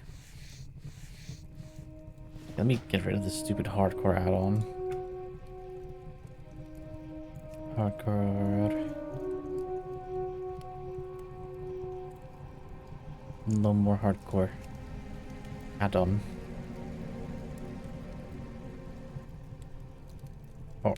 Let me get rid of this stupid hardcore add-on. Hardcore. No more hardcore add-on. Oh.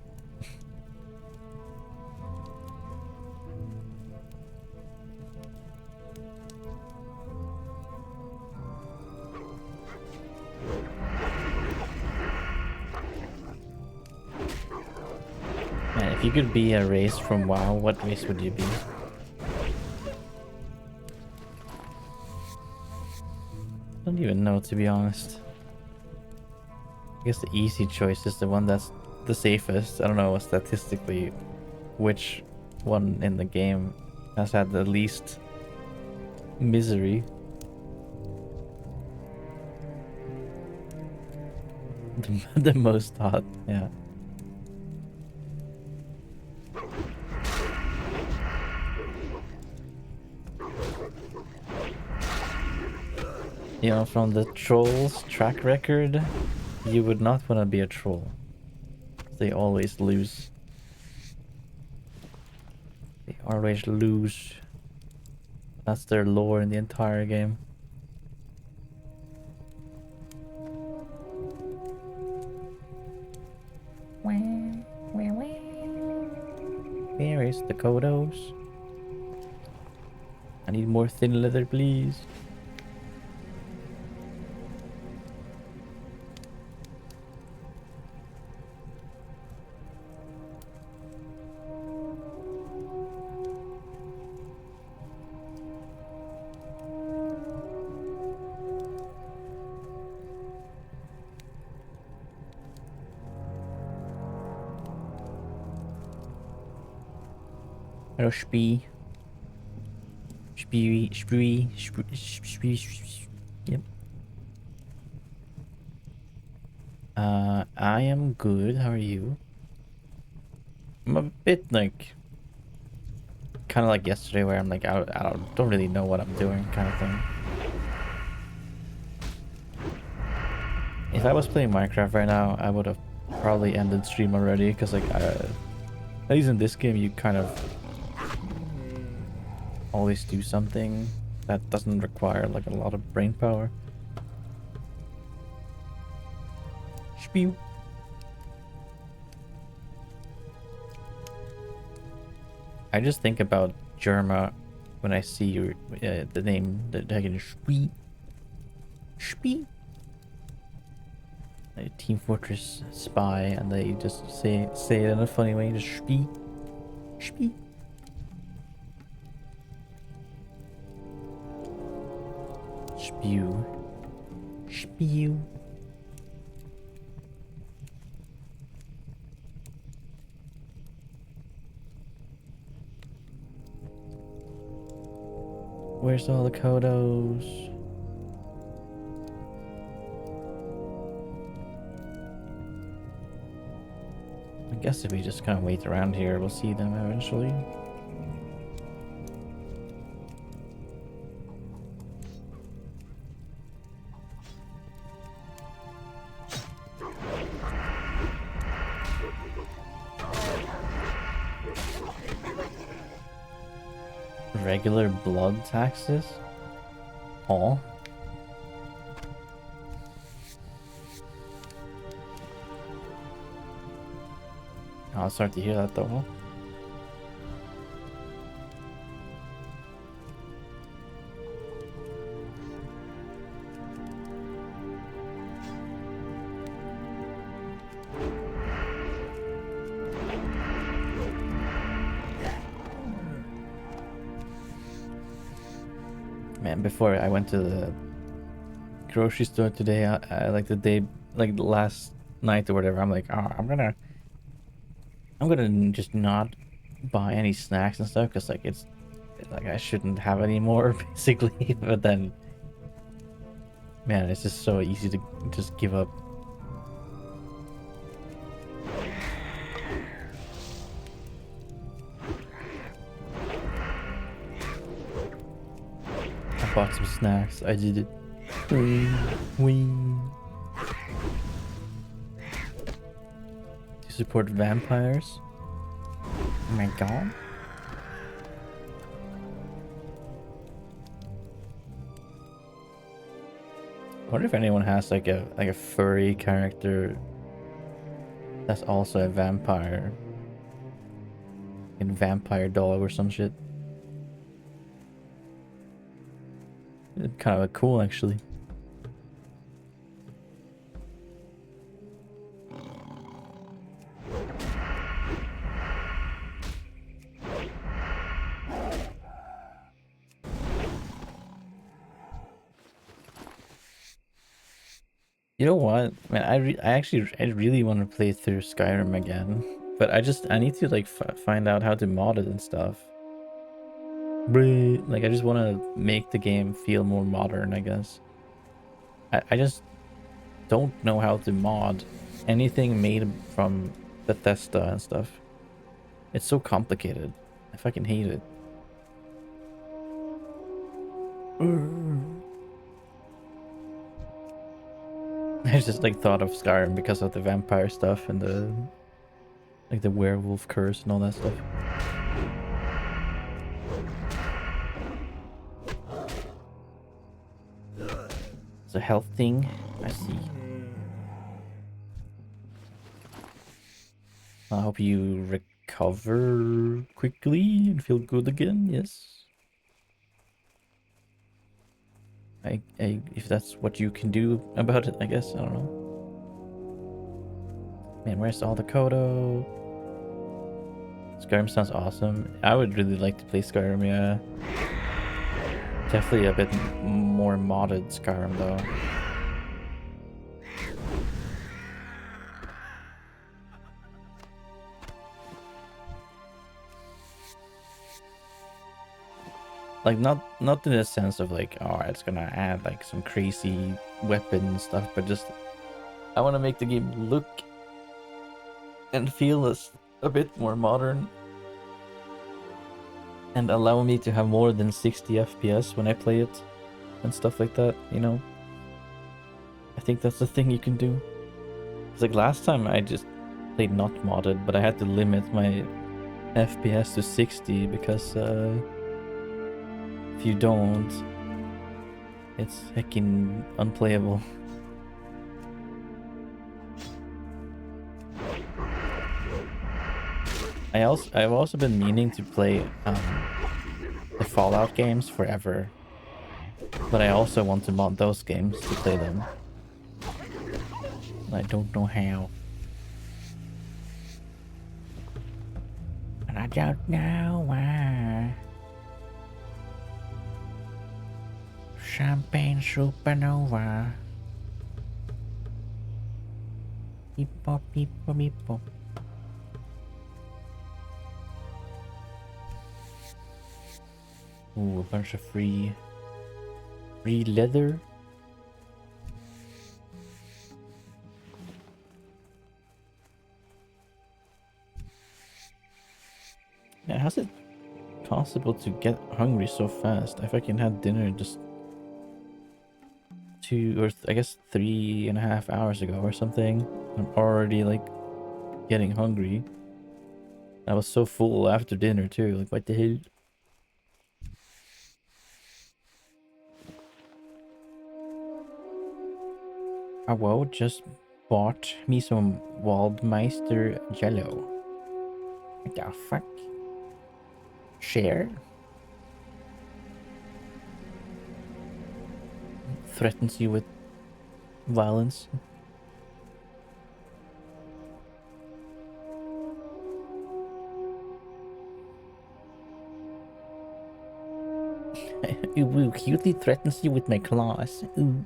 Man, if you could be a race from WoW, what race would you be? Don't even know, to be honest. I guess the easy choice is the one that's the safest. I don't know statistically which one in the game has had the least misery. The most hot, yeah. You know, from the trolls' track record, you would not want to be a troll. They always lose. always lose. That's their lore in the entire game. Where is the Kodos? I need more thin leather, please. Hello, Spee. Spee. Yep. I am good. How are you? I'm a bit like, kind of like yesterday, where I'm like, I don't really know what I'm doing, kind of thing. If I was playing Minecraft right now, I would have probably ended stream already, because like, at least in this game, you kind of always do something that doesn't require like a lot of brain power. Spew. I just think about Germa when I see your the name, the dragon Spee. Spee. Like Team Fortress Spy, and they just say it in a funny way, just Spee. Spee. Spew. Spew. Where's all the Kodos? I guess if we just kind of wait around here, we'll see them eventually. Regular blood taxes? Aw. I'll start to hear that though. Man, before I went to the grocery store today, I like the day, like last night or whatever, I'm like, oh, I'm gonna just not buy any snacks and stuff, because like it's like I shouldn't have any more basically. But then, man, it's just so easy to just give up. I bought some snacks. I did it. Wee. To support vampires. Oh my god. I wonder if anyone has like a furry character that's also a vampire. A vampire dog or some shit. Kind of cool, actually. You know what, man? I really want to play through Skyrim again, but I need to like find out how to mod it and stuff. Like I just want to make the game feel more modern, I guess. I just don't know how to mod anything made from Bethesda and stuff. It's so complicated. I fucking hate it. I just like thought of Skyrim because of the vampire stuff and the like the werewolf curse and all that stuff. It's a health thing. I see. I hope you recover quickly and feel good again. Yes. If that's what you can do about it, I guess. I don't know. Man, where's all the Kodo? Skyrim sounds awesome. I would really like to play Skyrim, yeah. Definitely a bit more modded Skyrim, though. Like, not in the sense of like, oh, it's gonna add like some crazy weapon and stuff, but just I want to make the game look and feel a bit more modern and allow me to have more than 60 FPS when I play it and stuff like that, you know? I think that's the thing you can do. It's like last time I just played not modded, but I had to limit my FPS to 60 because if you don't, it's heckin' unplayable. I've also been meaning to play the Fallout games forever, but I also want to mod those games to play them. I don't know how. And I don't know why. Champagne supernova. Beep bop beep bop beep bop. Ooh, a bunch of free leather. Yeah, how's it possible to get hungry so fast? I fucking had dinner just 3.5 hours ago or something. I'm already like getting hungry. I was so full after dinner too. Like, what the hell? WoW just bought me some Waldmeister Jello. What the fuck? Share? Threatens you with violence. Ooh, cutely threatens you with my claws. Ooh.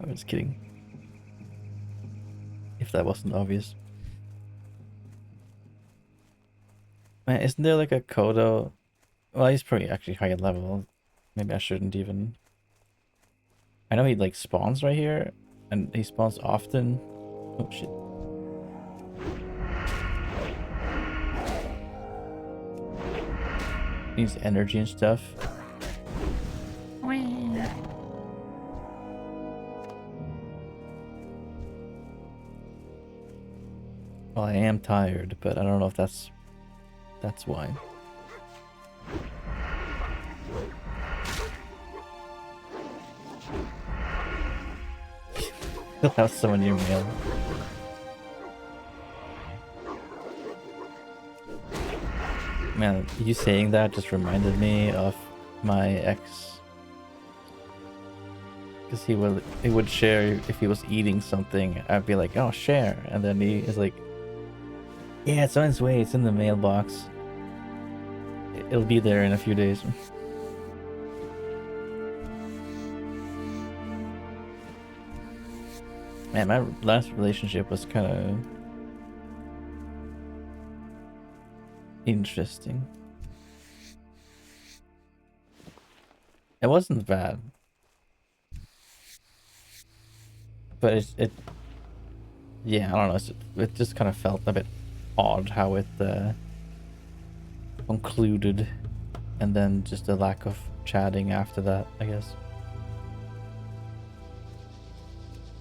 I was kidding. If that wasn't obvious. Man, isn't there like a Kodo? Well, he's probably actually high level. Maybe I shouldn't even. I know he like spawns right here, and he spawns often. Oh shit. Needs energy and stuff. Well, I am tired, but I don't know if that's why. You'll have someone in your mail. Man, you saying that just reminded me of my ex. Because he would share if he was eating something. I'd be like, oh, share. And then he is like, yeah, it's on its way. It's in the mailbox. It'll be there in a few days. Man, my last relationship was kind of interesting. It wasn't bad, but yeah, I don't know. It just kind of felt a bit odd how it concluded, and then just a lack of chatting after that, I guess.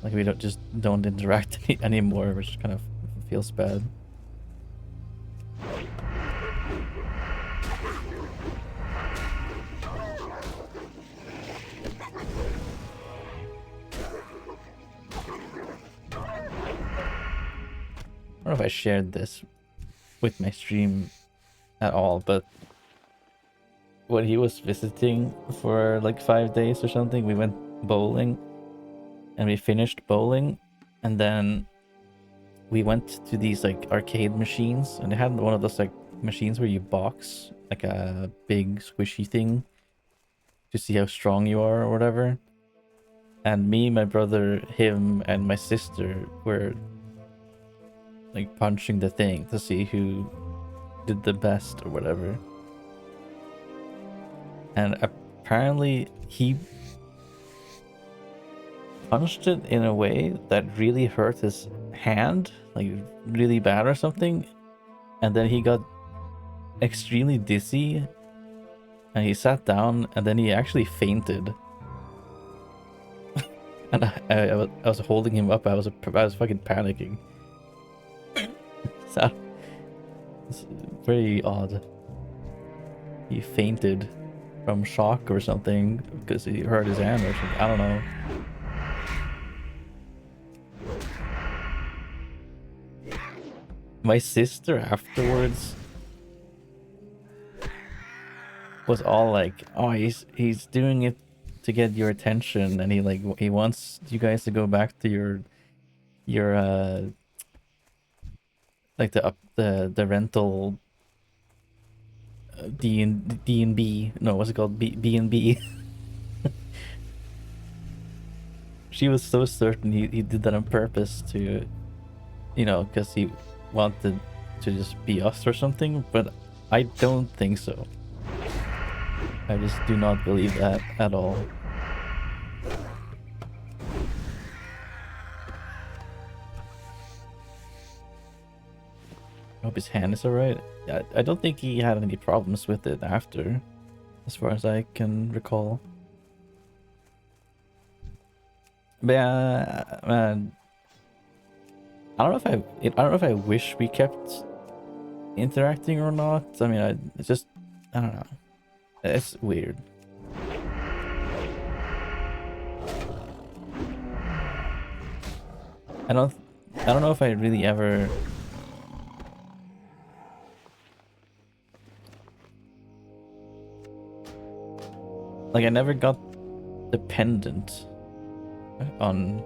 Like we don't interact anymore, which kind of feels bad. don't know if I shared this with my stream at all, but when he was visiting for like 5 days or something, we went bowling and we finished bowling, and then we went to these like arcade machines, and they had one of those like machines where you box like a big squishy thing to see how strong you are or whatever. And me, my brother, him, and my sister were like punching the thing to see who did the best or whatever. And apparently he punched it in a way that really hurt his hand, like really bad or something. And then he got extremely dizzy and he sat down, and then he actually fainted. And I was holding him up. I was fucking panicking. So it's very odd. He fainted from shock or something because he hurt his hand or something. I don't know. My sister afterwards was all like, "Oh, he's doing it to get your attention, and he wants you guys to go back to your like the rental D&B. No, what's it called? B&B." She was so certain he did that on purpose to, you know, because he wanted to just be us or something, but I don't think so. I just do not believe that at all. I hope his hand is alright. I don't think he had any problems with it after, as far as I can recall. But yeah, man, I don't know if I wish we kept interacting or not. I mean, I don't know. It's weird. I don't know if I really ever like, I never got dependent on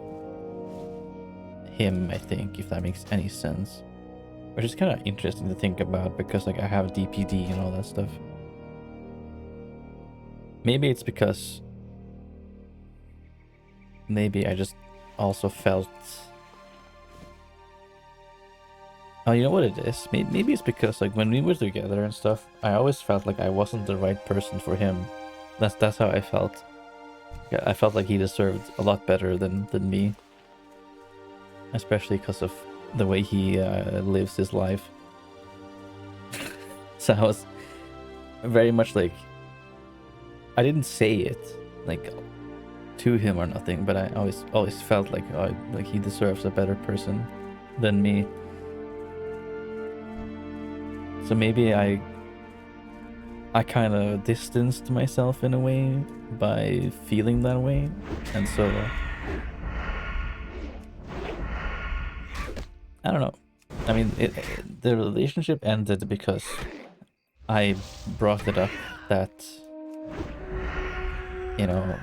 him, I think, if that makes any sense. Which is kind of interesting to think about, because like I have DPD and all that stuff. Maybe it's because maybe I just also felt, oh, you know what it is? Maybe it's because like when we were together and stuff, I always felt like I wasn't the right person for him. That's how I felt. Yeah, I felt like he deserved a lot better than me, especially because of the way he lives his life. So I was very much like, I didn't say it like to him or nothing, but I always felt like, oh, like he deserves a better person than me. So maybe I kind of distanced myself in a way by feeling that way, and so I don't know. I mean, the relationship ended because I brought it up that, you know,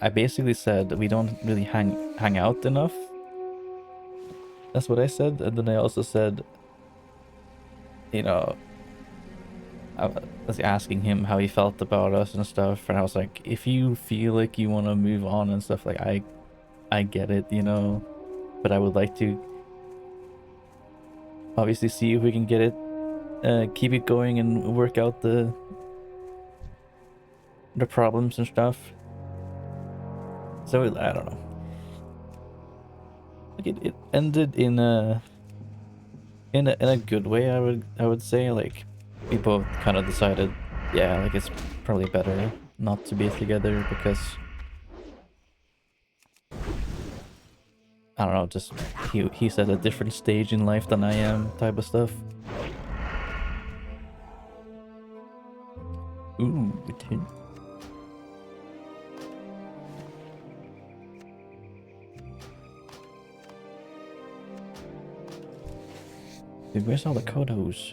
I basically said we don't really hang out enough. That's what I said, and then I also said, you know, I was asking him how he felt about us and stuff, and I was like, if you feel like you want to move on and stuff, like I get it, you know, but I would like to obviously see if we can get it, keep it going and work out the problems and stuff. So I don't know. Like it ended in a good way. I would say, like, we both kind of decided, yeah, like it's probably better not to be together because I don't know, just he's at a different stage in life than I am, type of stuff. Ooh, dude. Dude, where's all the kodos?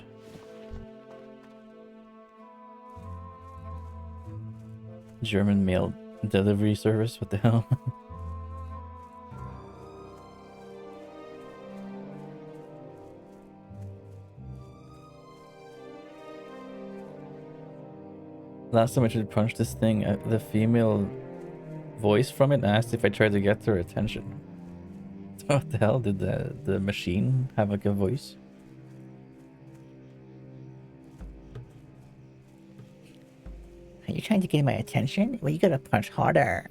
German mail delivery service? What the hell? Last time I tried to punch this thing, the female voice from it asked if I tried to get her attention. What the hell? Did the machine have like a voice? Are you trying to get my attention? Well, you gotta punch harder.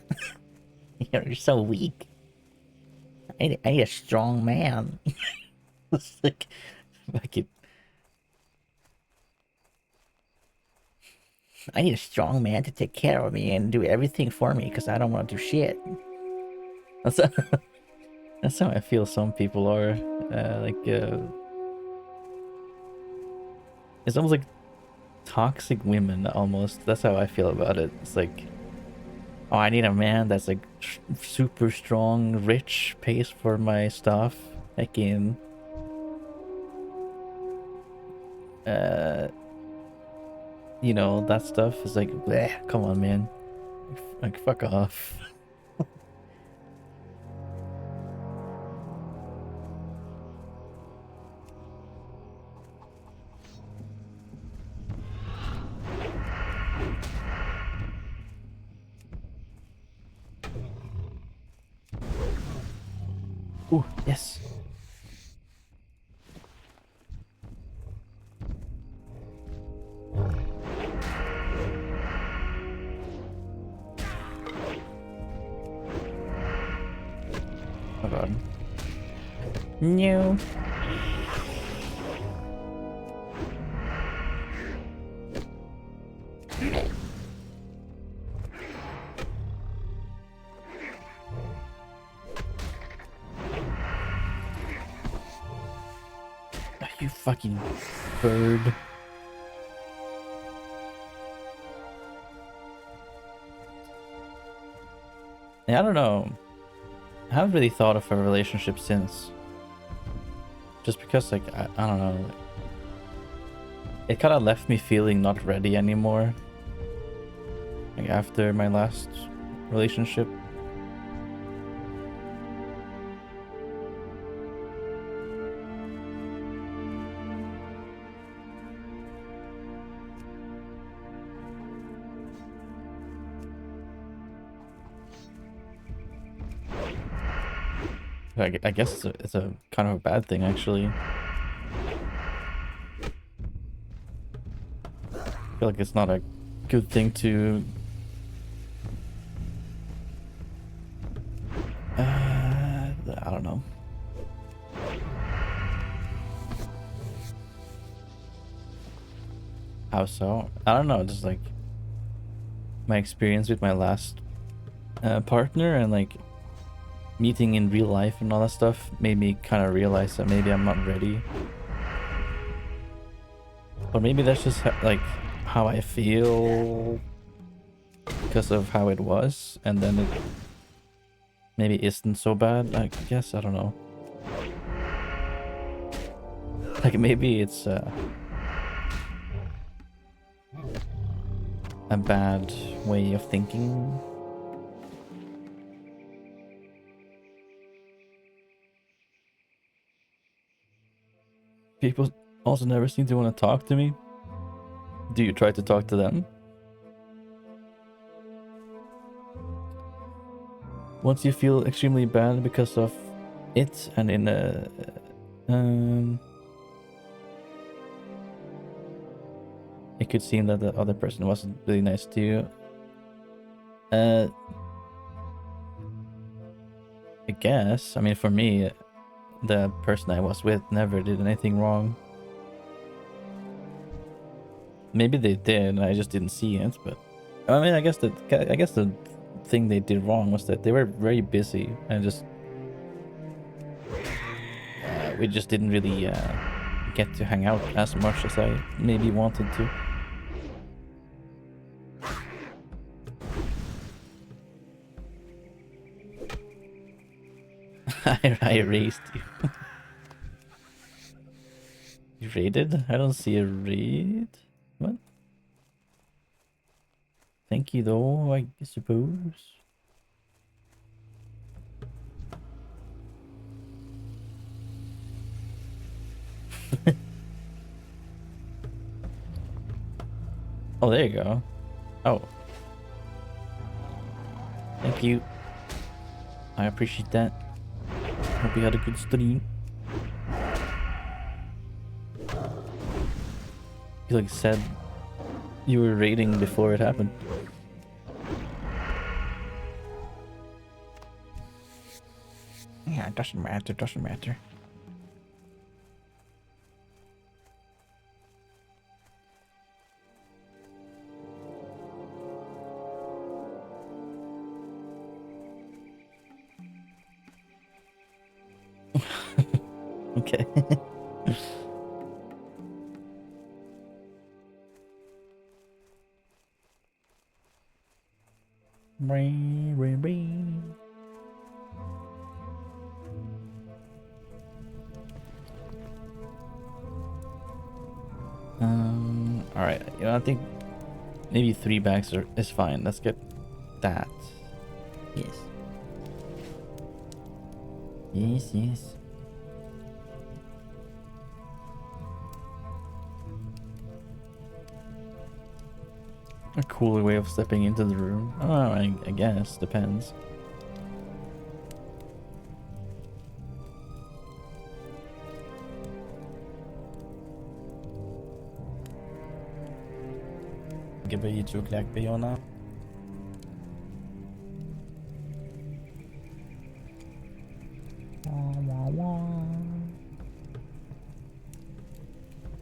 You're so weak. I need a strong man. It's like it. I need a strong man to take care of me and do everything for me because I don't want to do shit. That's that's how I feel some people are. It's almost like toxic women almost. That's how I feel about it. It's like, oh, I need a man that's like super strong, rich, pays for my stuff. Like in you know, that stuff is like, bleh, come on, man. Like, fuck off. Ooh, yes. Oh god. No. You fucking bird. Yeah, I don't know. I haven't really thought of a relationship since. Just because, like, I don't know. Like, it kind of left me feeling not ready anymore. Like, after my last relationship. I guess it's a kind of a bad thing, actually. I feel like it's not a good thing to... I don't know. How so? I don't know, just like my experience with my last partner and like meeting in real life and all that stuff made me kind of realize that maybe I'm not ready. Or maybe that's just like how I feel because of how it was, and then it maybe isn't so bad, I guess. I don't know. Like maybe it's a bad way of thinking. People also never seem to want to talk to me. Do you try to talk to them? Once you feel extremely bad because of it, and in a it could seem that the other person wasn't really nice to you. I guess. I mean, for me, the person I was with never did anything wrong. Maybe they did, and I just didn't see it. But I mean, I guess the thing they did wrong was that they were very busy and just we just didn't really get to hang out as much as I maybe wanted to. I raised you. rated? I don't see a raid. What? Thank you though, I suppose. Oh, there you go. Oh. Thank you. I appreciate that. Hope you had a good stream. You like said you were raiding before it happened. Yeah, it doesn't matter, it doesn't matter. Okay. All right. You know, I think maybe 3 bags is fine. Let's get that. Yes. Yes, yes. A cooler way of stepping into the room. Oh, I guess. Depends. Gibber you took like Biona.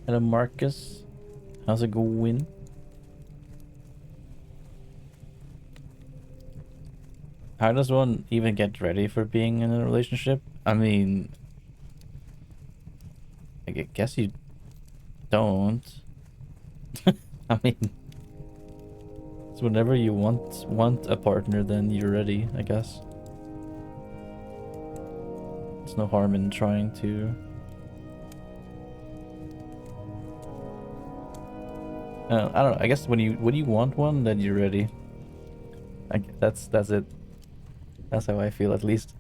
Hello, Marcus. How's it going? How does one even get ready for being in a relationship? I mean, I guess you don't. I mean, it's whenever you want a partner, then you're ready, I guess. There's no harm in trying to. I don't know. I guess when you want one, then you're ready. That's it. That's how I feel, at least.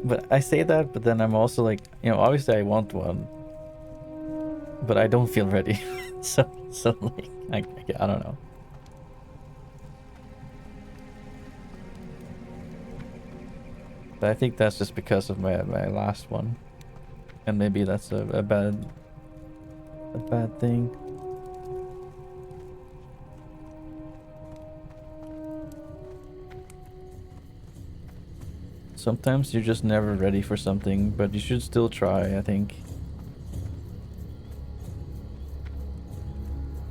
But I say that, but then I'm also like, you know, obviously I want one, but I don't feel ready. so like, I don't know. But I think that's just because of my last one, and maybe that's a bad thing. Sometimes you're just never ready for something, but you should still try, I think.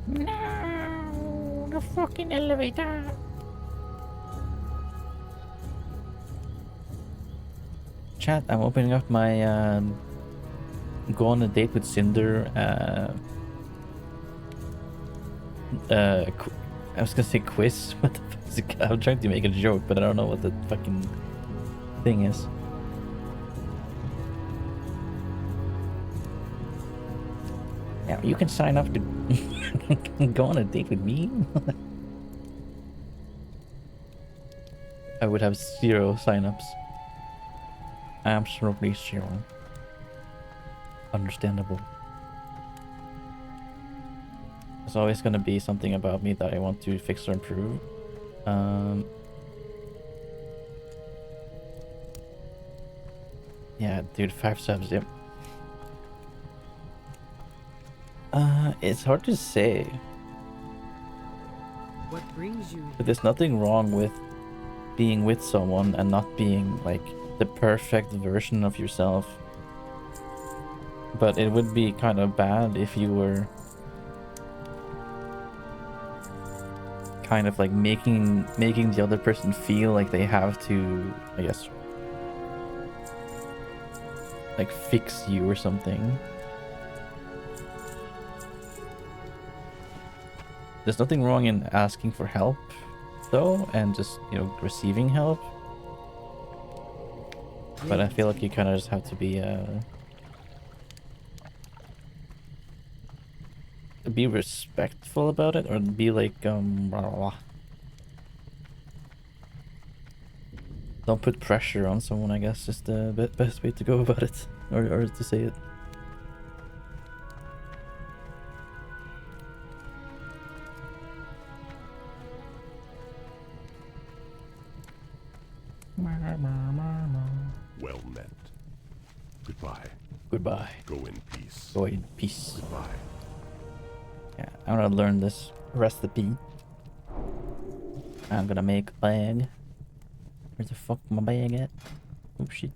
No, the fucking elevator. Chat, I'm opening up my go on a date with Cinder I was gonna say quiz. What the fuck is it? I'm trying to make a joke, but I don't know what the fucking thing is. Yeah, you can sign up to go on a date with me. I would have 0 signups. Absolutely 0. Understandable. There's always gonna be something about me that I want to fix or improve. Yeah, dude, 5 subs, yep. It's hard to say. What brings you? But there's nothing wrong with being with someone and not being like the perfect version of yourself. But it would be kind of bad if you were kind of like making the other person feel like they have to, I guess, like fix you or something. There's nothing wrong in asking for help though, and just, you know, receiving help. But I feel like you kind of just have to be be respectful about it, or be like blah, blah, blah. Don't put pressure on someone, I guess, is the best way to go about it, or to say it. Well met. Goodbye. Goodbye. Go in peace. Go in peace. Goodbye. Yeah, I'm gonna learn this recipe. I'm gonna make a bag. Where the fuck my bag at? Oh shit.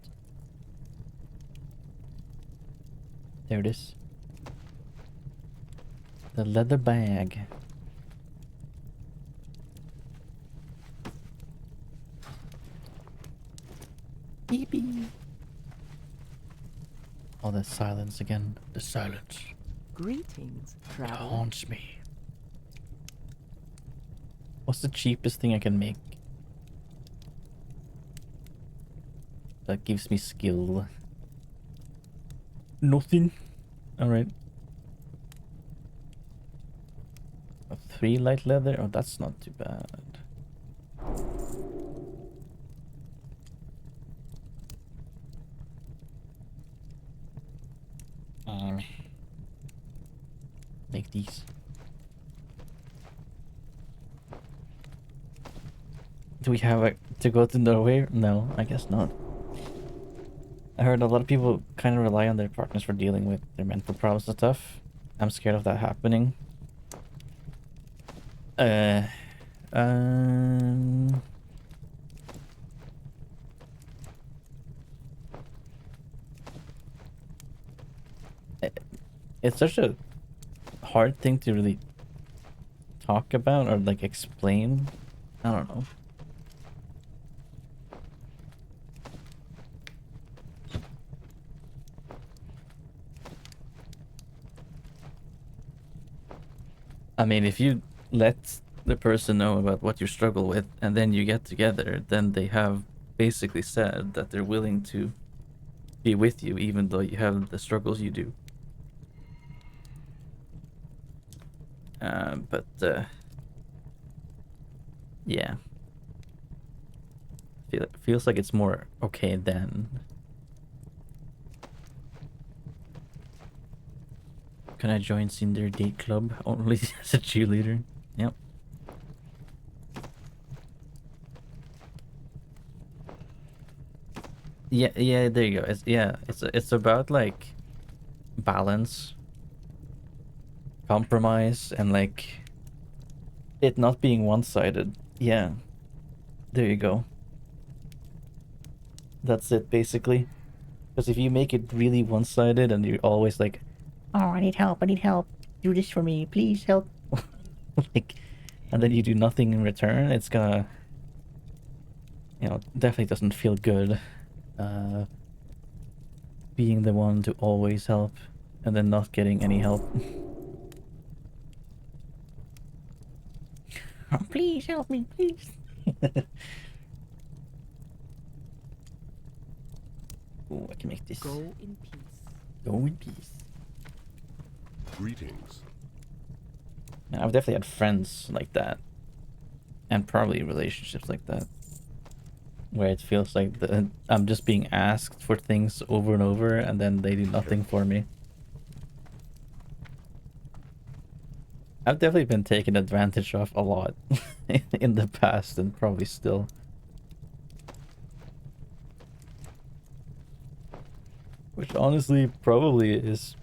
There it is. The leather bag. Beep beep. Oh, that silence again. The silence. Greetings, It traveler. haunts me. What's the cheapest thing I can make that gives me skill? Nothing. Alright. 3 light leather? Oh, that's not too bad. Make these. Do we have to go to Norway? No, I guess not. I heard a lot of people kind of rely on their partners for dealing with their mental problems and stuff. I'm scared of that happening. Um, it's such a hard thing to really talk about or like explain. I don't know. I mean, if you let the person know about what you struggle with and then you get together, then they have basically said that they're willing to be with you even though you have the struggles you do. But yeah. Feels like it's more okay then. Can I join Cinder Date Club only as a cheerleader? Yep. Yeah, there you go. It's about like balance, compromise, and like it not being one-sided. Yeah. There you go. That's it basically. Because if you make it really one-sided and you're always like, Oh, I need help. Do this for me. Please help. like, and then you do nothing in return, it's gonna, definitely doesn't feel good. Being the one to always help and then not getting any help. Oh, please help me, please. Ooh, I can make this. Go in peace. Go in peace. Greetings. Now, I've definitely had friends like that. And probably relationships like that. Where it feels like I'm just being asked for things over and over and then they do nothing for me. I've definitely been taken advantage of a lot in the past and probably still. Which honestly probably is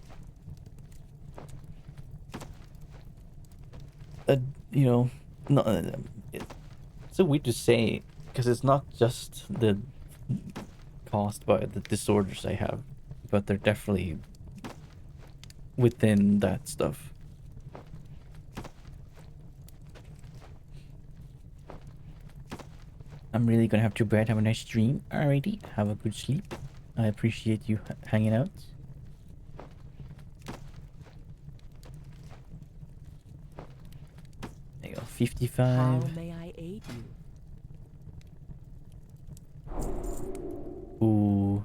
not, it's so weird to say because it's not just the caused by the disorders I have, but they're definitely within that stuff. I'm really gonna have to bed. Have a nice dream. Alrighty, have a good sleep. I appreciate you hanging out. There you go, 55. How may I aid you? Ooh.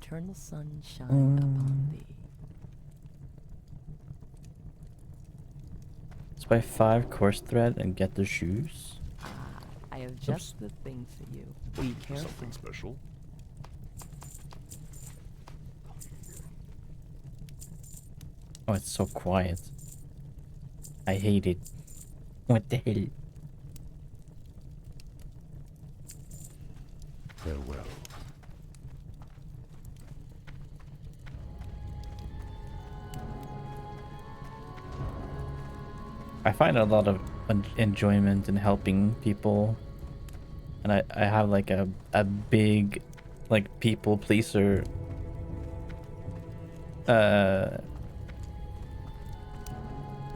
eternal sun shine upon thee. Let's buy 5 course thread and get the shoes. Ah, I have just the thing for you. Be careful. Something special? Oh, it's so quiet. I hate it. What the hell? Farewell. I find a lot of enjoyment in helping people, and I have like a big like people pleaser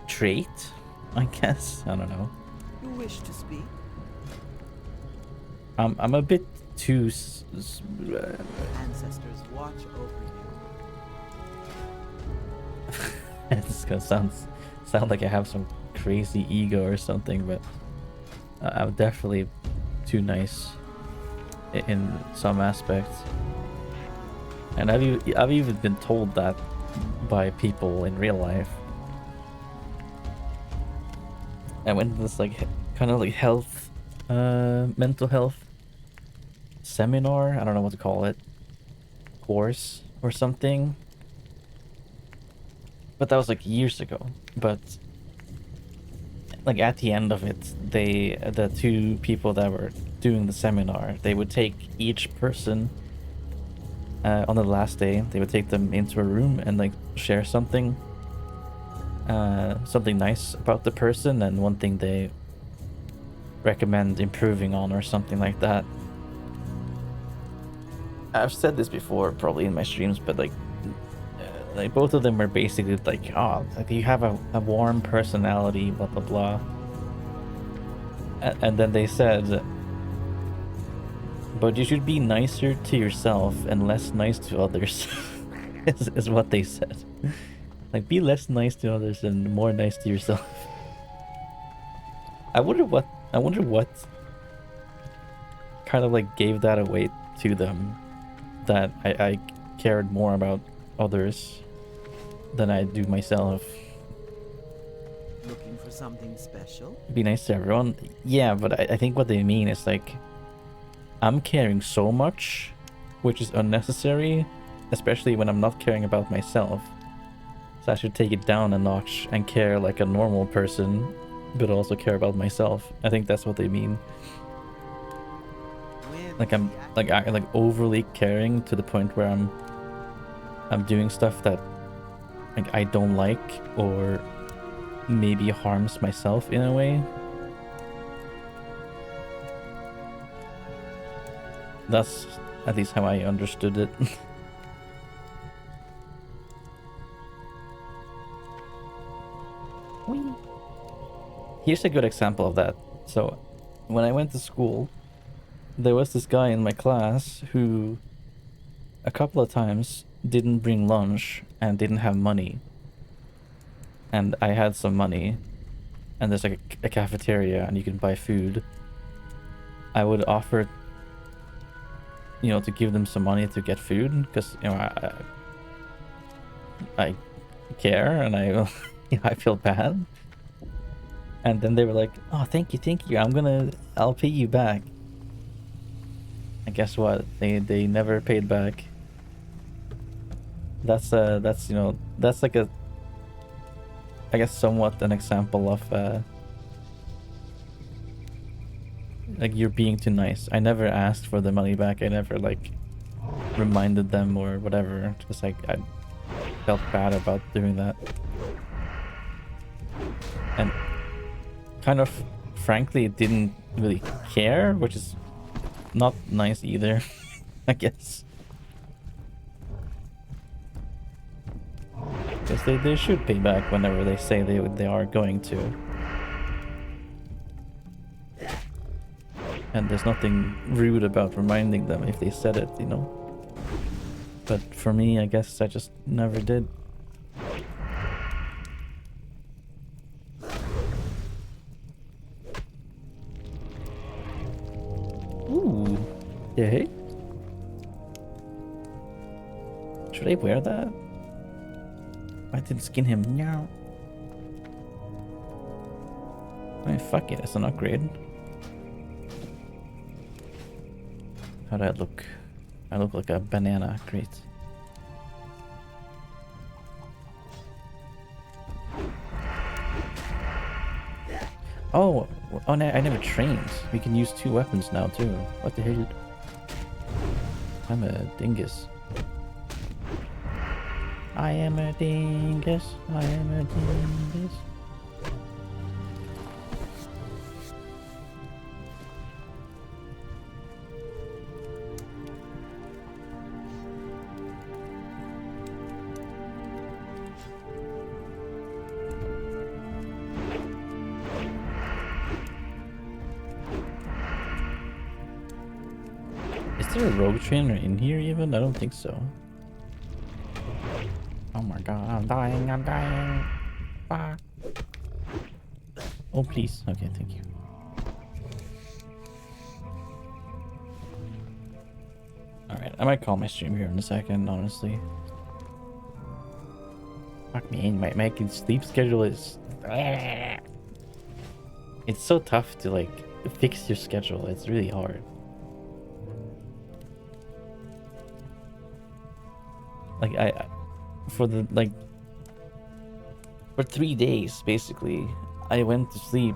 trait, I guess. I don't know. You wish to speak? I'm a bit too Ancestors watch over you. it's gonna sound like I have some crazy ego or something, but I'm definitely too nice in some aspects, and I've even been told that by people in real life. I went to this like kind of like health, mental health seminar. I don't know what to call it, course or something. But that was like years ago. But like at the end of it, the 2 people that were doing the seminar, they would take each person on the last day. They would take them into a room and like share something nice about the person and one thing they recommend improving on or something like that. I've said this before probably in my streams, but like both of them were basically like, oh, like you have a warm personality, blah blah blah, and then they said, but you should be nicer to yourself and less nice to others. is what they said. Like, be less nice to others and more nice to yourself. I wonder what kind of like gave that away to them, that I cared more about others than I do myself. Looking for something special? Be nice to everyone. Yeah, but I think what they mean is like, I'm caring so much, which is unnecessary, especially when I'm not caring about myself. So I should take it down a notch and care like a normal person, but also care about myself. I think that's what they mean. Like I'm like overly caring to the point where I'm doing stuff that like I don't like or maybe harms myself in a way. That's at least how I understood it. Here's a good example of that. So when I went to school, there was this guy in my class who a couple of times didn't bring lunch and didn't have money. And I had some money, and there's like a cafeteria and you can buy food. I would offer, you know, to give them some money to get food, because, you know, I care and I I feel bad. And then they were like, oh, thank you, I'll pay you back. And guess what? They never paid back. That's you know, that's like a, I guess, somewhat an example of like you're being too nice. I never asked for the money back. I never like reminded them or whatever. Just like I felt bad about doing that. And kind of frankly didn't really care, which is not nice either. I guess, because they should pay back whenever they say they are going to, and there's nothing rude about reminding them if they said it, you know. But for me, I guess I just never did. Ooh. Hey. Should I wear that? I didn't skin him. No. I mean, fuck it. It's an upgrade. How do I look? I look like a banana. Great. Oh, oh no, I never trained. We can use 2 weapons now too. What the hell? I'm a dingus. I am a dingus. I am a dingus. Is there a rogue trainer in here even? I don't think so. Oh my god, I'm dying, I'm dying. Fuck. Oh please. Okay, thank you. Alright, I might call my stream here in a second, honestly. Fuck me, my sleep schedule is... It's so tough to like fix your schedule, it's really hard. Like for 3 days basically, I went to sleep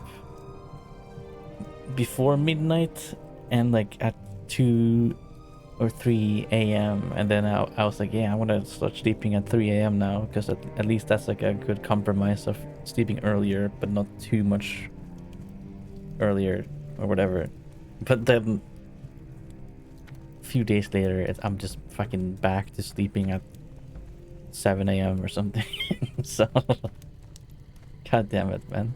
before midnight and like at 2 or 3 a.m. and then I was like, yeah, I want to start sleeping at 3 a.m. now, because at least that's like a good compromise of sleeping earlier but not too much earlier or whatever. But then a few days later I'm just fucking back to sleeping at 7 a.m. or something. So god damn it, man.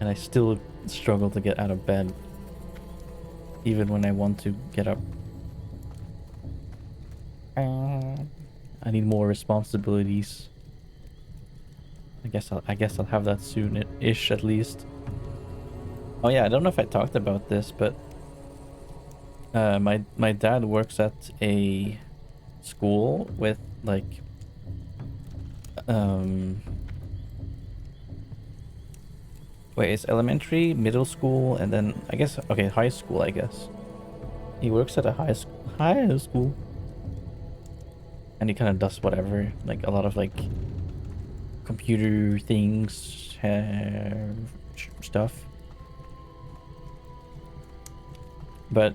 And I still struggle to get out of bed even when I want to get up. I need more responsibilities. I guess I'll have that soon-ish at least. Oh yeah, I don't know if I talked about this, but my dad works at a school with like wait, it's elementary, middle school, and then I guess high school, I guess. He works at a high school. And he kind of does whatever, like a lot of like computer things, stuff. But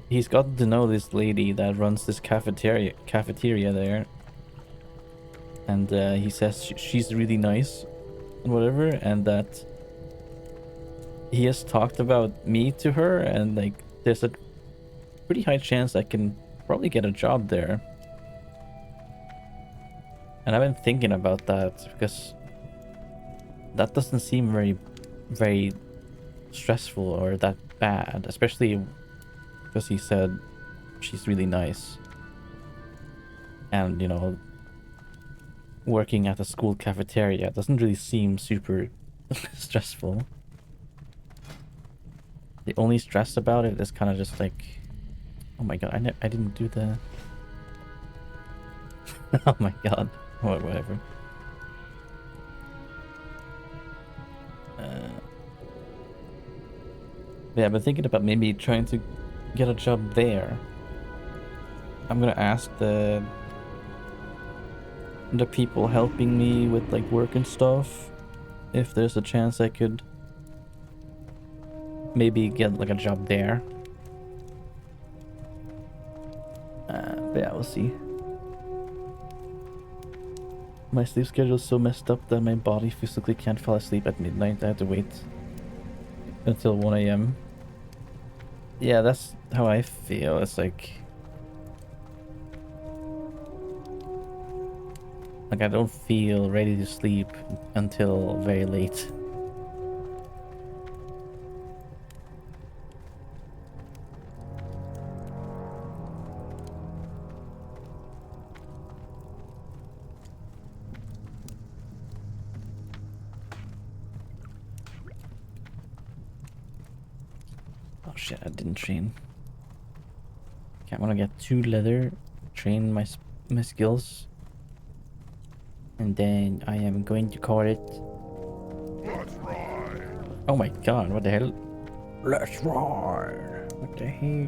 he's gotten to know this lady that runs this cafeteria there, and he says she's really nice and whatever, and that he has talked about me to her, and like there's a pretty high chance I can probably get a job there. And I've been thinking about that because that doesn't seem very stressful or that bad, especially because he said she's really nice. And, you know, working at a school cafeteria doesn't really seem super stressful. The only stress about it is kind of just like, oh my god, I didn't do the... Oh my god. Or whatever. Yeah, I've been thinking about maybe trying to get a job there. I'm gonna ask the people helping me with like work and stuff if there's a chance I could maybe get like a job there. But yeah, we'll see. My sleep schedule is so messed up that my body physically can't fall asleep at midnight. I have to wait until 1 a.m. Yeah, that's how I feel. It's like I don't feel ready to sleep until very late. Shit, I didn't train. I want to get 2 leather, train my skills, and then I am going to call it. Let's ride. Oh my god! What the hell? Let's ride. What the hell?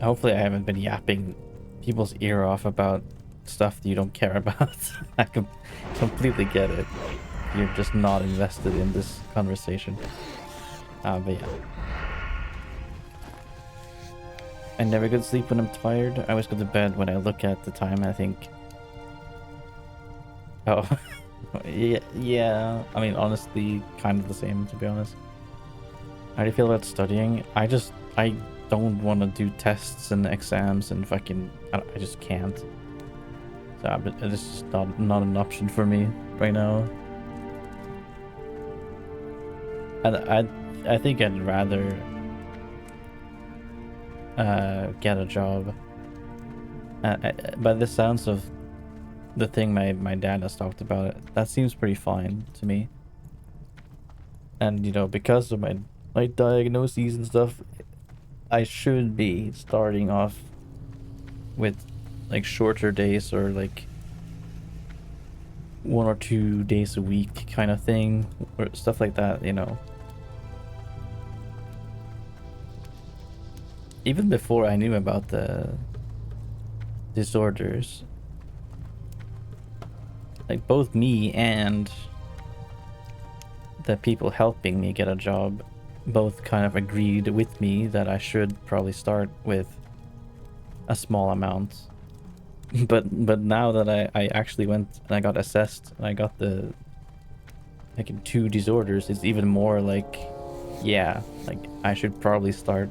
Hopefully, I haven't been yapping people's ear off about stuff that you don't care about. I can completely get it. You're just not invested in this conversation. But yeah. I never go to sleep when I'm tired. I always go to bed when I look at the time, I think. Oh. Yeah. I mean, honestly, kind of the same, to be honest. How do you feel about studying? I don't want to do tests and exams and fucking... I just can't. So it's just not an option for me right now. I think I'd rather get a job. By the sounds of the thing my dad has talked about, that seems pretty fine to me. And you know, because of my diagnoses and stuff, I should be starting off with like shorter days or like 1 or 2 days a week kind of thing, or stuff like that, you know. Even before I knew about the disorders, like both me and the people helping me get a job both kind of agreed with me that I should probably start with a small amount. But now that I actually went and I got assessed and I got the like 2 disorders, it's even more like, yeah, like I should probably start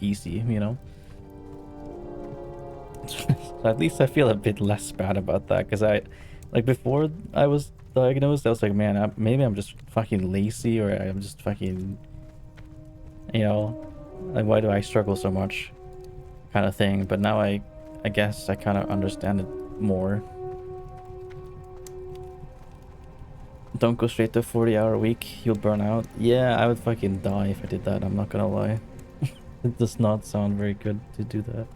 easy, you know. So at least I feel a bit less bad about that, because I, like, before I was diagnosed, I was like, man, maybe I'm just fucking lazy, or I'm just fucking, you know, like, why do I struggle so much, kind of thing. But now I guess I kind of understand it more. Don't go straight to 40-hour week, you'll burn out. Yeah, I would fucking die if I did that, I'm not gonna lie. It does not sound very good to do that.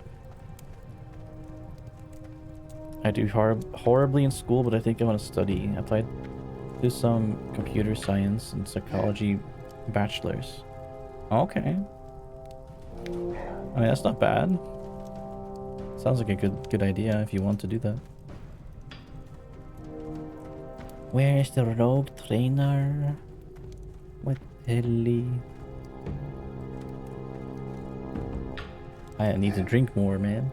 I do horribly in school, but I think I want to study. I applied to some computer science and psychology bachelors. Okay. I mean, that's not bad. Sounds like a good idea if you want to do that. Where is the rogue trainer? What the hell? I need to drink more, man.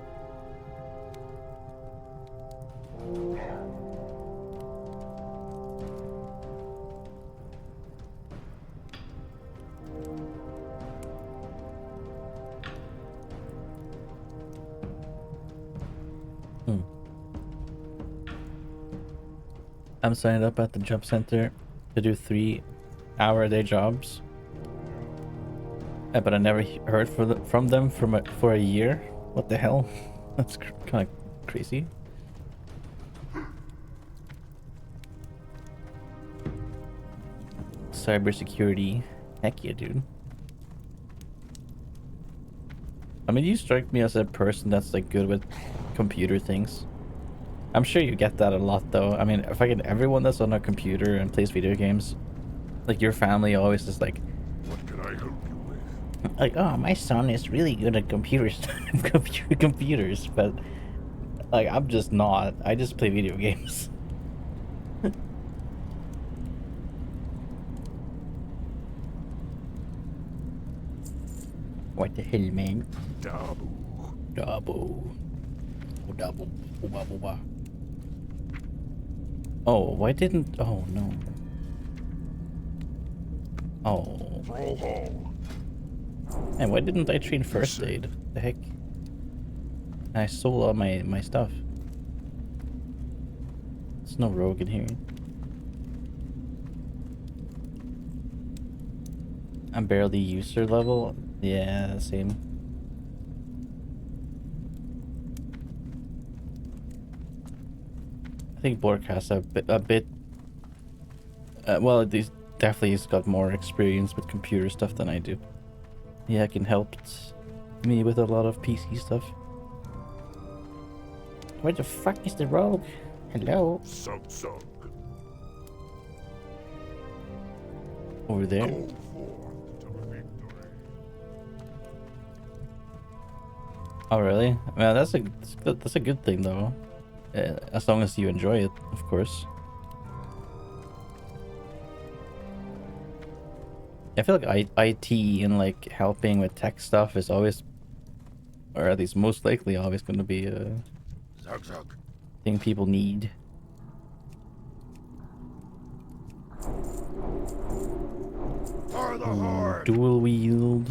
I'm signed up at the job center to do 3-hour-a-day jobs. But I never heard from them for a year. What the hell? That's kind of crazy. Cybersecurity. Heck yeah, dude. I mean, you strike me as a person that's like good with computer things. I'm sure you get that a lot though. I mean, if I get everyone that's on a computer and plays video games, like your family always is like, What can I help you with? Like, oh, my son is really good at computers. computers, but like I'm just not. I just play video games. What the hell, man? Dabu. Dabu. Dabu. Booba booba. Oh, why didn't... Oh, no. Oh. Roho. And why didn't I train first aid? The heck? I sold all my stuff. There's no rogue in here. I'm barely user level. Yeah, same. I think Bork has a bit Well, definitely he's got more experience with computer stuff than I do. Yeah, can help me with a lot of PC stuff. Where the fuck is the rogue? Hello? Sug sug. Over there. Go forth to victory. Oh really? Well, that's a good thing though, as long as you enjoy it, of course. I feel like IT and like helping with tech stuff is always, or at least most likely, always going to be a Zug zug. thing people need. For the horde. Dual wield.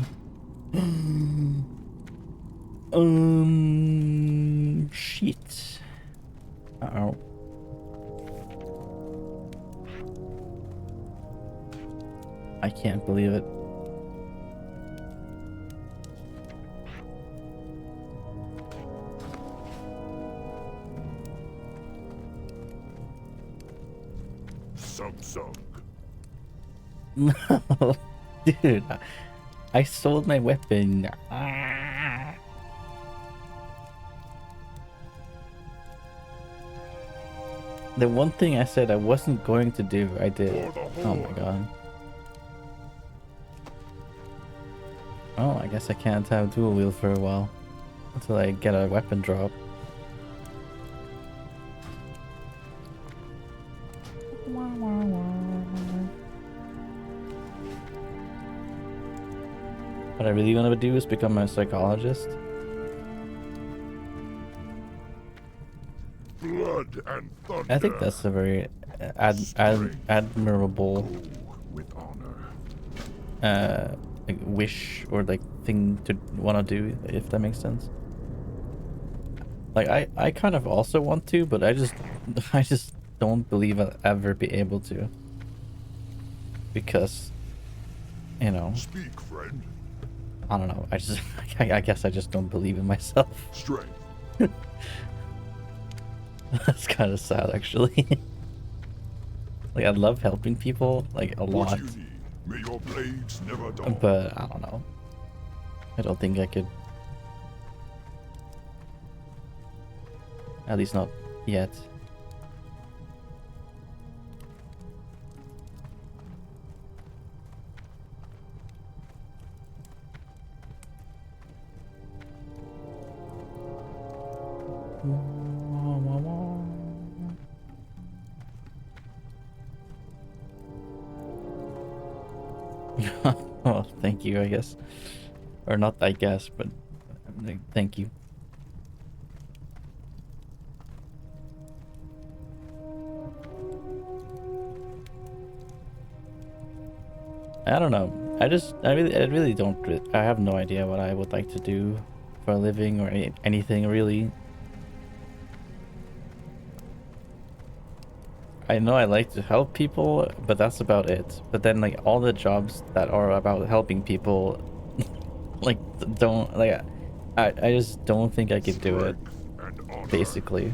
Shit. Uh-oh. I can't believe it. Sug sug. No, dude, I sold my weapon. Ah. The one thing I said I wasn't going to do, I did. Oh my god. Oh, I guess I can't have dual wield for a while until I get a weapon drop. What I really want to do is become a psychologist. Blood and thunder. I think that's a very admirable Go with honor. like wish or like thing to want to do, if that makes sense. Like I kind of also want to, but I just don't believe I'll ever be able to, because, you know, Speak, friend. I don't know, I guess I just don't believe in myself. Strength. That's kind of sad, actually. Like, I love helping people, like, a What lot, you need? May your blades never dull. but I don't know. I don't think I could. At least not yet. Well, thank you, I guess. Or not, I guess, but thank you. I don't know. I really don't. I have no idea what I would like to do for a living or anything really. I know I like to help people, but that's about it. But then, like, all the jobs that are about helping people, like, don't, like, I just don't think I could do it, Strength and honor. basically.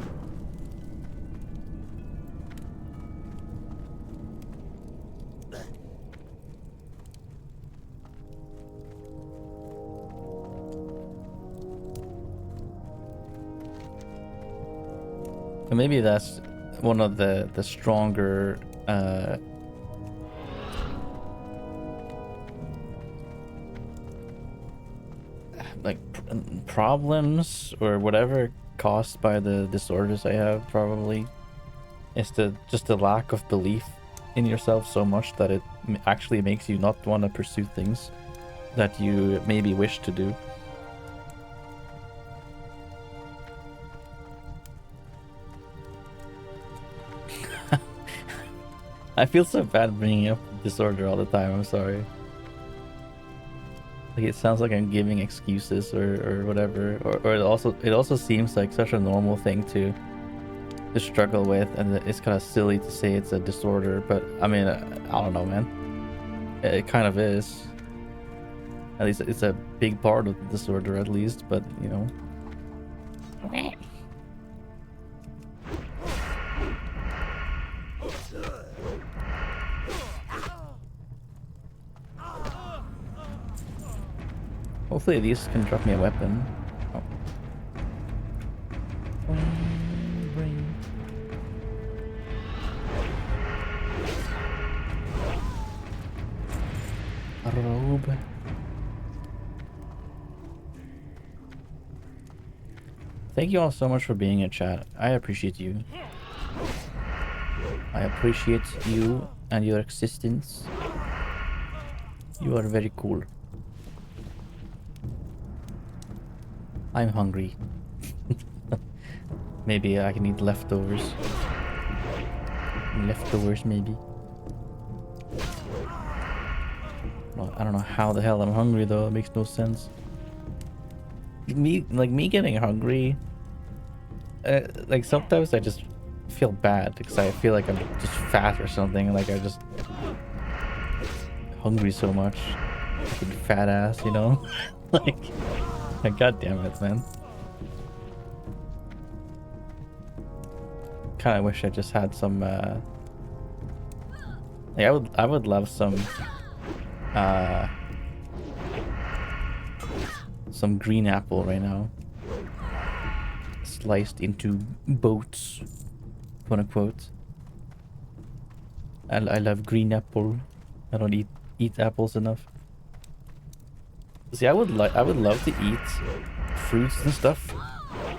And maybe that's one of the stronger like problems or whatever caused by the disorders I have, probably is just the lack of belief in yourself so much that it actually makes you not want to pursue things that you maybe wish to do. I feel so bad bringing up disorder all the time. I'm sorry. Like, it sounds like I'm giving excuses or whatever, or it also seems like such a normal thing to struggle with, and it's kind of silly to say it's a disorder. But I mean, I don't know, man. It kind of is. At least it's a big part of the disorder, at least. But you know. Hopefully these can drop me a weapon. Oh. A robe. Thank you all so much for being in chat. I appreciate you. I appreciate you and your existence. You are very cool. I'm hungry. Maybe I can eat leftovers. Leftovers, maybe. Well, I don't know how the hell I'm hungry though. It makes no sense. Me getting hungry. Like sometimes I just feel bad because I feel like I'm just fat or something. Like I just hungry so much. Fucking fat ass, you know? Like god damn it, man. Kinda wish I just had some like I would love some green apple right now. Sliced into boats, quote unquote. I love green apple. I don't eat apples enough. See, I would love to eat fruits and stuff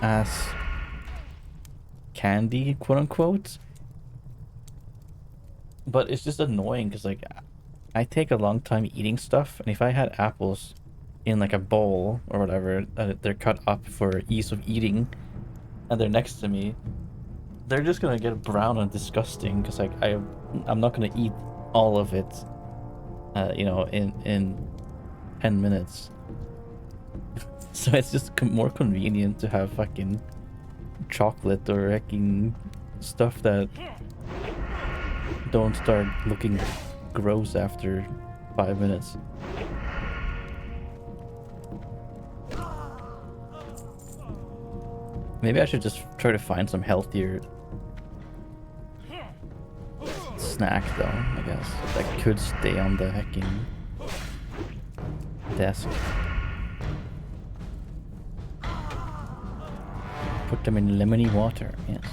as candy, quote unquote. But it's just annoying because like I take a long time eating stuff, and if I had apples in like a bowl or whatever, they're cut up for ease of eating, and they're next to me, they're just gonna get brown and disgusting because like I'm not gonna eat all of it, you know, in 10 minutes. So it's just more convenient to have fucking chocolate or fucking stuff that don't start looking gross after 5 minutes. Maybe I should just try to find some healthier snack though, I guess. That could stay on the heckin' desk. Put them in lemony water, yes.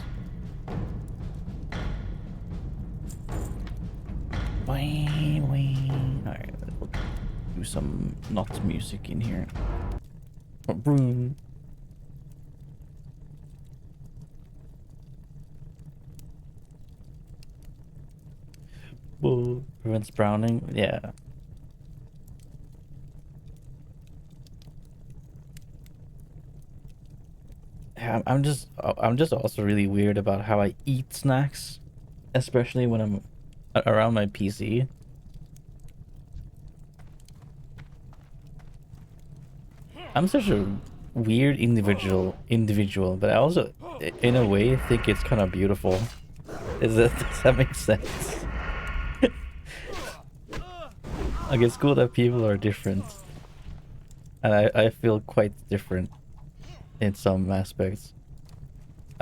Alright, we'll do some not music in here. Boom. Prevents browning, yeah. I'm just also really weird about how I eat snacks, especially when I'm around my PC. I'm such a weird individual, but I also, in a way, think it's kind of beautiful. Does that make sense? Like, it's cool that people are different, and I feel quite different in some aspects.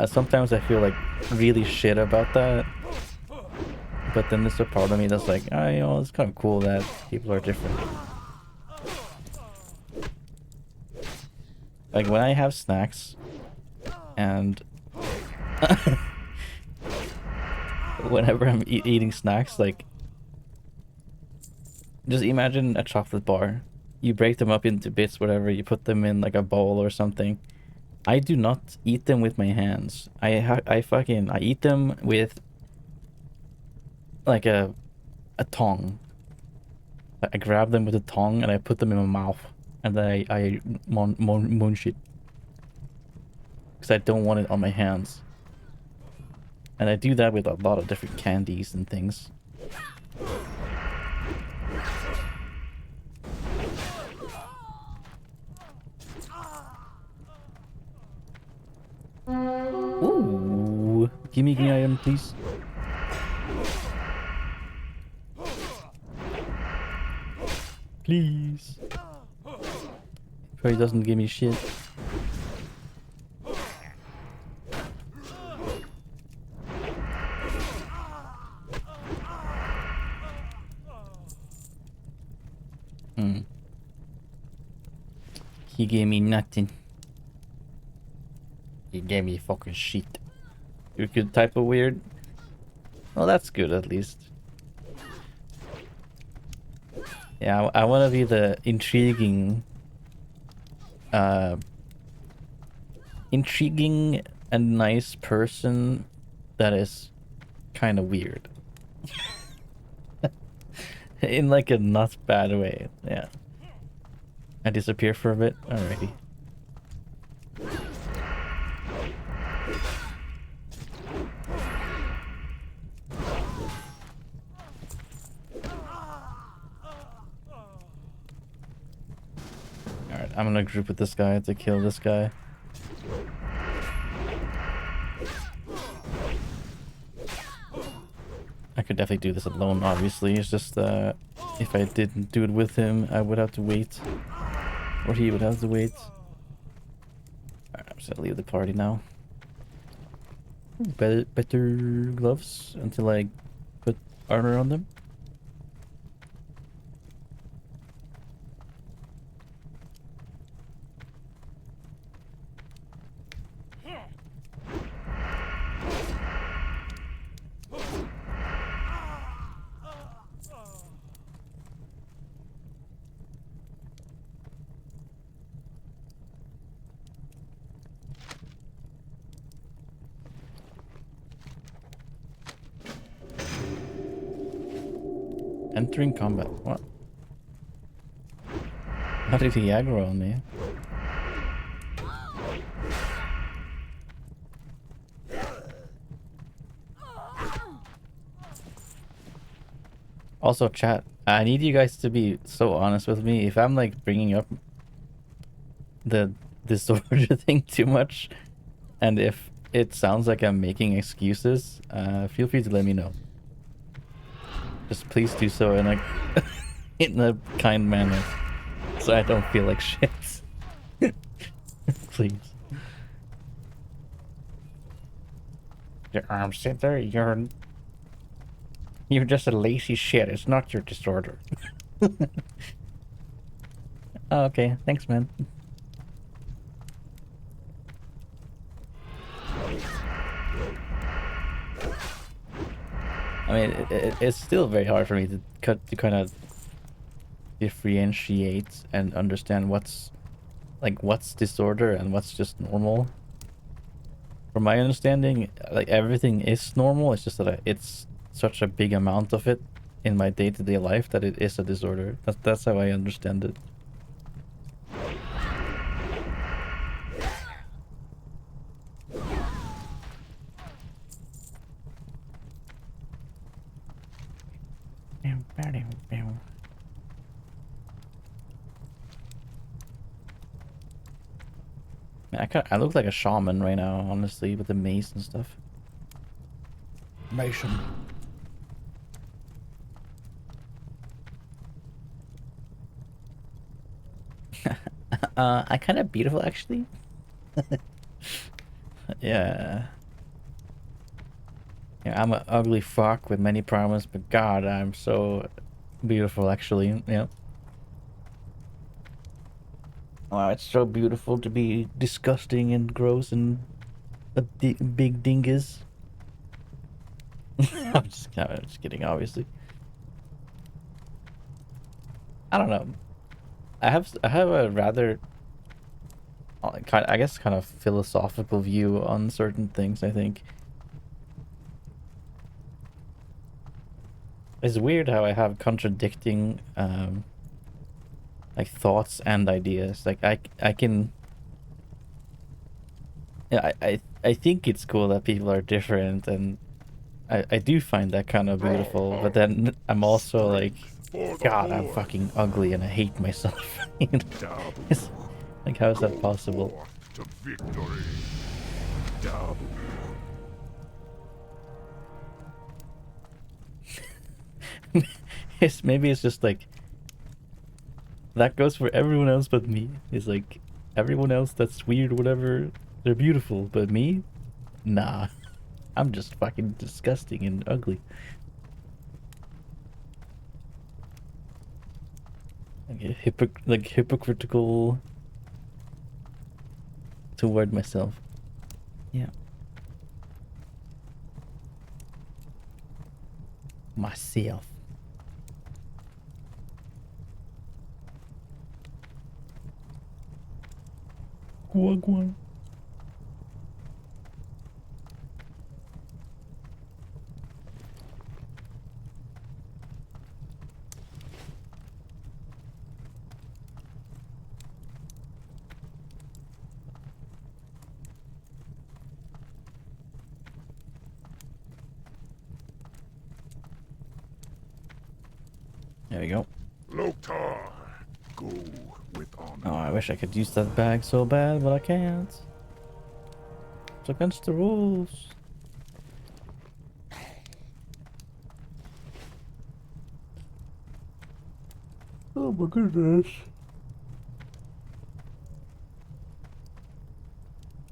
Sometimes I feel like really shit about that, but then there's a part of me that's like, oh, you know, it's kind of cool that people are different. Like when I have snacks and whenever I'm eating snacks, like just imagine a chocolate bar. You break them up into bits, whatever, you put them in like a bowl or something. I do not eat them with my hands. I eat them with like a tongue. I grab them with a tongue and I put them in my mouth, and then I munch it because I don't want it on my hands. And I do that with a lot of different candies and things. Ooh, give me an item, please. Please. Probably doesn't give me shit. He gave me nothing. He gave me fucking shit. You could type of weird. Well, that's good at least. Yeah, I want to be the intriguing and nice person that is kind of weird. In like a not bad way. Yeah. I disappear for a bit. Alrighty. Alright, I'm gonna group with this guy to kill this guy. I could definitely do this alone, obviously. It's just if I didn't do it with him, I would have to wait. Or he would have to wait. Alright, I'm just gonna leave the party now. Better gloves until I put armor on them. Entering combat. What? How did he aggro on me? Also, chat, I need you guys to be so honest with me. If I'm like bringing up the disorder thing too much, and if it sounds like I'm making excuses, feel free to let me know. Just please do so in a in a kind manner, so I don't feel like shit. Please. Your arm center, you're just a lazy shit. It's not your disorder. Oh, okay, thanks, man. I mean, it's still very hard for me to kind of differentiate and understand what's disorder and what's just normal. From my understanding, like everything is normal. It's just that it's such a big amount of it in my day-to-day life that it is a disorder. That's how I understand it. I look like a shaman right now, honestly, with the mace and stuff. Mason. I kind of beautiful actually. Yeah. Yeah, I'm an ugly fuck with many problems, but God, I'm so beautiful actually. Yep. Wow, it's so beautiful to be disgusting and gross and a big dingus. I'm just kidding, obviously. I don't know. I have a rather kind of philosophical view on certain things, I think. It's weird how I have contradicting like thoughts and ideas. Like I can, yeah, I think it's cool that people are different, and I do find that kind of beautiful, but then I'm also like, God, I'm fucking ugly and I hate myself. You know? It's like, how is that possible? To victory. Dub. Maybe it's just like that goes for everyone else but me. It's like everyone else that's weird, whatever, they're beautiful, but me, nah, I'm just fucking disgusting and ugly. Like hypocritical to word myself. Yeah. Myself. Guan. There we go. Loktar, go with honor. Oh, I wish I could use that bag so bad, but I can't. It's against the rules. Oh my goodness.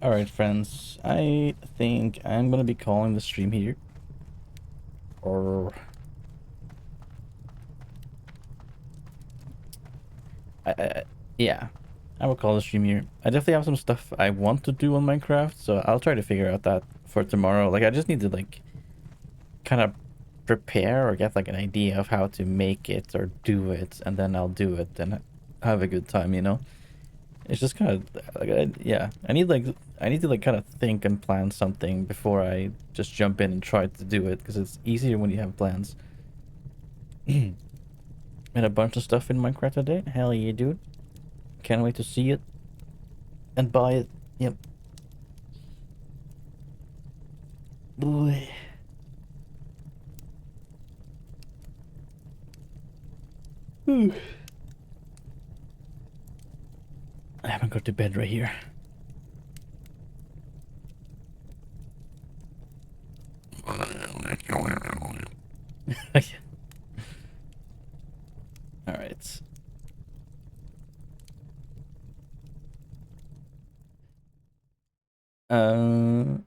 Alright, friends. I think I'm gonna be calling the stream here. Or... yeah. I will call the stream here. I definitely have some stuff I want to do on Minecraft, so I'll try to figure out that for tomorrow. Like, I just need to, like, kind of prepare or get, like, an idea of how to make it or do it, and then I'll do it and have a good time, you know? It's just kind of, like, yeah. I need to, like, kind of think and plan something before I just jump in and try to do it, because it's easier when you have plans. And a bunch of stuff in Minecraft today. Hell yeah, dude. Can't wait to see it and buy it. Yep. Boy. I haven't got to bed right here. All right.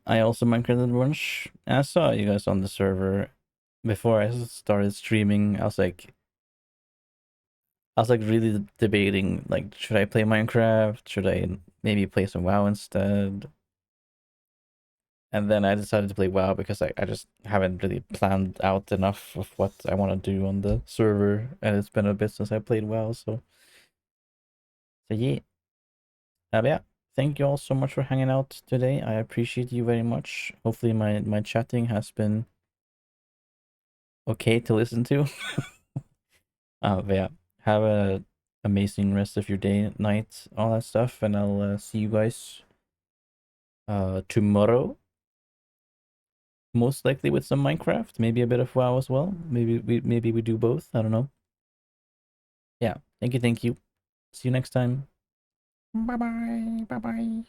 I also Minecraft lunch. I saw you guys on the server before I started streaming. I was like really debating, like, should I play Minecraft? Should I maybe play some WoW instead? And then I decided to play WoW because I just haven't really planned out enough of what I want to do on the server, and it's been a bit since I played WoW, so yeah. Yeah. Thank you all so much for hanging out today. I appreciate you very much. Hopefully my chatting has been okay to listen to. But yeah, have a amazing rest of your day, night, all that stuff, and I'll see you guys tomorrow. Most likely with some Minecraft, maybe a bit of WoW as well. Maybe we do both. I don't know. Yeah, thank you. See you next time. Bye bye.